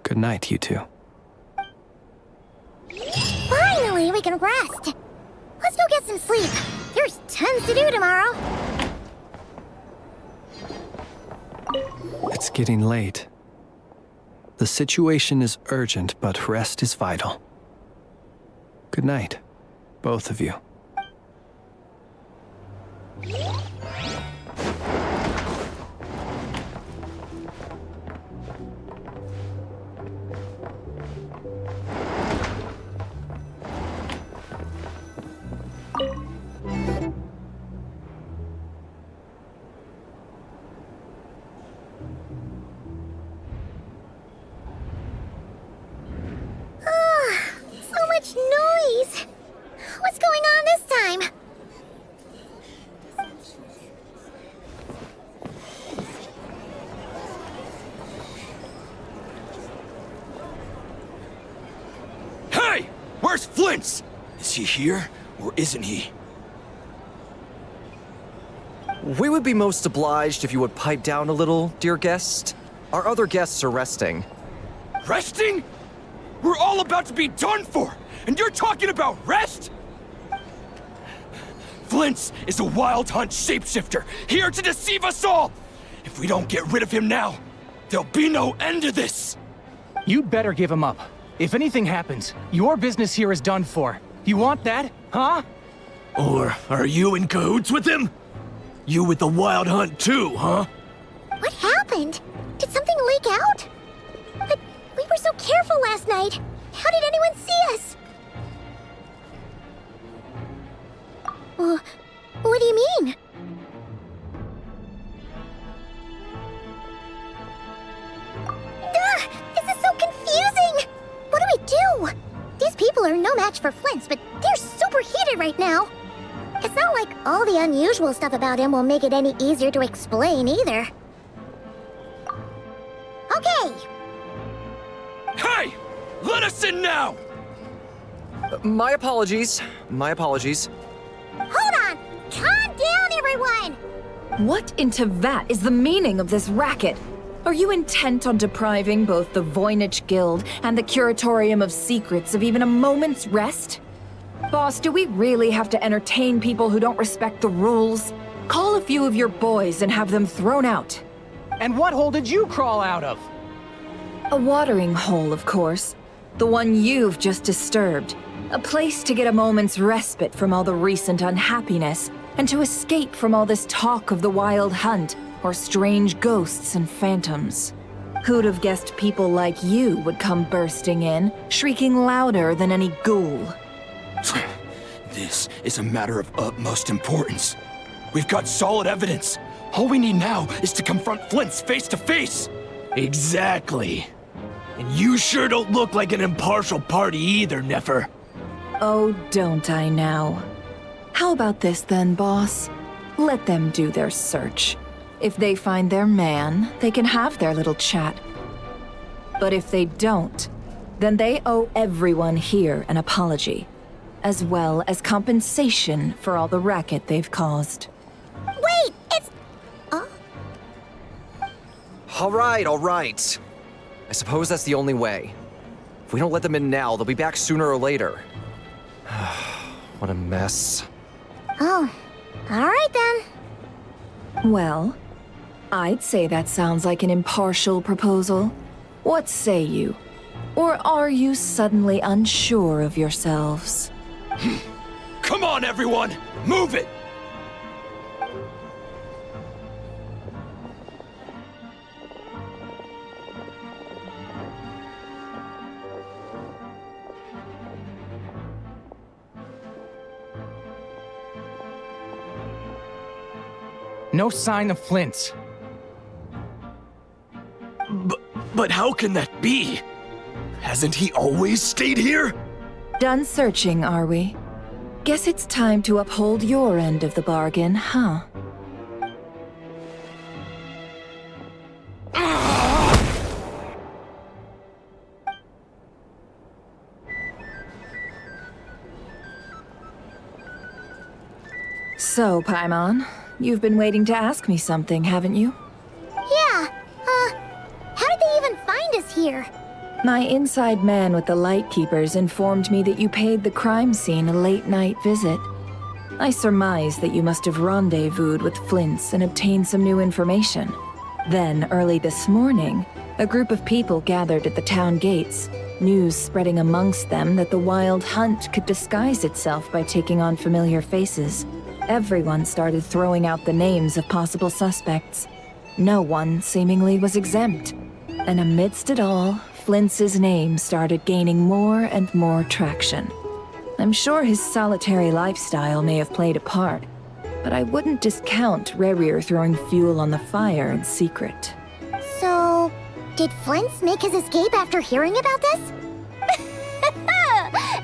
Good night, you two. Finally, we can rest. Let's go get some sleep. There's tons to do tomorrow. It's getting late. The situation is urgent, but rest is vital. Good night. Both of you. So much noise! What's going on this time? Hey! Where's Flint's? Is he here, or isn't he? We would be most obliged if you would pipe down a little, dear guest. Our other guests are resting. Resting? We're all about to be done for, and you're talking about rest? Flint's is a wild hunt shapeshifter, here to deceive us all! If we don't get rid of him now, there'll be no end to this! You'd better give him up. If anything happens, your business here is done for. You want that, huh? Or are you in cahoots with him? You with the wild hunt too, huh? What happened? Did something leak out? But we were so careful last night. How did anyone see us? What do you mean? This is so confusing! What do we do? These people are no match for Flint's, but they're super heated right now. It's not like all the unusual stuff about him will make it any easier to explain either. Okay! Hey! Let us in now! My apologies. My apologies. Hold on! Calm down, everyone! What in Tevat is the meaning of this racket? Are you intent on depriving both the Voynich Guild and the Curatorium of Secrets of even a moment's rest? Boss, do we really have to entertain people who don't respect the rules? Call a few of your boys and have them thrown out. And what hole did you crawl out of? A watering hole, of course. The one you've just disturbed. A place to get a moment's respite from all the recent unhappiness, and to escape from all this talk of the wild hunt, or strange ghosts and phantoms. Who'd have guessed people like you would come bursting in, shrieking louder than any ghoul? This is a matter of utmost importance. We've got solid evidence. All we need now is to confront Flint's face to face. Exactly. And you sure don't look like an impartial party either, Nefer. Oh, don't I now? How about this then, boss? Let them do their search. If they find their man, they can have their little chat. But if they don't, then they owe everyone here an apology, as well as compensation for all the racket they've caused. Wait, it's... All right. I suppose that's the only way. If we don't let them in now, they'll be back sooner or later. What a mess. Oh, all right then. Well, I'd say that sounds like an impartial proposal. What say you? Or are you suddenly unsure of yourselves? Come on, everyone! Move it! No sign of Flint's. But how can that be? Hasn't he always stayed here? Done searching, are we? Guess it's time to uphold your end of the bargain, huh? So, Paimon, you've been waiting to ask me something, haven't you? Yeah, how did they even find us here? My inside man with the Lightkeepers informed me that you paid the crime scene a late-night visit. I surmise that you must have rendezvoused with Flint's and obtained some new information. Then, early this morning, a group of people gathered at the town gates, news spreading amongst them that the Wild Hunt could disguise itself by taking on familiar faces. Everyone started throwing out the names of possible suspects. No one seemingly was exempt. And amidst it all, Flintz's name started gaining more and more traction. I'm sure his solitary lifestyle may have played a part, but I wouldn't discount Rerir throwing fuel on the fire in secret. So, did Flint's make his escape after hearing about this?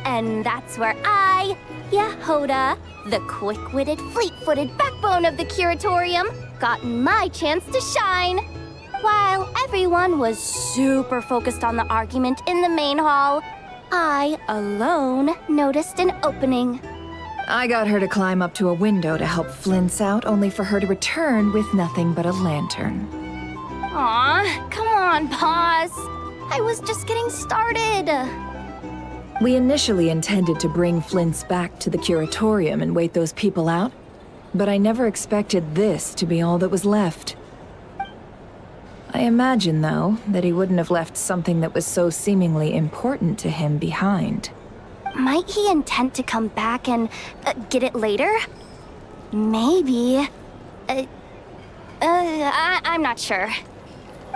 And that's where I, Yehoda, the quick-witted, fleet-footed backbone of the Curatorium, got my chance to shine. While everyone was super focused on the argument in the main hall, I alone noticed an opening. I got her to climb up to a window to help Flint's out, only for her to return with nothing but a lantern. Aw, come on, Paws. I was just getting started. We initially intended to bring Flint's back to the Curatorium and wait those people out, but I never expected this to be all that was left. I imagine, though, that he wouldn't have left something that was so seemingly important to him behind. Might he intend to come back and get it later? Maybe. I'm not sure.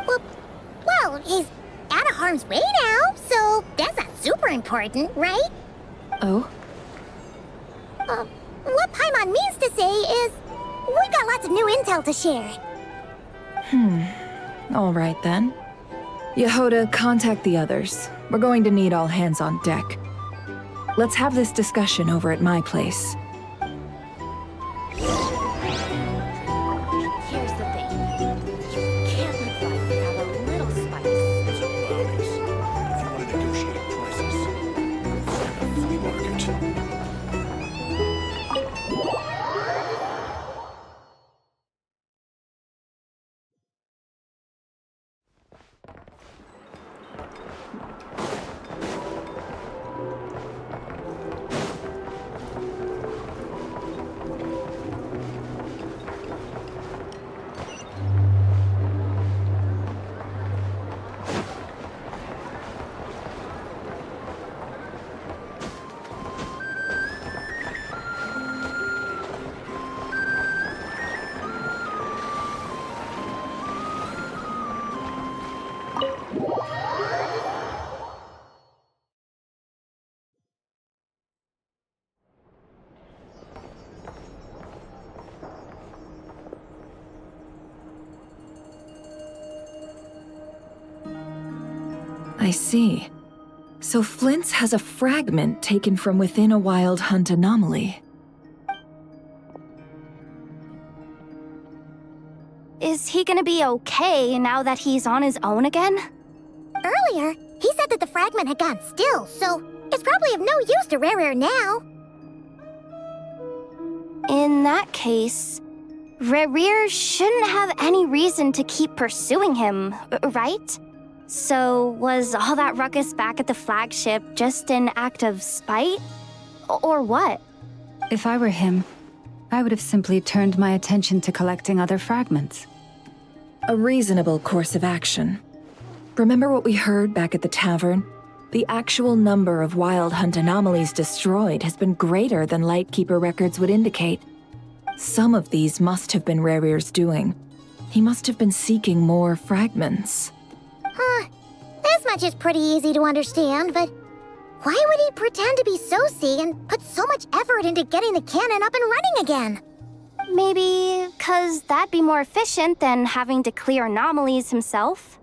Well, he's out of harm's way now, so that's not super important, right? Oh? What Paimon means to say is, we got lots of new intel to share. All right then. Yehoda, contact the others. We're going to need all hands on deck. Let's have this discussion over at my place. Here's the thing. You can't live life without a little spice. So bounties. If you want to negotiate prices, a flea market. I see. So Flint's has a fragment taken from within a Wild Hunt anomaly. Is he gonna be okay now that he's on his own again? Earlier, he said that the fragment had gone still, so it's probably of no use to Rerir now. In that case, Rerir shouldn't have any reason to keep pursuing him, right? So was all that ruckus back at the flagship just an act of spite? Or what? If I were him, I would have simply turned my attention to collecting other fragments. A reasonable course of action. Remember what we heard back at the tavern? The actual number of Wild Hunt anomalies destroyed has been greater than Lightkeeper records would indicate. Some of these must have been Rerir's doing. He must have been seeking more fragments. This much is pretty easy to understand, but why would he pretend to be Soci and put so much effort into getting the cannon up and running again? Maybe 'cause that'd be more efficient than having to clear anomalies himself?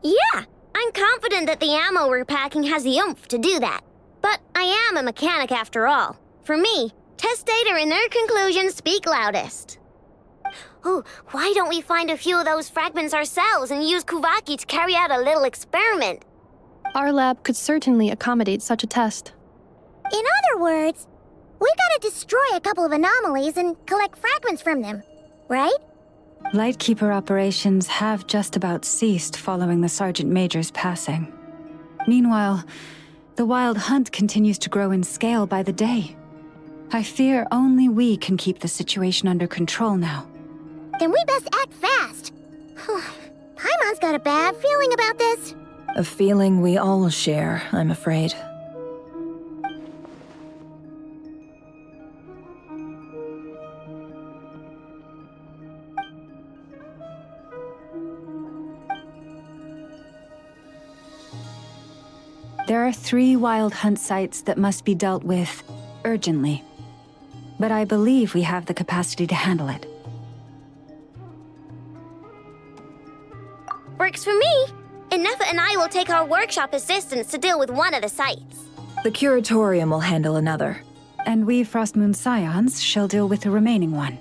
Yeah, I'm confident that the ammo we're packing has the oomph to do that. But I am a mechanic after all. For me, test data and their conclusions speak loudest. Ooh, why don't we find a few of those fragments ourselves and use Kuvaki to carry out a little experiment? Our lab could certainly accommodate such a test. In other words, we gotta destroy a couple of anomalies and collect fragments from them, right? Lightkeeper operations have just about ceased following the Sergeant Major's passing. Meanwhile, the Wild Hunt continues to grow in scale by the day. I fear only we can keep the situation under control now. Then we best act fast. Scion's got a bad feeling about this. A feeling we all share, I'm afraid. There are 3 wild hunt sites that must be dealt with urgently. But I believe we have the capacity to handle it. Works for me. Ineffa and I will take our workshop assistants to deal with one of the sites. The Curatorium will handle another. And we Frostmoon Scions shall deal with the remaining one.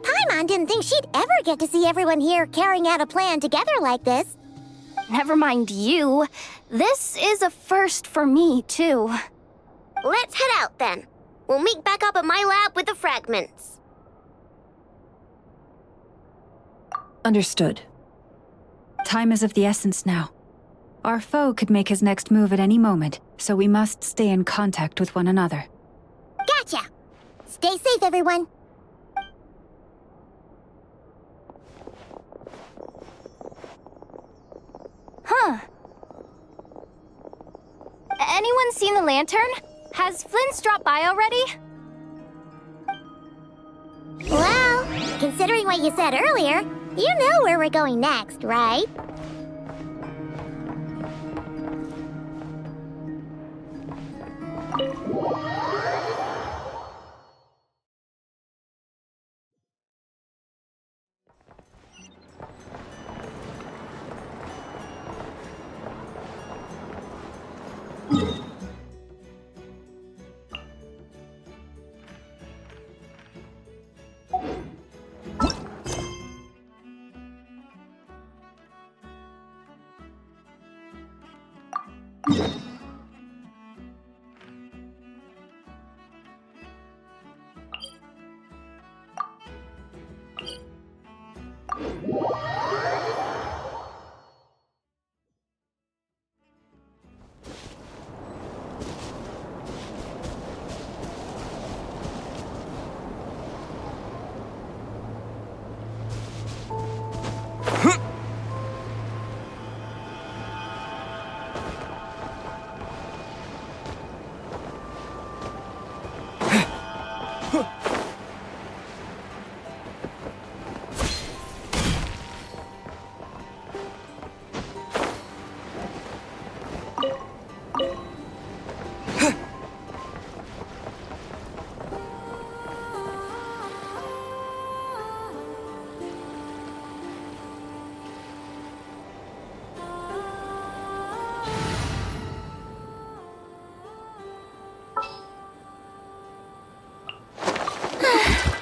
Paimon didn't think she'd ever get to see everyone here carrying out a plan together like this. Never mind you. This is a first for me, too. Let's head out, then. We'll meet back up at my lab with the fragments. Understood. Time is of the essence now. Our foe could make his next move at any moment, so we must stay in contact with one another. Gotcha! Stay safe, everyone. Huh. Anyone seen the lantern? Has Flint's dropped by already? Well, considering what you said earlier, you know where we're going next, right?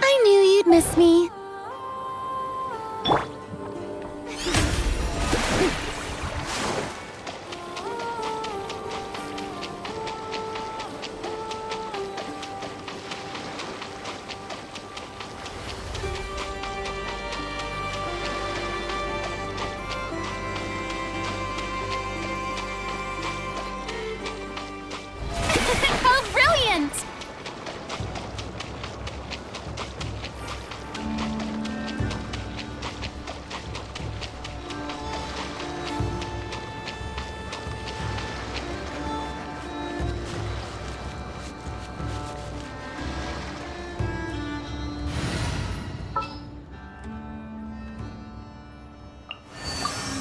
I knew you'd miss me. Oh, brilliant!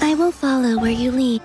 I will follow where you lead.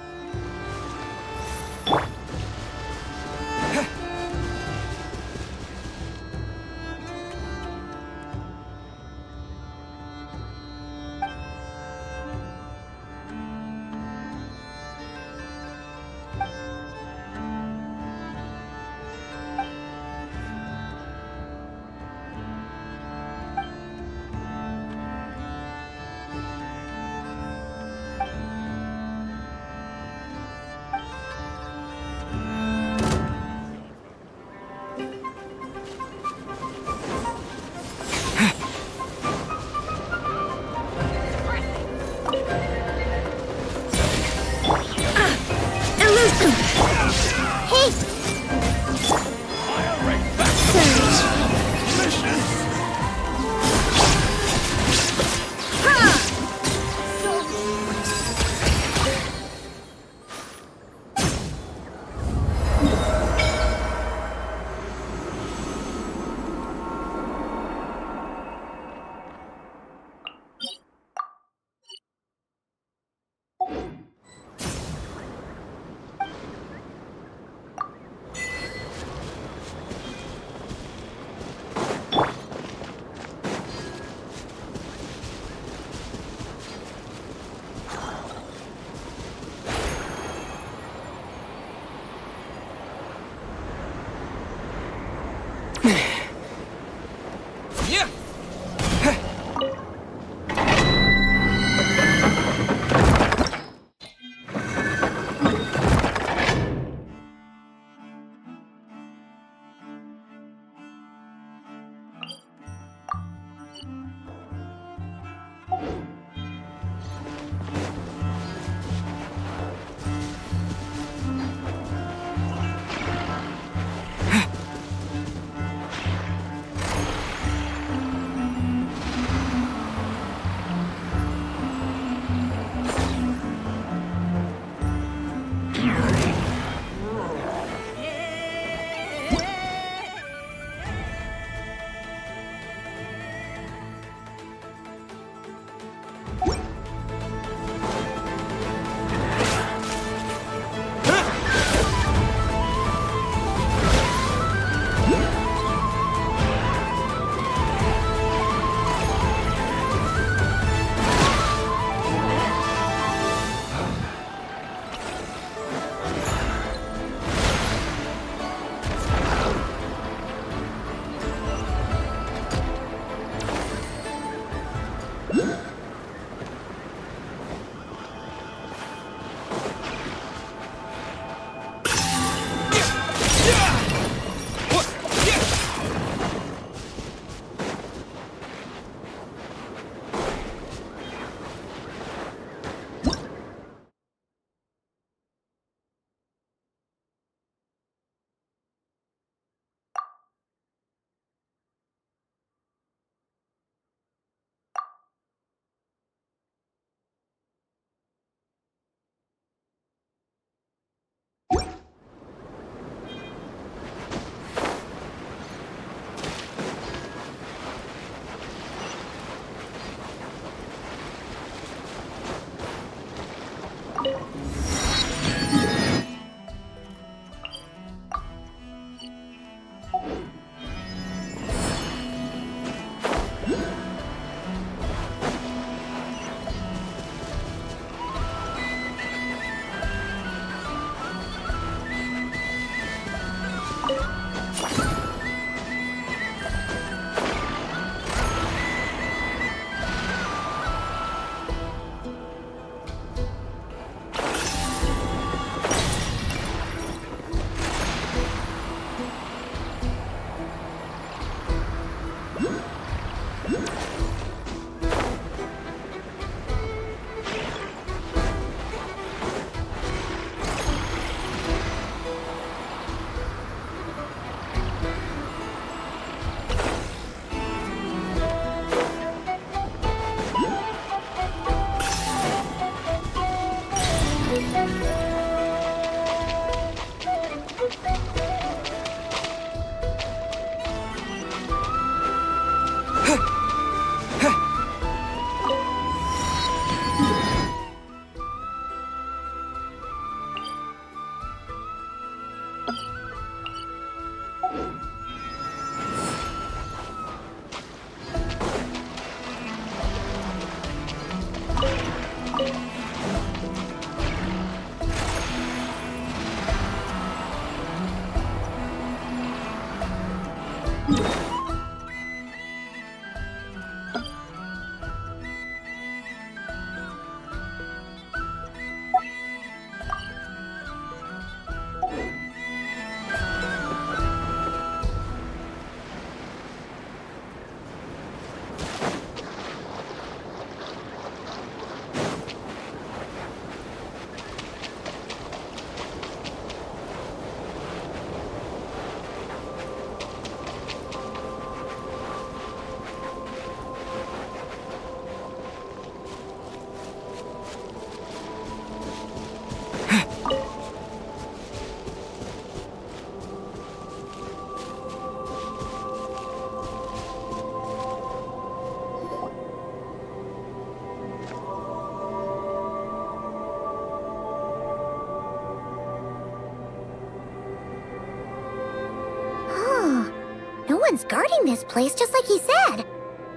Someone's guarding this place just like he said.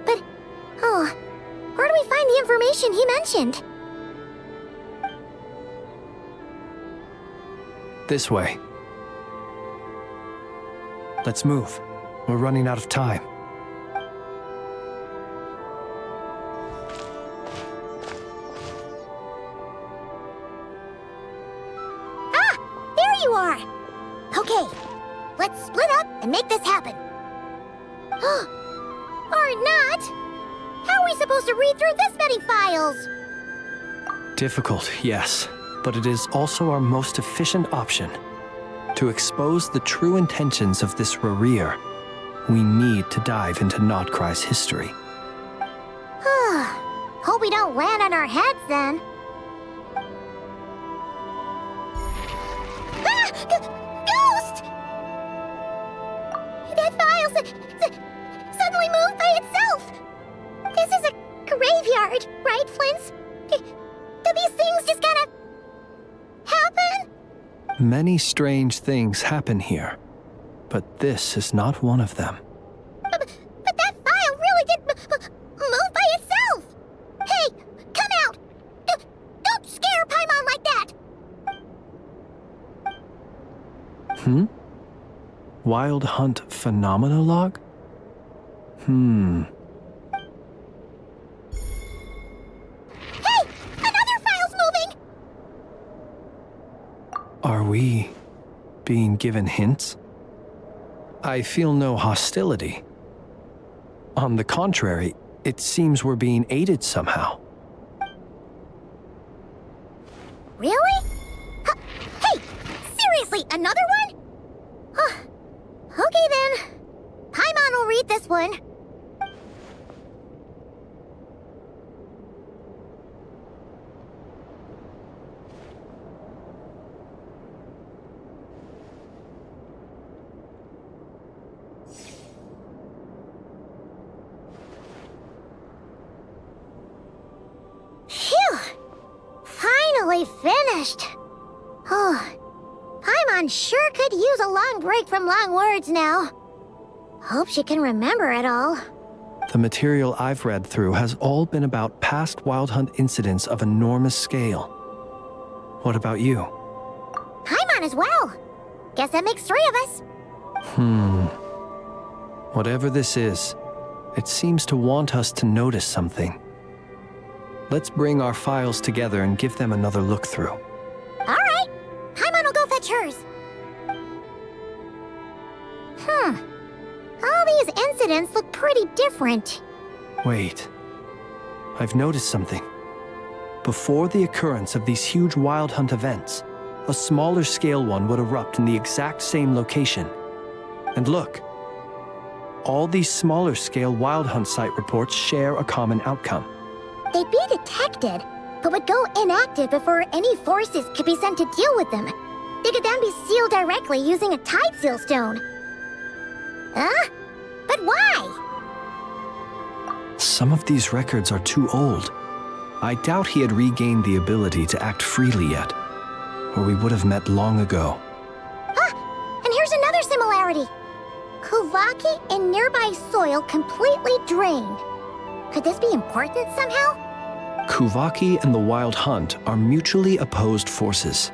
But, where do we find the information he mentioned? This way. Let's move. We're running out of time. Ah! There you are! Okay, let's split up and make this happen. Or not! How are we supposed to read through this many files? Difficult, yes, but it is also our most efficient option. To expose the true intentions of this Rereer, we need to dive into Notcry's history. Hope we don't land on our heads then. Ghost! That file suddenly moved by itself! This is a graveyard, right, Flint's? Do these things just kind of happen? Many strange things happen here, but this is not one of them. But that file really did move by itself! Hey, come out! Don't scare Paimon like that! Wild Hunt Phenomenolog? Hey! Another file's moving! Are we being given hints? I feel no hostility. On the contrary, it seems we're being aided somehow. Really? Hey! Seriously, another one? Okay then. Paimon will read this one. Phew! Finally finished. Oh, Paimon sure could use a long break from long words now. Hope she can remember it all. The material I've read through has all been about past Wild Hunt incidents of enormous scale. What about you? Paimon as well. Guess that makes 3 of us. Whatever this is, it seems to want us to notice something. Let's bring our files together and give them another look through. All right. Paimon will go fetch hers. All these incidents look pretty different. Wait. I've noticed something. Before the occurrence of these huge Wild Hunt events, a smaller scale one would erupt in the exact same location. And look. All these smaller scale Wild Hunt site reports share a common outcome. They'd be detected, but would go inactive before any forces could be sent to deal with them. They could then be sealed directly using a tide seal stone. Huh? But why? Some of these records are too old. I doubt he had regained the ability to act freely yet, or we would have met long ago. And here's another similarity. Kuvaki and nearby soil completely drained. Could this be important somehow? Kuvaki and the Wild Hunt are mutually opposed forces.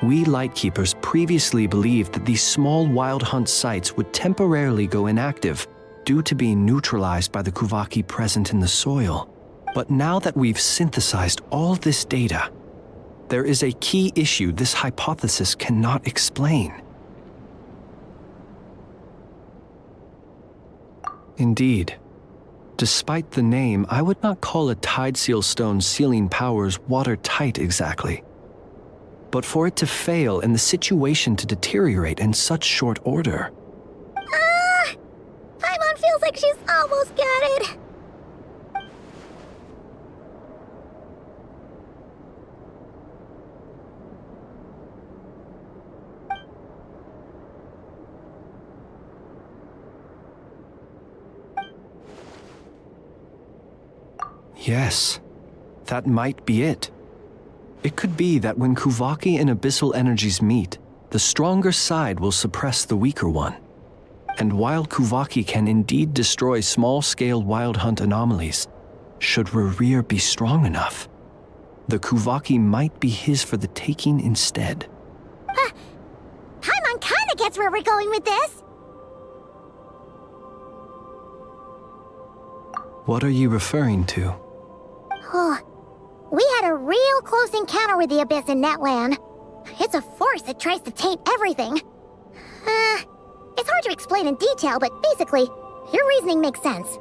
We Lightkeepers previously believed that these small Wild Hunt sites would temporarily go inactive due to being neutralized by the Kuvaki present in the soil. But now that we've synthesized all this data, there is a key issue this hypothesis cannot explain. Indeed. Despite the name, I would not call a tide seal stone's sealing powers watertight exactly. But for it to fail and the situation to deteriorate in such short order. Paimon feels like she's almost got it. Yes, that might be it. It could be that when Kuvaki and Abyssal energies meet, the stronger side will suppress the weaker one. And while Kuvaki can indeed destroy small-scale Wild Hunt anomalies, should Rerir be strong enough, the Kuvaki might be his for the taking instead. Paimon kinda gets where we're going with this. What are you referring to? Oh, we had a real close encounter with the Abyss in Netland. It's a force that tries to taint everything. It's hard to explain in detail, but basically, your reasoning makes sense.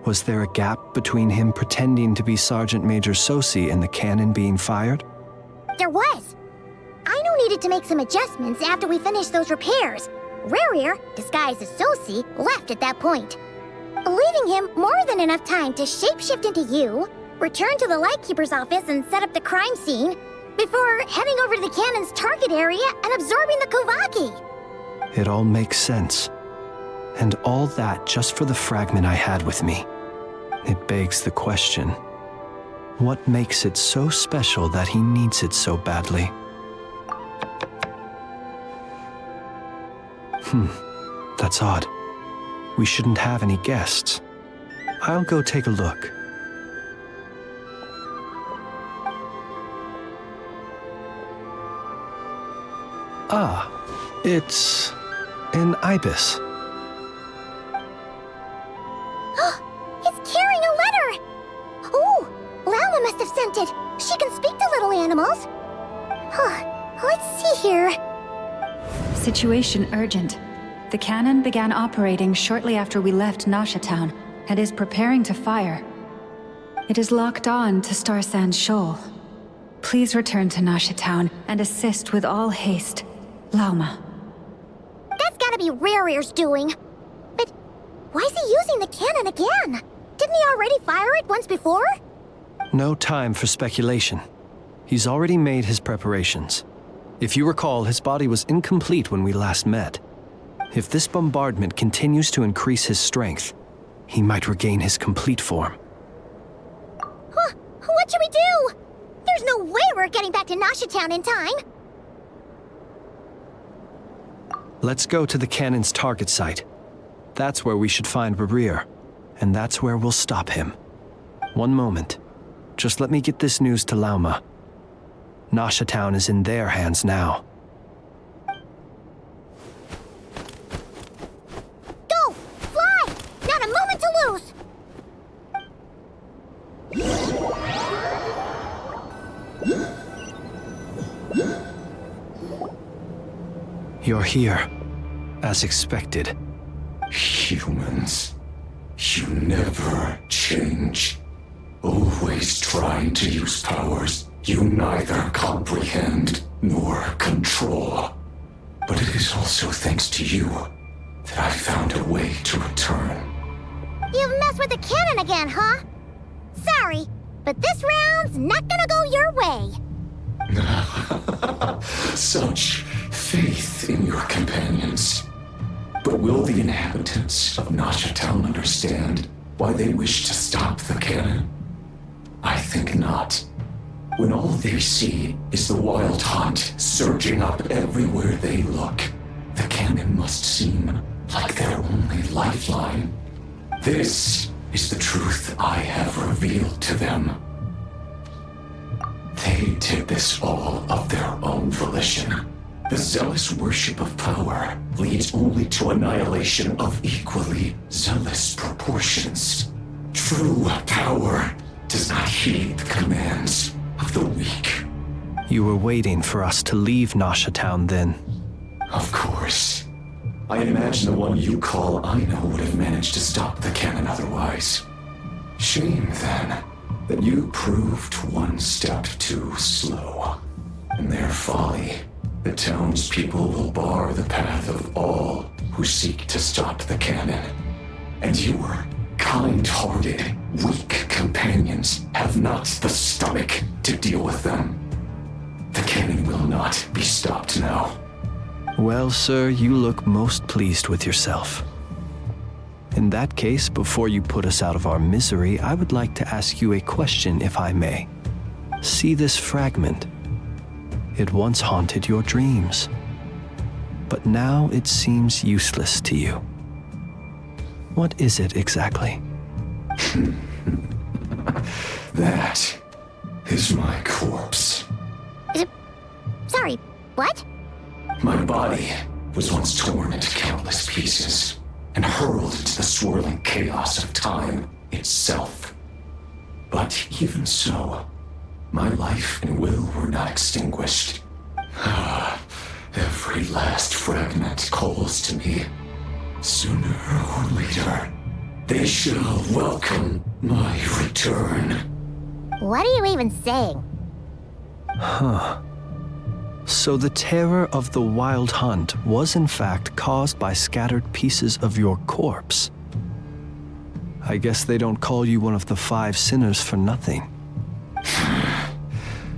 Was there a gap between him pretending to be Sergeant Major Sosi and the cannon being fired? There was. Aino needed to make some adjustments after we finished those repairs. Rerir, disguised as Sosi, left at that point, leaving him more than enough time to shapeshift into you, return to the Lightkeeper's office and set up the crime scene, before heading over to the cannon's target area and absorbing the Kovaki. It all makes sense. And all that just for the fragment I had with me. It begs the question, what makes it so special that he needs it so badly? That's odd. We shouldn't have any guests. I'll go take a look. Ah, it's an ibis. It's carrying a letter! Ooh, Lala must have sent it. She can speak to little animals. Let's see here. Situation urgent. The cannon began operating shortly after we left Nasha Town and is preparing to fire. It is locked on to Star Sand Shoal. Please return to Nasha Town and assist with all haste. Lauma. That's gotta be Rerear's doing. But why is he using the cannon again? Didn't he already fire it once before? No time for speculation. He's already made his preparations. If you recall, his body was incomplete when we last met. If this bombardment continues to increase his strength, he might regain his complete form. What should we do? There's no way we're getting back to Nasha Town in time. Let's go to the cannon's target site. That's where we should find Rerear, and that's where we'll stop him. One moment. Just let me get this news to Lauma. Nasha Town is in their hands now. Go! Fly! Not a moment to lose! You're here, as expected. Humans, you never change. Always trying to use powers you neither comprehend nor control. But it is also thanks to you that I found a way to return. You've messed with the cannon again, huh? Sorry, but this round's not gonna go your way. Such faith in your companions. But will the inhabitants of Nasha Town understand why they wish to stop the cannon? I think not. When all they see is the wild hunt surging up everywhere they look, the cannon must seem like their only lifeline. This is the truth I have revealed to them. They did this all of their own volition. The zealous worship of power leads only to annihilation of equally zealous proportions. True power does not heed the commands of the weak. You were waiting for us to leave Nasha Town then? Of course. I imagine the one you call Aina would have managed to stop the cannon otherwise. Shame, then, that you proved one step too slow. In their folly, the townspeople will bar the path of all who seek to stop the cannon. And your kind-hearted, weak companions have not the stomach to deal with them. The cannon will not be stopped now. Well, sir, you look most pleased with yourself. In that case, before you put us out of our misery, I would like to ask you a question, if I may. See this fragment? It once haunted your dreams, but now it seems useless to you. What is it exactly? That is my corpse. Sorry, what? My body was once torn into countless pieces and hurled into the swirling chaos of time itself. But even so, my life and will were not extinguished. Every last fragment calls to me. Sooner or later, they shall welcome my return. What are you even saying? Huh. So the terror of the wild hunt was in fact caused by scattered pieces of your corpse. I guess they don't call you one of the 5 sinners for nothing.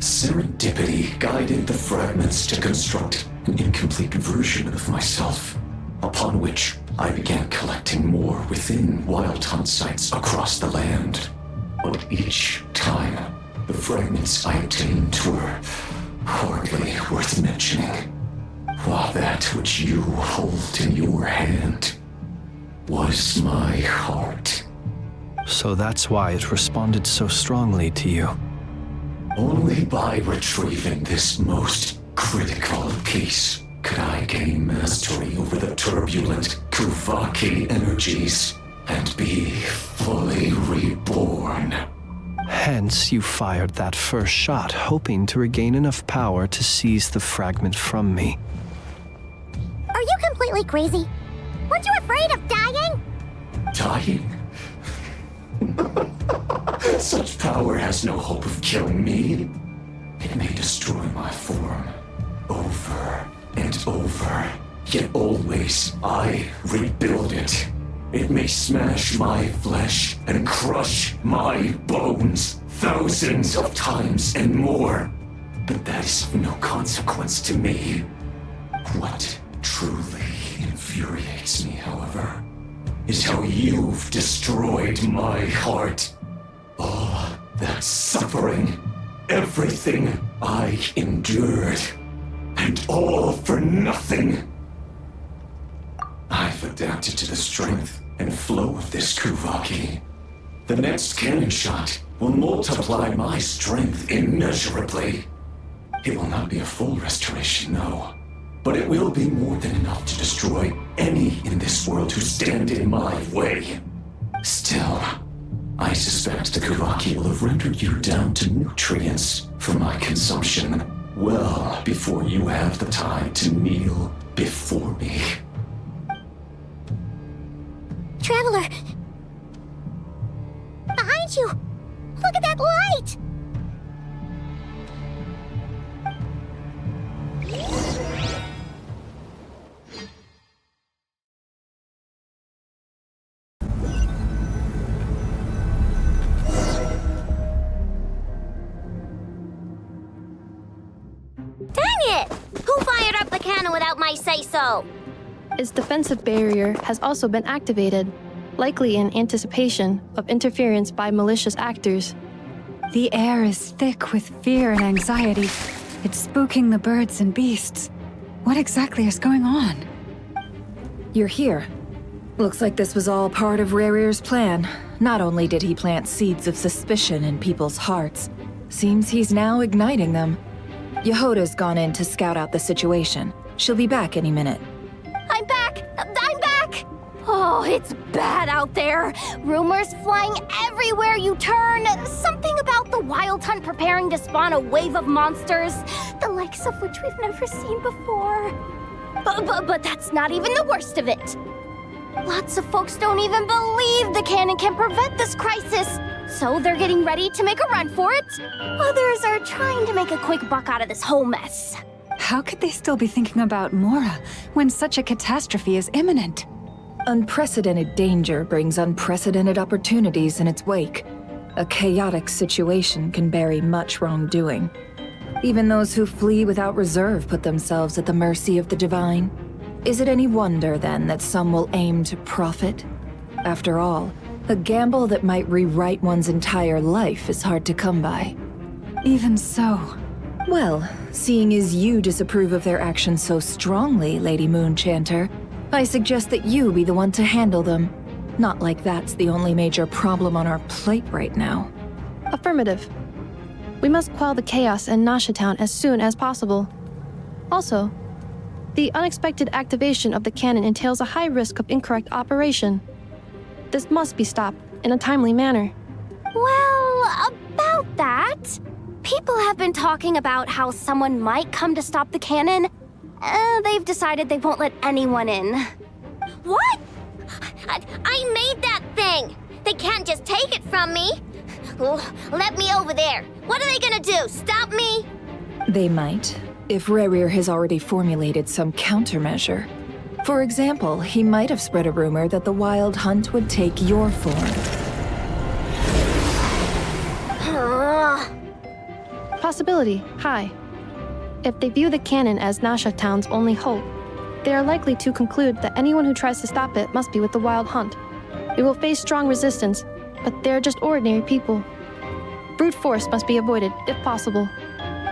Serendipity guided the fragments to construct an incomplete version of myself, upon which I began collecting more within Wild Hunt sites across the land. But each time, the fragments I obtained were hardly worth mentioning, while that which you hold in your hand was my heart. So that's why it responded so strongly to you. Only by retrieving this most critical piece could I gain mastery over the turbulent Kuvaki energies and be fully reborn. Hence, you fired that first shot, hoping to regain enough power to seize the fragment from me. Are you completely crazy? Weren't you afraid of dying? Dying? Such power has no hope of killing me. It may destroy my form over and over, yet always I rebuild it. It may smash my flesh and crush my bones thousands of times and more, but that is of no consequence to me. What truly infuriates me, however, is how you've destroyed my heart. All that suffering, everything I endured, and all for nothing. I've adapted to the strength and flow of this Kuvaki. The next cannon shot will multiply my strength immeasurably. It will not be a full restoration, no, but it will be more than enough to destroy any in this world who stand in my way. Still, I suspect the Kuvaki will have rendered you down to nutrients for my consumption well before you have the time to kneel before me. Traveler! Behind you! Look at that light! Dang it! Who fired up the cannon without my say-so? Its defensive barrier has also been activated, likely in anticipation of interference by malicious actors. The air is thick with fear and anxiety. It's spooking the birds and beasts. What exactly is going on? You're here. Looks like this was all part of Rarir's plan. Not only did he plant seeds of suspicion in people's hearts, seems he's now igniting them. Yehoda's gone in to scout out the situation. She'll be back any minute. I'm back! I'm back! Oh, it's bad out there. Rumors flying everywhere you turn. Something about the Wild Hunt preparing to spawn a wave of monsters, the likes of which we've never seen before. But that's not even the worst of it. Lots of folks don't even believe the cannon can prevent this crisis, so they're getting ready to make a run for it. Others are trying to make a quick buck out of this whole mess. How could they still be thinking about Mora when such a catastrophe is imminent? Unprecedented danger brings unprecedented opportunities in its wake. A chaotic situation can bury much wrongdoing. Even those who flee without reserve put themselves at the mercy of the divine. Is it any wonder, then, that some will aim to profit? After all, a gamble that might rewrite one's entire life is hard to come by. Even so. Well, seeing as you disapprove of their actions so strongly, Lady Moonchanter, I suggest that you be the one to handle them. Not like that's the only major problem on our plate right now. Affirmative. We must quell the chaos in Nasha Town as soon as possible. Also, the unexpected activation of the cannon entails a high risk of incorrect operation. This must be stopped in a timely manner. Well, about that, people have been talking about how someone might come to stop the cannon. They've decided they won't let anyone in. What? I made that thing! They can't just take it from me! Let me over there! What are they gonna do, stop me? They might, if Rarir has already formulated some countermeasure. For example, he might have spread a rumor that the Wild Hunt would take your form. Possibility, high. If they view the cannon as Nasha Town's only hope, they are likely to conclude that anyone who tries to stop it must be with the Wild Hunt. We will face strong resistance, but they're just ordinary people. Brute force must be avoided, if possible.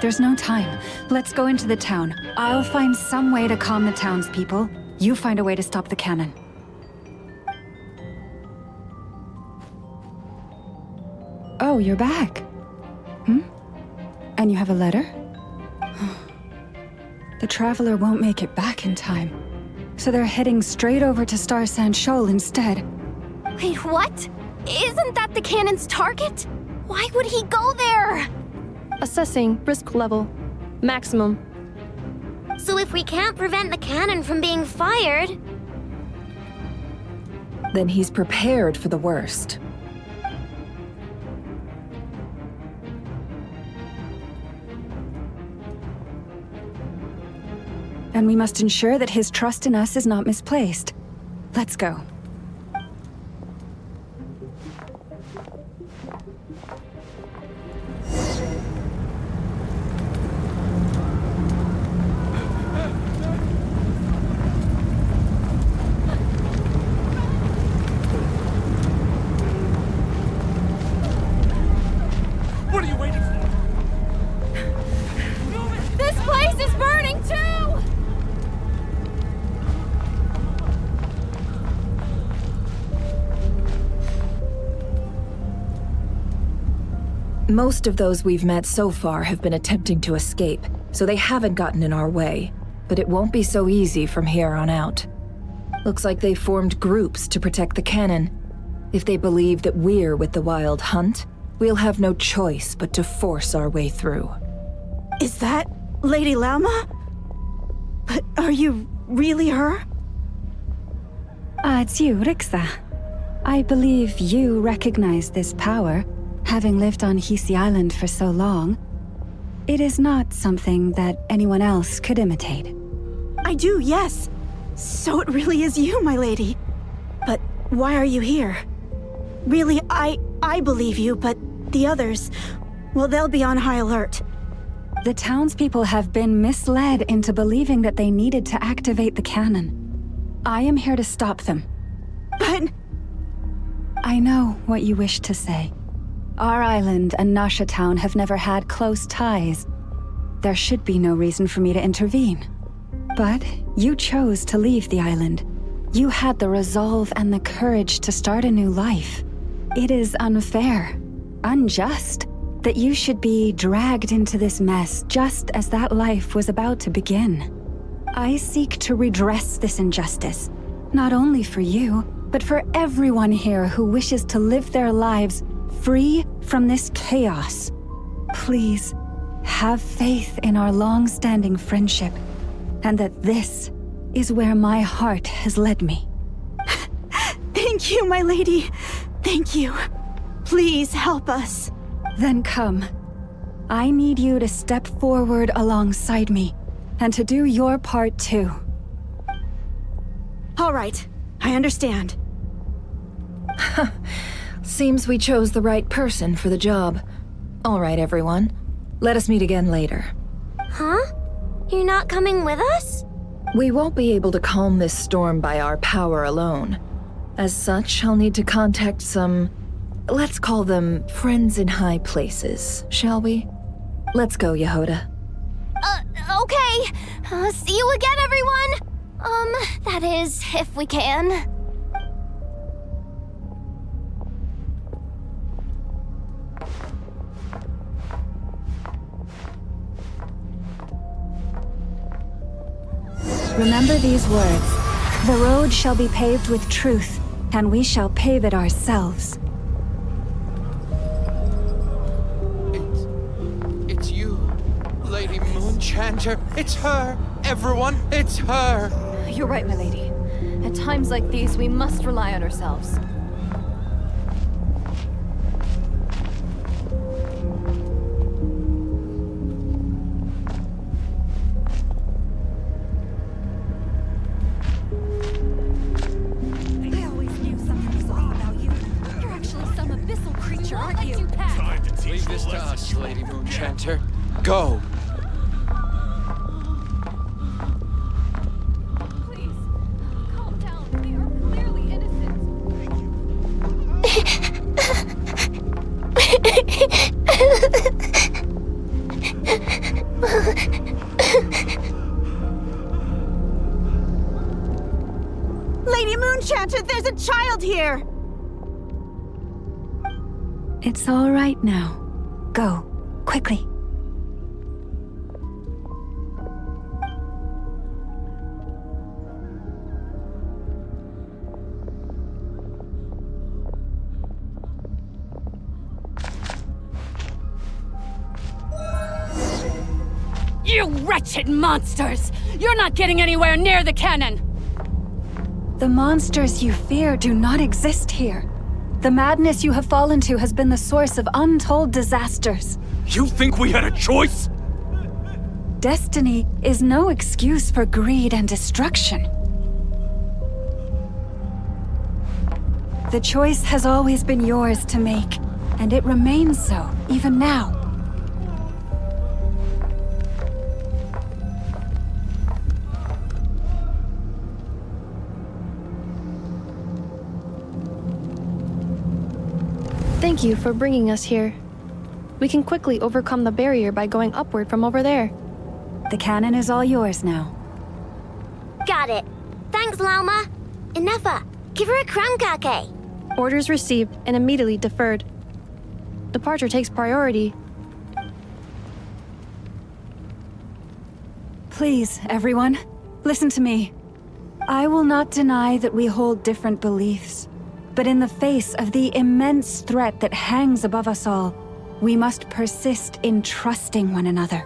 There's no time. Let's go into the town. I'll find some way to calm the townspeople. You find a way to stop the cannon. Oh, you're back. And you have a letter? The Traveler won't make it back in time. So they're heading straight over to Star Sand Shoal instead. Wait, what? Isn't that the cannon's target? Why would he go there? Assessing risk level. Maximum. So if we can't prevent the cannon from being fired... Then he's prepared for the worst. And we must ensure that his trust in us is not misplaced. Let's go. What are you waiting for? This place is burning too! Most of those we've met so far have been attempting to escape, so they haven't gotten in our way. But it won't be so easy from here on out. Looks like they formed groups to protect the cannon. If they believe that we're with the Wild Hunt, we'll have no choice but to force our way through. Is that Lady Lama? But are you really her? It's you, Rixa. I believe you recognize this power, having lived on Hisi Island for so long. It is not something that anyone else could imitate. I do, yes. So it really is you, my lady. But why are you here? Really, I believe you, but the others, well, they'll be on high alert. The townspeople have been misled into believing that they needed to activate the cannon. I am here to stop them. But... I know what you wish to say. Our island and Nasha Town have never had close ties. There should be no reason for me to intervene. But you chose to leave the island. You had the resolve and the courage to start a new life. It is unfair, unjust, that you should be dragged into this mess just as that life was about to begin. I seek to redress this injustice, not only for you, but for everyone here who wishes to live their lives free from this chaos. Please, have faith in our long-standing friendship, and that this is where my heart has led me. Thank you, my lady. Thank you. Please help us. Then come. I need you to step forward alongside me, and to do your part too. All right, I understand. Seems we chose the right person for the job. All right, everyone. Let us meet again later. Huh? You're not coming with us? We won't be able to calm this storm by our power alone. As such, I'll need to contact some... let's call them friends in high places, shall we? Let's go, Yehoda. Okay. See you again, everyone! That is, if we can. Remember these words. The road shall be paved with truth, and we shall pave it ourselves. It's you, Lady Moonchanter. It's her. Everyone, it's her. You're right, my lady. At times like these, we must rely on ourselves. Leave this to us, Lady Moonchanter. Go. Lady Moonchanter, there's a child here! It's all right now. Go, quickly. You wretched monsters! You're not getting anywhere near the cannon! The monsters you fear do not exist here. The madness you have fallen to has been the source of untold disasters. You think we had a choice? Destiny is no excuse for greed and destruction. The choice has always been yours to make, and it remains so, even now. Thank you for bringing us here. We can quickly overcome the barrier by going upward from over there. The cannon is all yours now. Got it. Thanks, Lauma. Inefa, give her a cramkake. Orders received and immediately deferred. Departure takes priority. Please, everyone, listen to me. I will not deny that we hold different beliefs. But in the face of the immense threat that hangs above us all, we must persist in trusting one another.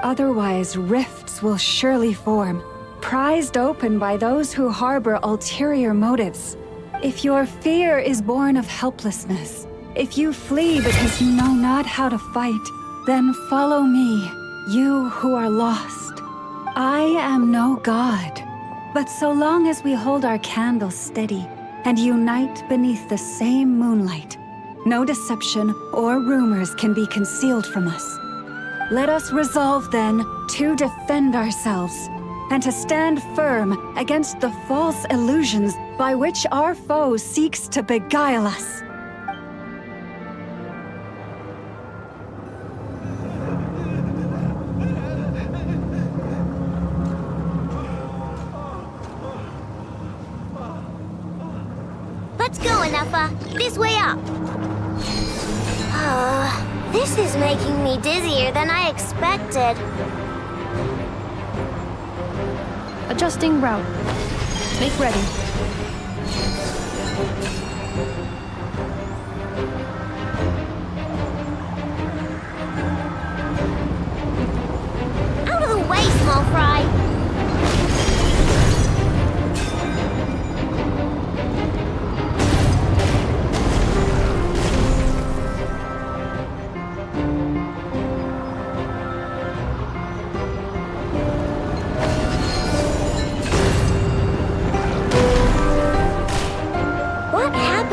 Otherwise, rifts will surely form, prized open by those who harbor ulterior motives. If your fear is born of helplessness, if you flee because you know not how to fight, then follow me, you who are lost. I am no god, but so long as we hold our candle steady, and unite beneath the same moonlight, no deception or rumors can be concealed from us. Let us resolve then to defend ourselves, and to stand firm against the false illusions by which our foe seeks to beguile us. Let's go, Inefa. This way up. This is making me dizzier than I expected. Adjusting route. Make ready. Out of the way, small fry.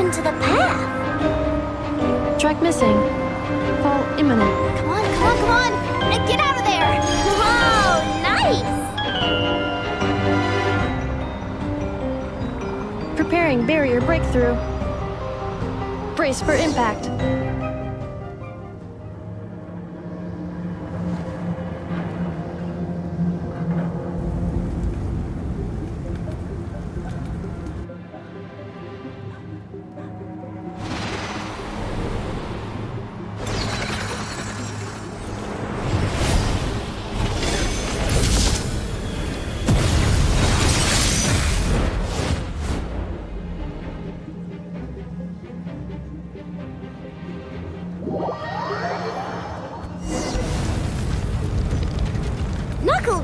To the path. Track missing. Fall imminent. Come on, come on, come on! Get out of there! Whoa, nice! Preparing barrier breakthrough. Brace for impact.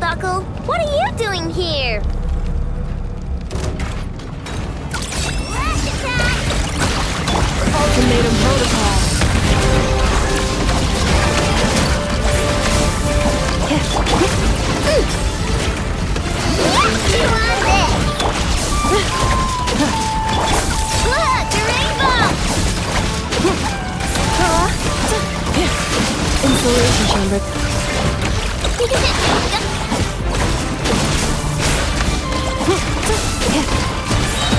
Knuckle, what are you doing here? Blast attack! Ultimatum protocol. You on this! Look, the rainbow! Insulation chamber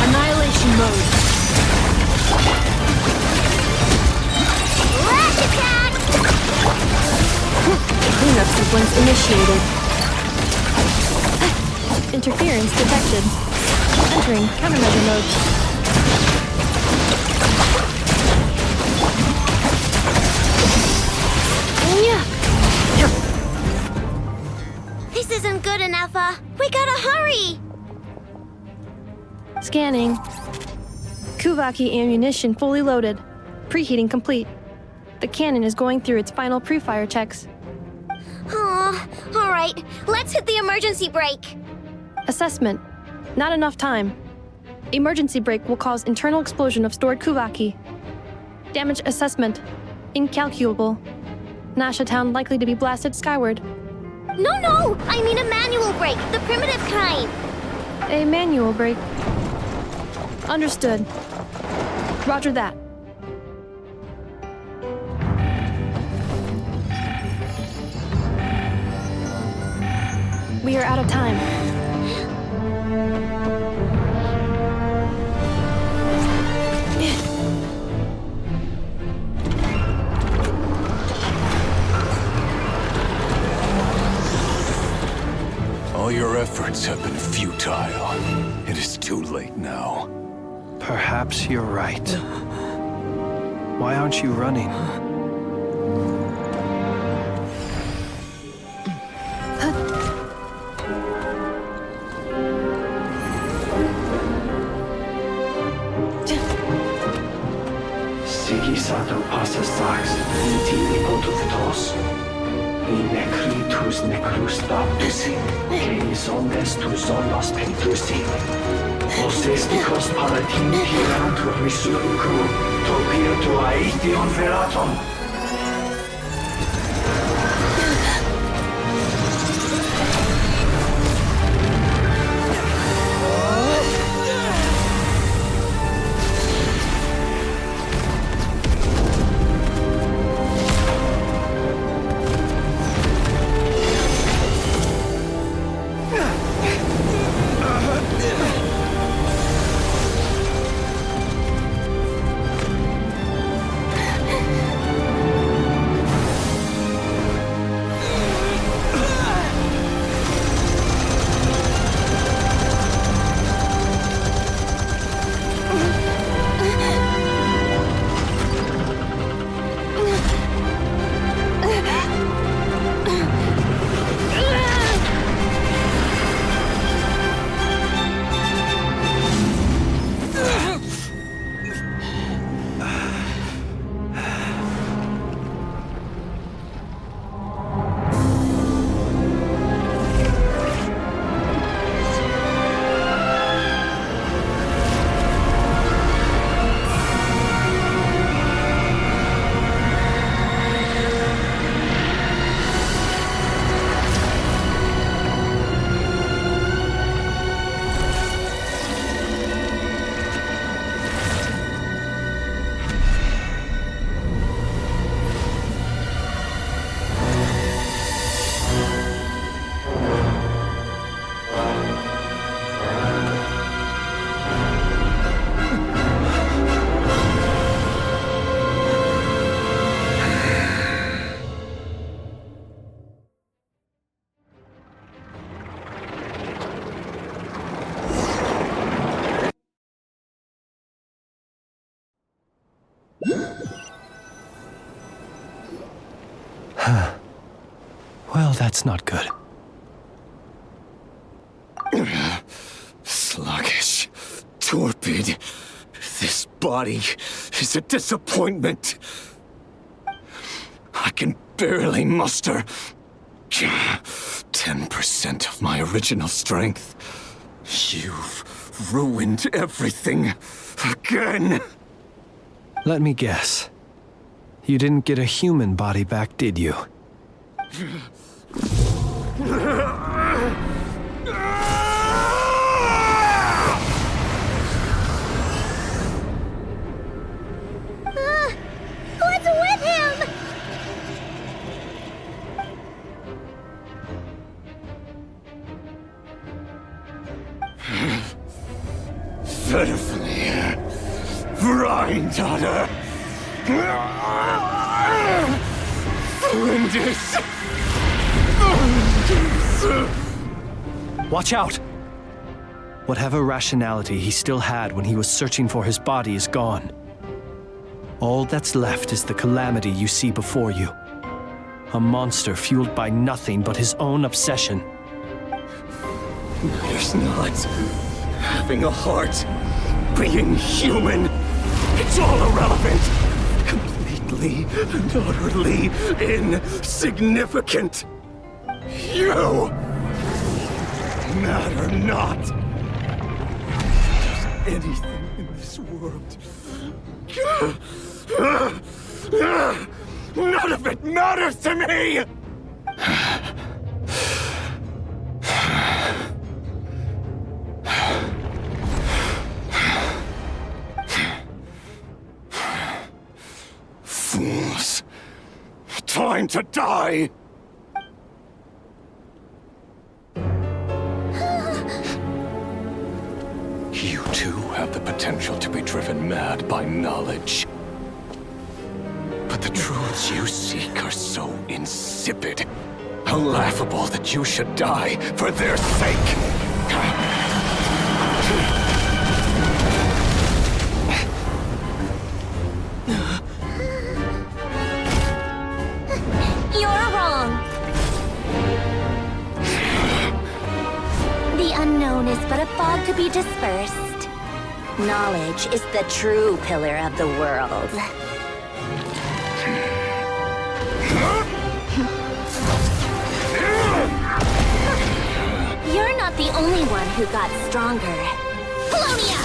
Annihilation mode. Rash attack! Cleanup sequence initiated. Interference detected. Entering countermeasure mode. This isn't good enough, we gotta hurry! Scanning. Kuvaki ammunition fully loaded. Preheating complete. The cannon is going through its final pre-fire checks. Aw, alright, let's hit the emergency brake. Assessment. Not enough time. Emergency brake will cause internal explosion of stored Kuvaki. Damage assessment. Incalculable. Nasha Town likely to be blasted skyward. No! I mean a manual brake, the primitive kind. A manual brake. Understood. Roger that. We are out of time. All your efforts have been futile. It is too late now. Perhaps you're right. Why aren't you running? Sigisato passa sax, intimi potutos. In necritus necrus baptusi, cenis omnes tu zonos pentusi. Osesticos palatini piratur resurrecum, topia tua eition veratum. Well, that's not good. Sluggish, torpid. This body is a disappointment. I can barely muster 10% of my original strength. You've ruined everything again. Let me guess. You didn't get a human body back, did you? What's with him? pitifully. Granddaughter. Watch out! Whatever rationality he still had when he was searching for his body is gone. All that's left is the calamity you see before you. A monster fueled by nothing but his own obsession. Matters not. Having a heart. Being human. It's all irrelevant. Completely and utterly insignificant. You matter not. There's anything in this world. None of it matters to me! Fools. Time to die! You too have the potential to be driven mad by knowledge. But the truths you seek are so insipid, how laughable that you should die for their sake. You're wrong. The unknown is but a fog to be dispersed. Knowledge is the true pillar of the world. You're not the only one who got stronger. Polonia!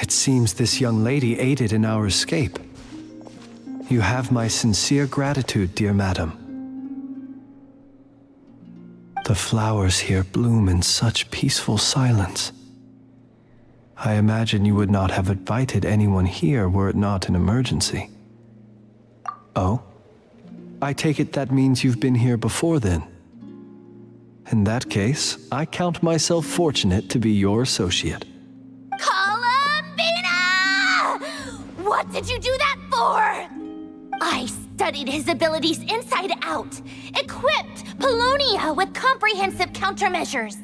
It seems this young lady aided in our escape. You have my sincere gratitude, dear madam. The flowers here bloom in such peaceful silence. I imagine you would not have invited anyone here were it not an emergency. Oh? I take it that means you've been here before then. In that case, I count myself fortunate to be your associate. Columbina! What did you do that for? I studied his abilities inside out, equipped Polonia with comprehensive countermeasures.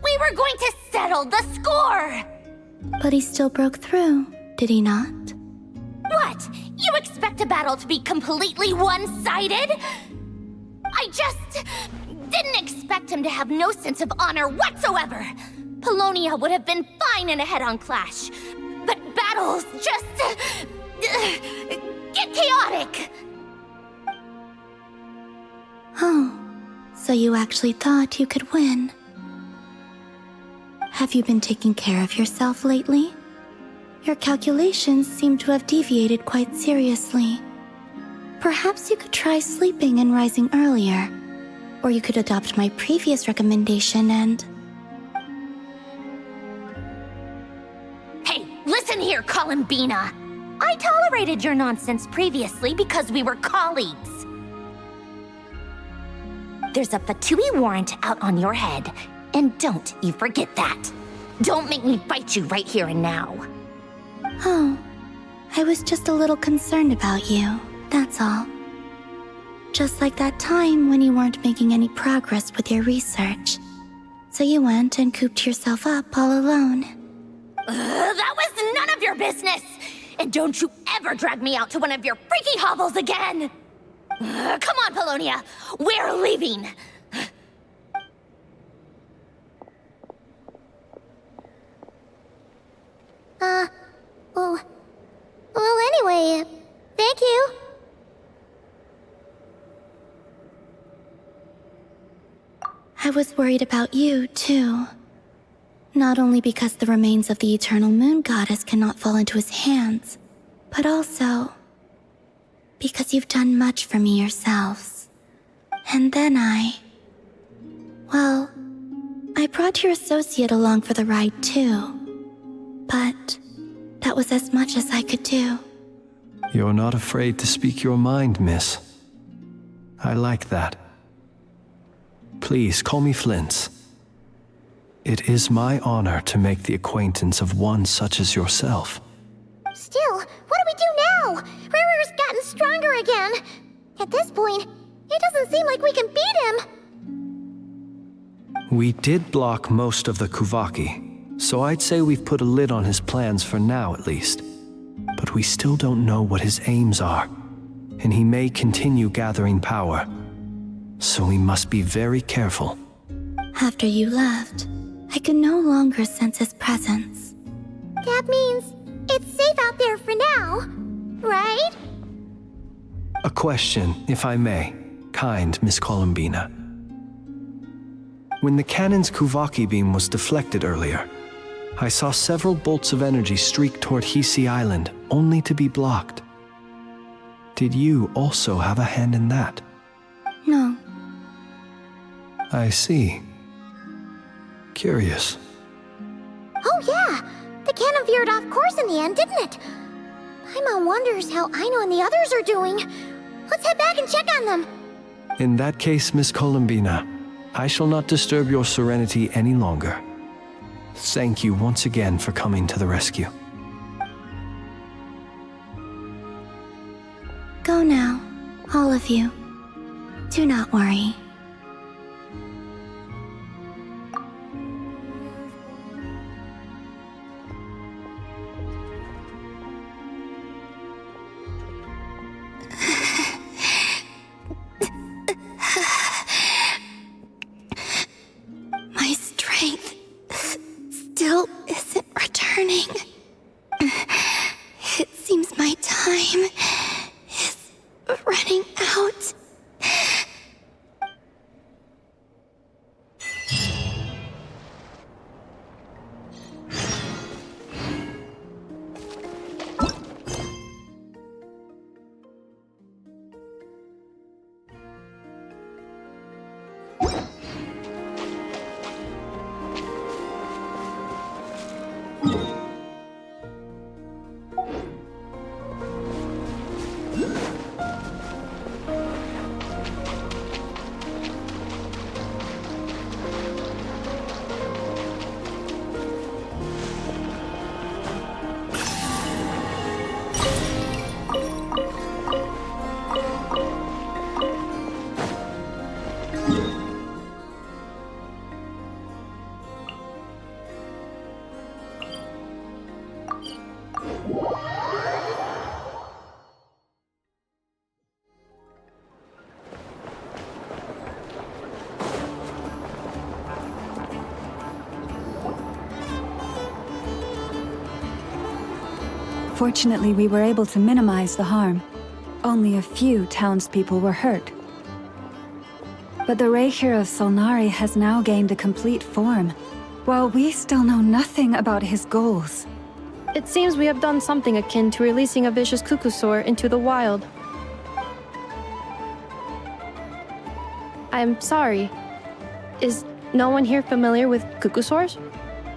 We were going to settle the score! But he still broke through, did he not? What? You expect a battle to be completely one-sided? I just didn't expect him to have no sense of honor whatsoever. Polonia would have been fine in a head-on clash. But battles just... get chaotic! Oh, so you actually thought you could win. Have you been taking care of yourself lately? Your calculations seem to have deviated quite seriously. Perhaps you could try sleeping and rising earlier. Or you could adopt my previous recommendation and... Hey, listen here, Columbina! I tolerated your nonsense previously because we were colleagues. There's a Fatui warrant out on your head, and don't you forget that. Don't make me fight you right here and now. Oh, I was just a little concerned about you, that's all. Just like that time when you weren't making any progress with your research. So you went and cooped yourself up all alone. That was none of your business! And don't you ever drag me out to one of your freaky hovels again! Come on, Polonia! We're leaving! Well, anyway, thank you. I was worried about you, too. Not only because the remains of the eternal moon goddess cannot fall into his hands, but also because you've done much for me yourselves. And then well, I brought your associate along for the ride, too. But that was as much as I could do. You're not afraid to speak your mind, miss. I like that. Please call me Flint. It is my honor to make the acquaintance of one such as yourself. Still, what do we do now? Riri's gotten stronger again. At this point, it doesn't seem like we can beat him. We did block most of the Kuvaki, so I'd say we've put a lid on his plans for now at least. But we still don't know what his aims are, and he may continue gathering power. So we must be very careful. After you left, I could no longer sense his presence. That means it's safe out there for now, right? A question, if I may, kind Miss Columbina. When the cannon's Kuvaki beam was deflected earlier, I saw several bolts of energy streak toward Hisi Island, only to be blocked. Did you also have a hand in that? No. I see. Curious. Oh yeah, the cannon veered off course in the end, didn't it? Paimon wonders how Aino and the others are doing. Let's head back and check on them. In that case, Miss Columbina, I shall not disturb your serenity any longer. Thank you once again for coming to the rescue. Go now, all of you. Do not worry. My strength still isn't returning. It seems my time is running out. Fortunately, we were able to minimize the harm. Only a few townspeople were hurt. But the Rayhir of Solnari has now gained a complete form, while we still know nothing about his goals. It seems we have done something akin to releasing a vicious Kukusaur into the wild. I'm sorry. Is no one here familiar with Kukusaurs?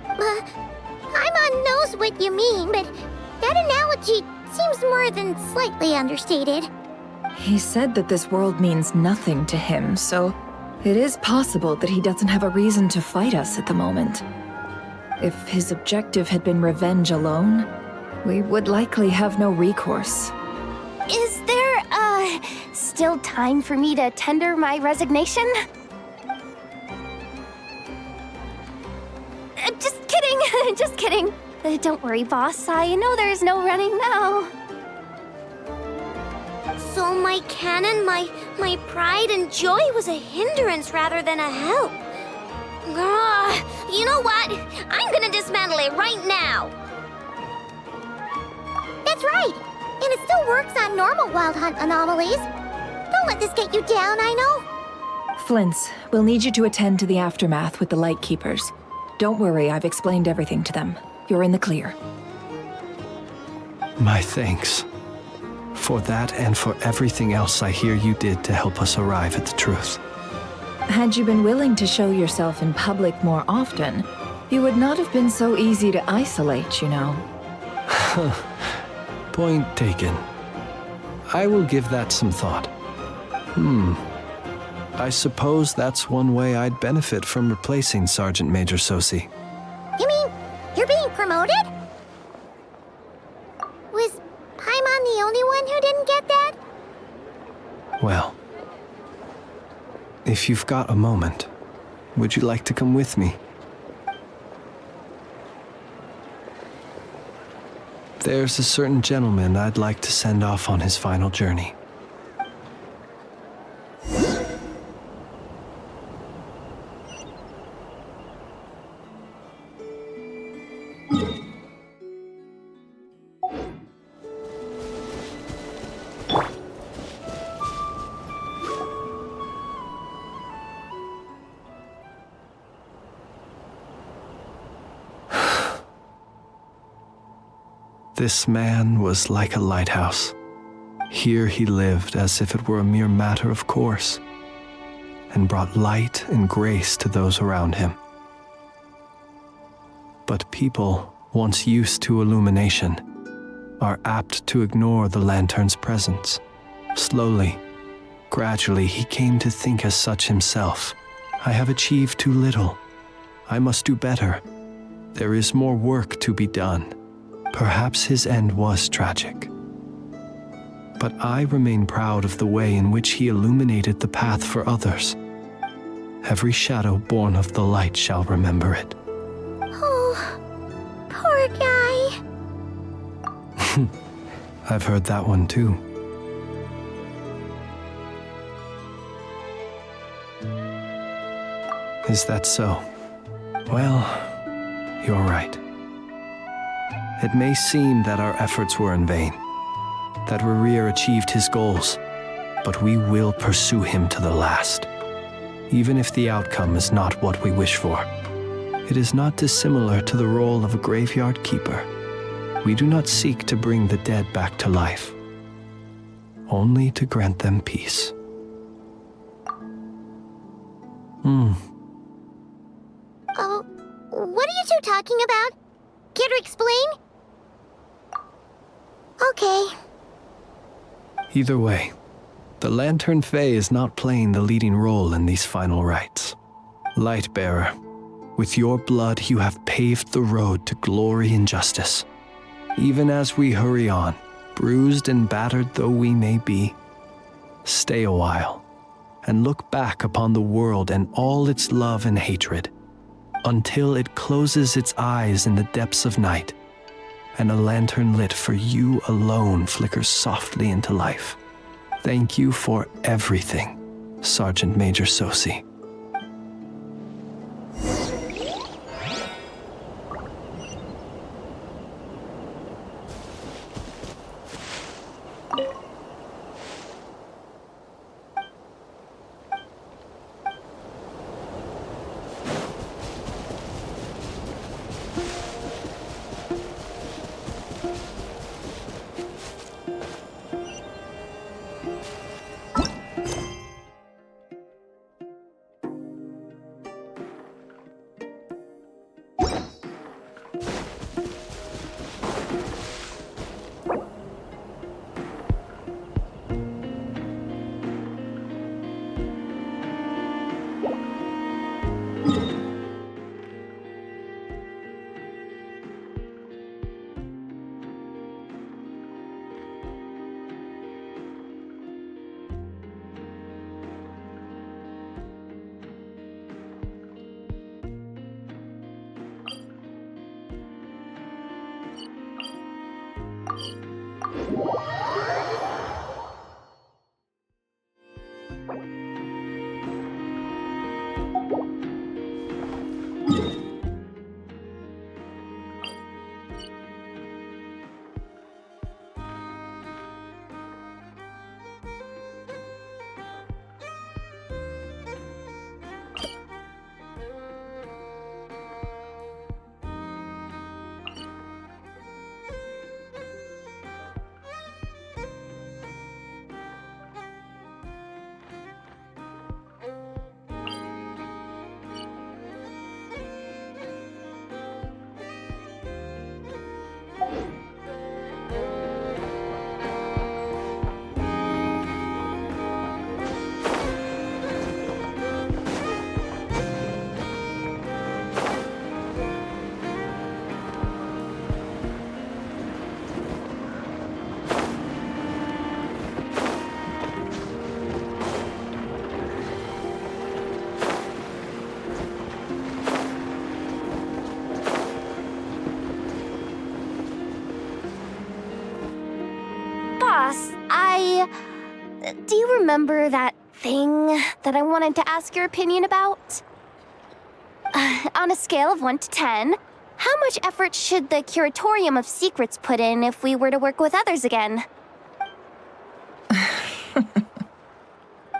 Paimon knows what you mean, but that analogy seems more than slightly understated. He said that this world means nothing to him, so it is possible that he doesn't have a reason to fight us at the moment. If his objective had been revenge alone, we would likely have no recourse. Is there, still time for me to tender my resignation? Just kidding, just kidding. Don't worry, boss. I know there's no running now. So my cannon, my pride and joy was a hindrance rather than a help. You know what? I'm gonna dismantle it right now. That's right. And it still works on normal Wild Hunt anomalies. Don't let this get you down, I know. Flint's, we'll need you to attend to the aftermath with the Lightkeepers. Don't worry, I've explained everything to them. You're in the clear. My thanks. For that and for everything else I hear you did to help us arrive at the truth. Had you been willing to show yourself in public more often, you would not have been so easy to isolate, you know. Point taken. I will give that some thought. I suppose that's one way I'd benefit from replacing Sergeant Major Sosi. You mean you're being promoted? Was Paimon the only one who didn't get that? Well, if you've got a moment, would you like to come with me? There's a certain gentleman I'd like to send off on his final journey. This man was like a lighthouse. Here he lived as if it were a mere matter of course, and brought light and grace to those around him. But people, once used to illumination, are apt to ignore the lantern's presence. Slowly, gradually, he came to think as such himself. I have achieved too little. I must do better. There is more work to be done. Perhaps his end was tragic. But I remain proud of the way in which he illuminated the path for others. Every shadow born of the light shall remember it. Oh, poor guy. I've heard that one too. Is that so? Well, you're right. It may seem that our efforts were in vain, that Rerir achieved his goals, but we will pursue him to the last, even if the outcome is not what we wish for. It is not dissimilar to the role of a graveyard keeper. We do not seek to bring the dead back to life, only to grant them peace. Oh, what are you two talking about? Care to explain? Okay. Either way, the Lantern Fae is not playing the leading role in these final rites. Lightbearer, with your blood you have paved the road to glory and justice. Even as we hurry on, bruised and battered though we may be, stay a while and look back upon the world and all its love and hatred, until it closes its eyes in the depths of night, and a lantern lit for you alone flickers softly into life. Thank you for everything, Sergeant Major Sosi. Do you remember that thing that I wanted to ask your opinion about? On a scale of 1 to 10, how much effort should the Curatorium of Secrets put in if we were to work with others again?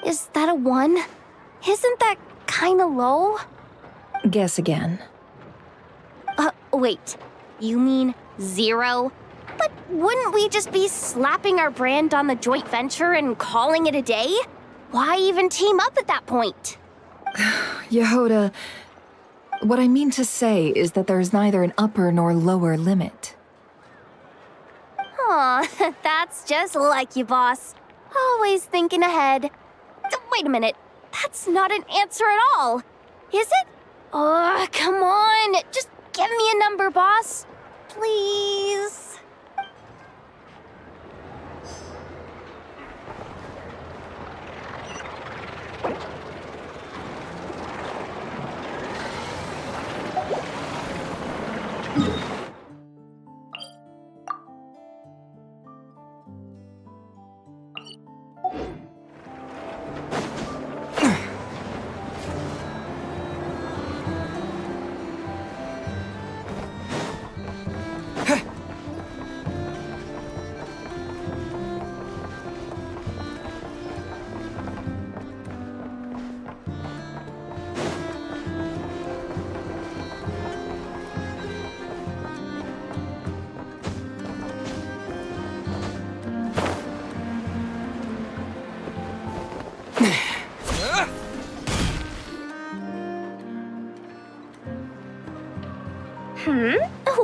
Is that a 1? Isn't that kinda low? Guess again. Wait. You mean 0? But wouldn't we just be slapping our brand on the joint venture and calling it a day? Why even team up at that point? Yehoda, what I mean to say is that there's neither an upper nor lower limit. Aw, that's just like you, boss. Always thinking ahead. Wait a minute. That's not an answer at all. Is it? Oh, come on. Just give me a number, boss. Please.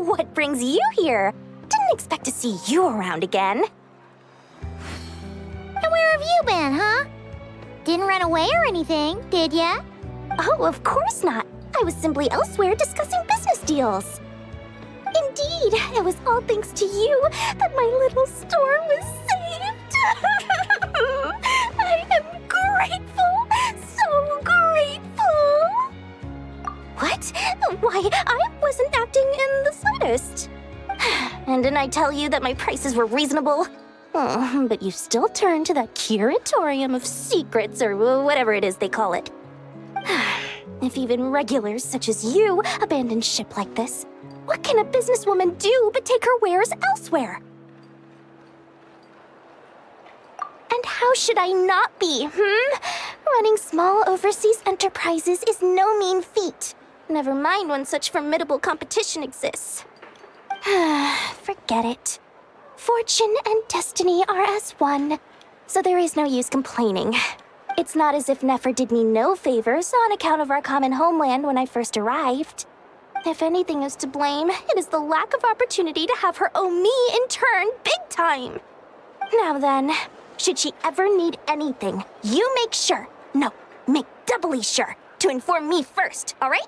What brings you here? Didn't expect to see you around again. And where have you been, huh? Didn't run away or anything, did ya? Oh, of course not. I was simply elsewhere discussing business deals. Indeed, it was all thanks to you that my little store was saved. I am grateful, so grateful. What? Why, I wasn't acting in the slightest. And didn't I tell you that my prices were reasonable? Oh, but you still turn to that Curatorium of Secrets, or whatever it is they call it. If even regulars such as you abandon ship like this, what can a businesswoman do but take her wares elsewhere? And how should I not be, Running small overseas enterprises is no mean feat. Never mind when such formidable competition exists. Forget it. Fortune and destiny are as one, so there is no use complaining. It's not as if Nefer did me no favors on account of our common homeland when I first arrived. If anything is to blame, it is the lack of opportunity to have her owe me in turn big time. Now then, should she ever need anything, you make sure, make doubly sure, to inform me first, all right?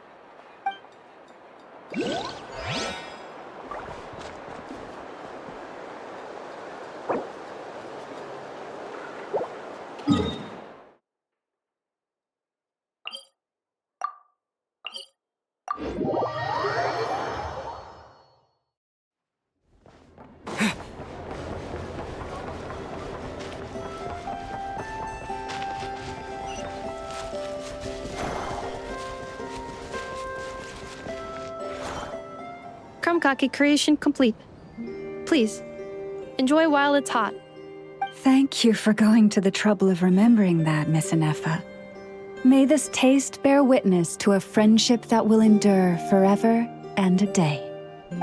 Krumkake creation complete. Please, enjoy while it's hot. Thank you for going to the trouble of remembering that, Miss Inefa. May this taste bear witness to a friendship that will endure forever and a day.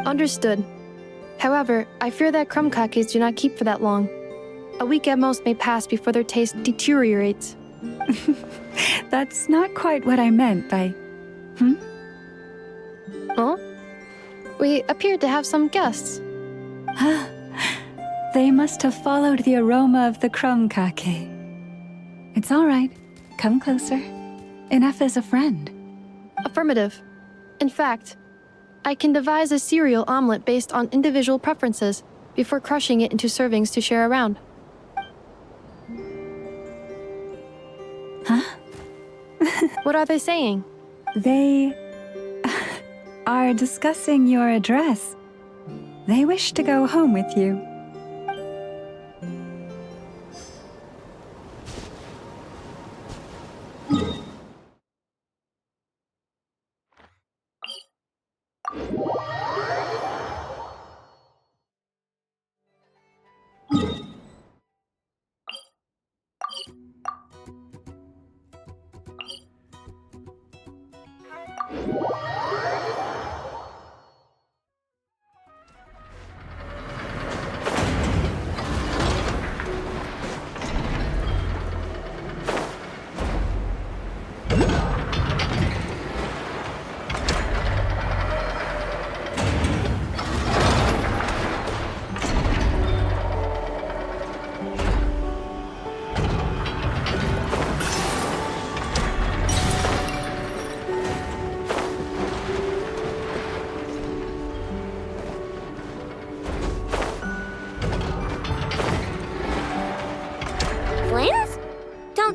Understood. However, I fear that Krumkakes do not keep for that long. A week at most may pass before their taste deteriorates. That's not quite what I meant by... Huh? We appear to have some guests. They must have followed the aroma of the Krumkake. It's all right. Come closer. Inefa's a friend. Affirmative. In fact, I can devise a cereal omelet based on individual preferences before crushing it into servings to share around. Huh? What are they saying? They are discussing your address. They wish to go home with you.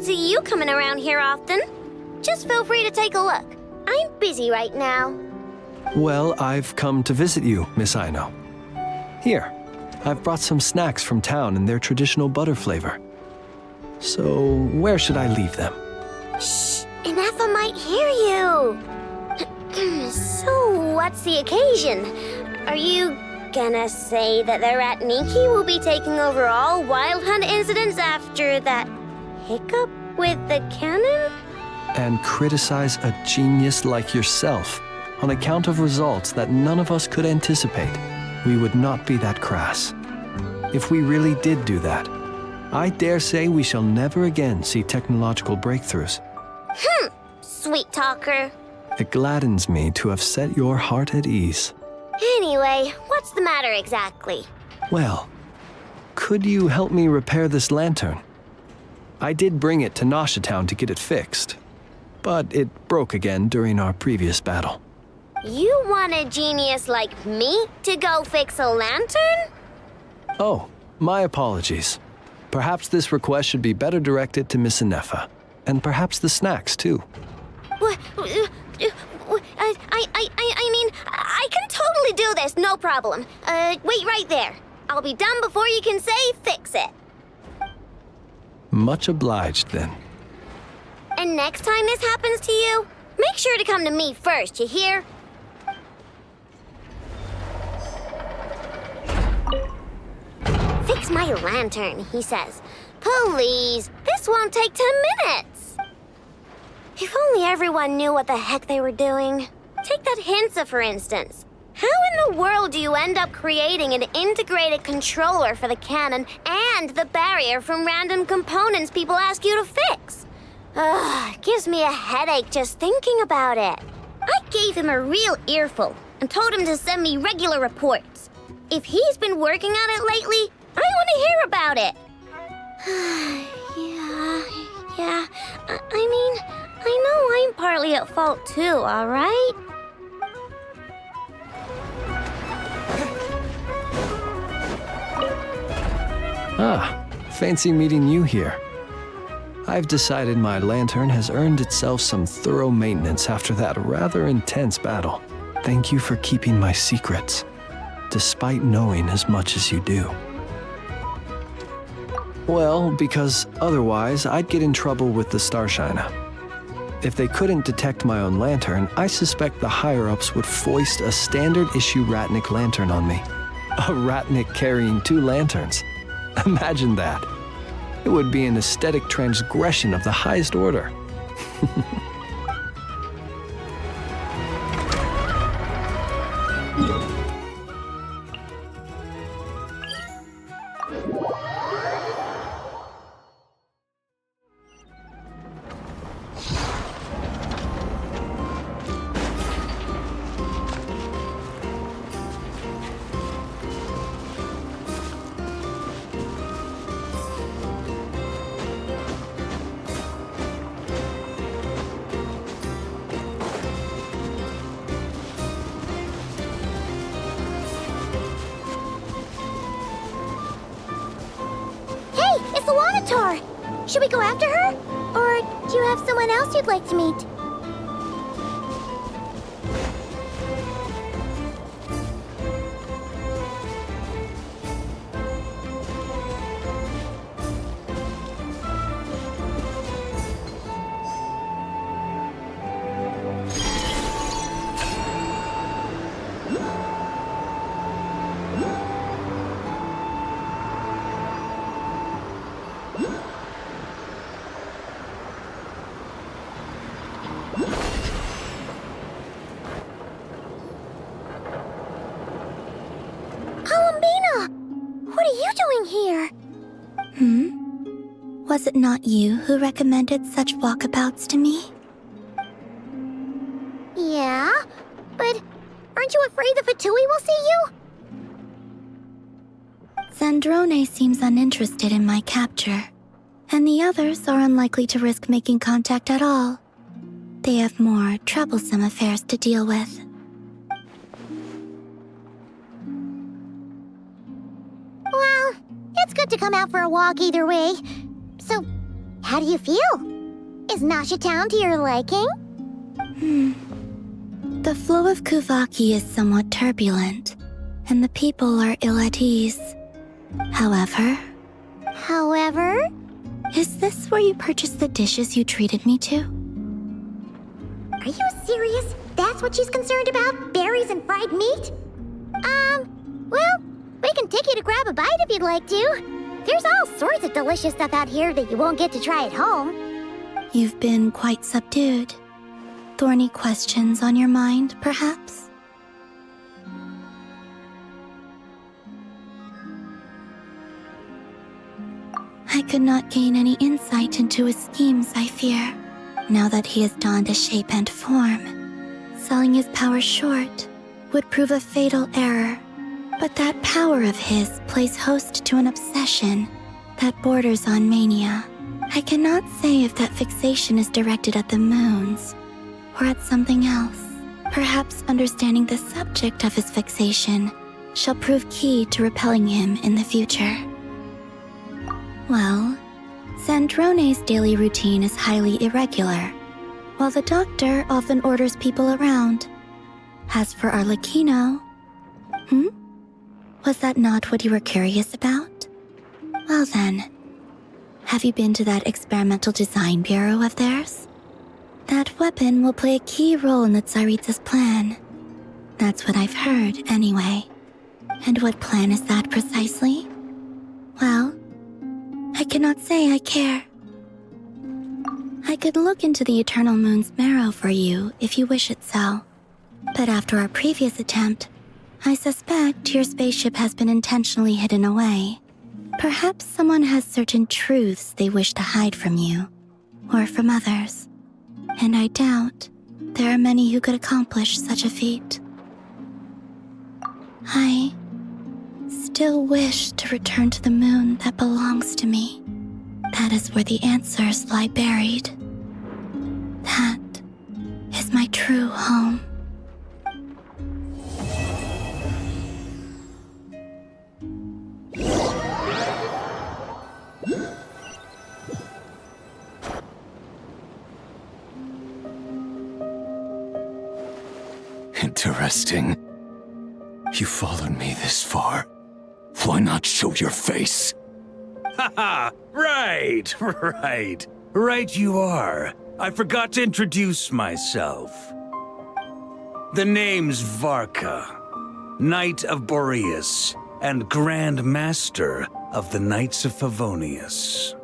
See you coming around here often. Just feel free to take a look. I'm busy right now. Well, I've come to visit you, Miss Aino. Here, I've brought some snacks from town in their traditional butter flavor. So, where should I leave them? Shh! Inefa might hear you! So, what's the occasion? Are you gonna say that the Rat Niki will be taking over all Wild Hunt incidents after that hiccup with the cannon? And criticize a genius like yourself on account of results that none of us could anticipate. We would not be that crass. If we really did do that, I dare say we shall never again see technological breakthroughs. Sweet talker. It gladdens me to have set your heart at ease. Anyway, what's the matter exactly? Well, could you help me repair this lantern? I did bring it to Nasha Town to get it fixed, but it broke again during our previous battle. You want a genius like me to go fix a lantern? Oh, my apologies. Perhaps this request should be better directed to Miss Inefa, and perhaps the snacks too. What? I mean, I can totally do this, no problem. Wait right there. I'll be done before you can say fix it. Much obliged, then. And next time this happens to you, make sure to come to me first, you hear? Fix my lantern, he says. Please, this won't take 10 minutes. If only everyone knew what the heck they were doing. Take that Hinsa, for instance. How in the world do you end up creating an integrated controller for the cannon and the barrier from random components people ask you to fix? It gives me a headache just thinking about it. I gave him a real earful and told him to send me regular reports. If he's been working on it lately, I want to hear about it. Yeah. I mean, I know I'm partly at fault too, all right? Fancy meeting you here. I've decided my lantern has earned itself some thorough maintenance after that rather intense battle. Thank you for keeping my secrets, despite knowing as much as you do. Well, because otherwise I'd get in trouble with the Starshiner. If they couldn't detect my own lantern, I suspect the higher-ups would foist a standard-issue Ratnik lantern on me. A Ratnik carrying 2 lanterns. Imagine that. It would be an aesthetic transgression of the highest order. Should we go after her? Or do you have someone else you'd like to meet? Columbina! What are you doing here? Was it not you who recommended such walkabouts to me? Yeah, but aren't you afraid the Fatui will see you? Sandrone seems uninterested in my capture, and the others are unlikely to risk making contact at all. They have more troublesome affairs to deal with. Well, it's good to come out for a walk either way. So, how do you feel? Is Nasha Town to your liking? The flow of Kuvaki is somewhat turbulent, and the people are ill at ease. However? Is this where you purchased the dishes you treated me to? Are you serious? That's what she's concerned about? Berries and fried meat? Well, we can take you to grab a bite if you'd like to. There's all sorts of delicious stuff out here that you won't get to try at home. You've been quite subdued. Thorny questions on your mind, perhaps? I could not gain any insight into his schemes, I fear, now that he has donned a shape and form. Selling his power short would prove a fatal error. But that power of his plays host to an obsession that borders on mania. I cannot say if that fixation is directed at the moons or at something else. Perhaps understanding the subject of his fixation shall prove key to repelling him in the future. Well, Sandrone's daily routine is highly irregular, while the doctor often orders people around. As for Arlecchino... Was that not what you were curious about? Well then, have you been to that experimental design bureau of theirs? That weapon will play a key role in the Tsaritsa's plan. That's what I've heard, anyway. And what plan is that precisely? Well, I cannot say I care. I could look into the Eternal Moon's marrow for you if you wish it so. But after our previous attempt, I suspect your spaceship has been intentionally hidden away. Perhaps someone has certain truths they wish to hide from you, or from others. And I doubt there are many who could accomplish such a feat. I still wish to return to the moon that belongs to me. That is where the answers lie buried. That is my true home. Interesting. You followed me this far. Why not show your face? Haha! Right you are. I forgot to introduce myself. The name's Varka, Knight of Boreas and Grand Master of the Knights of Favonius.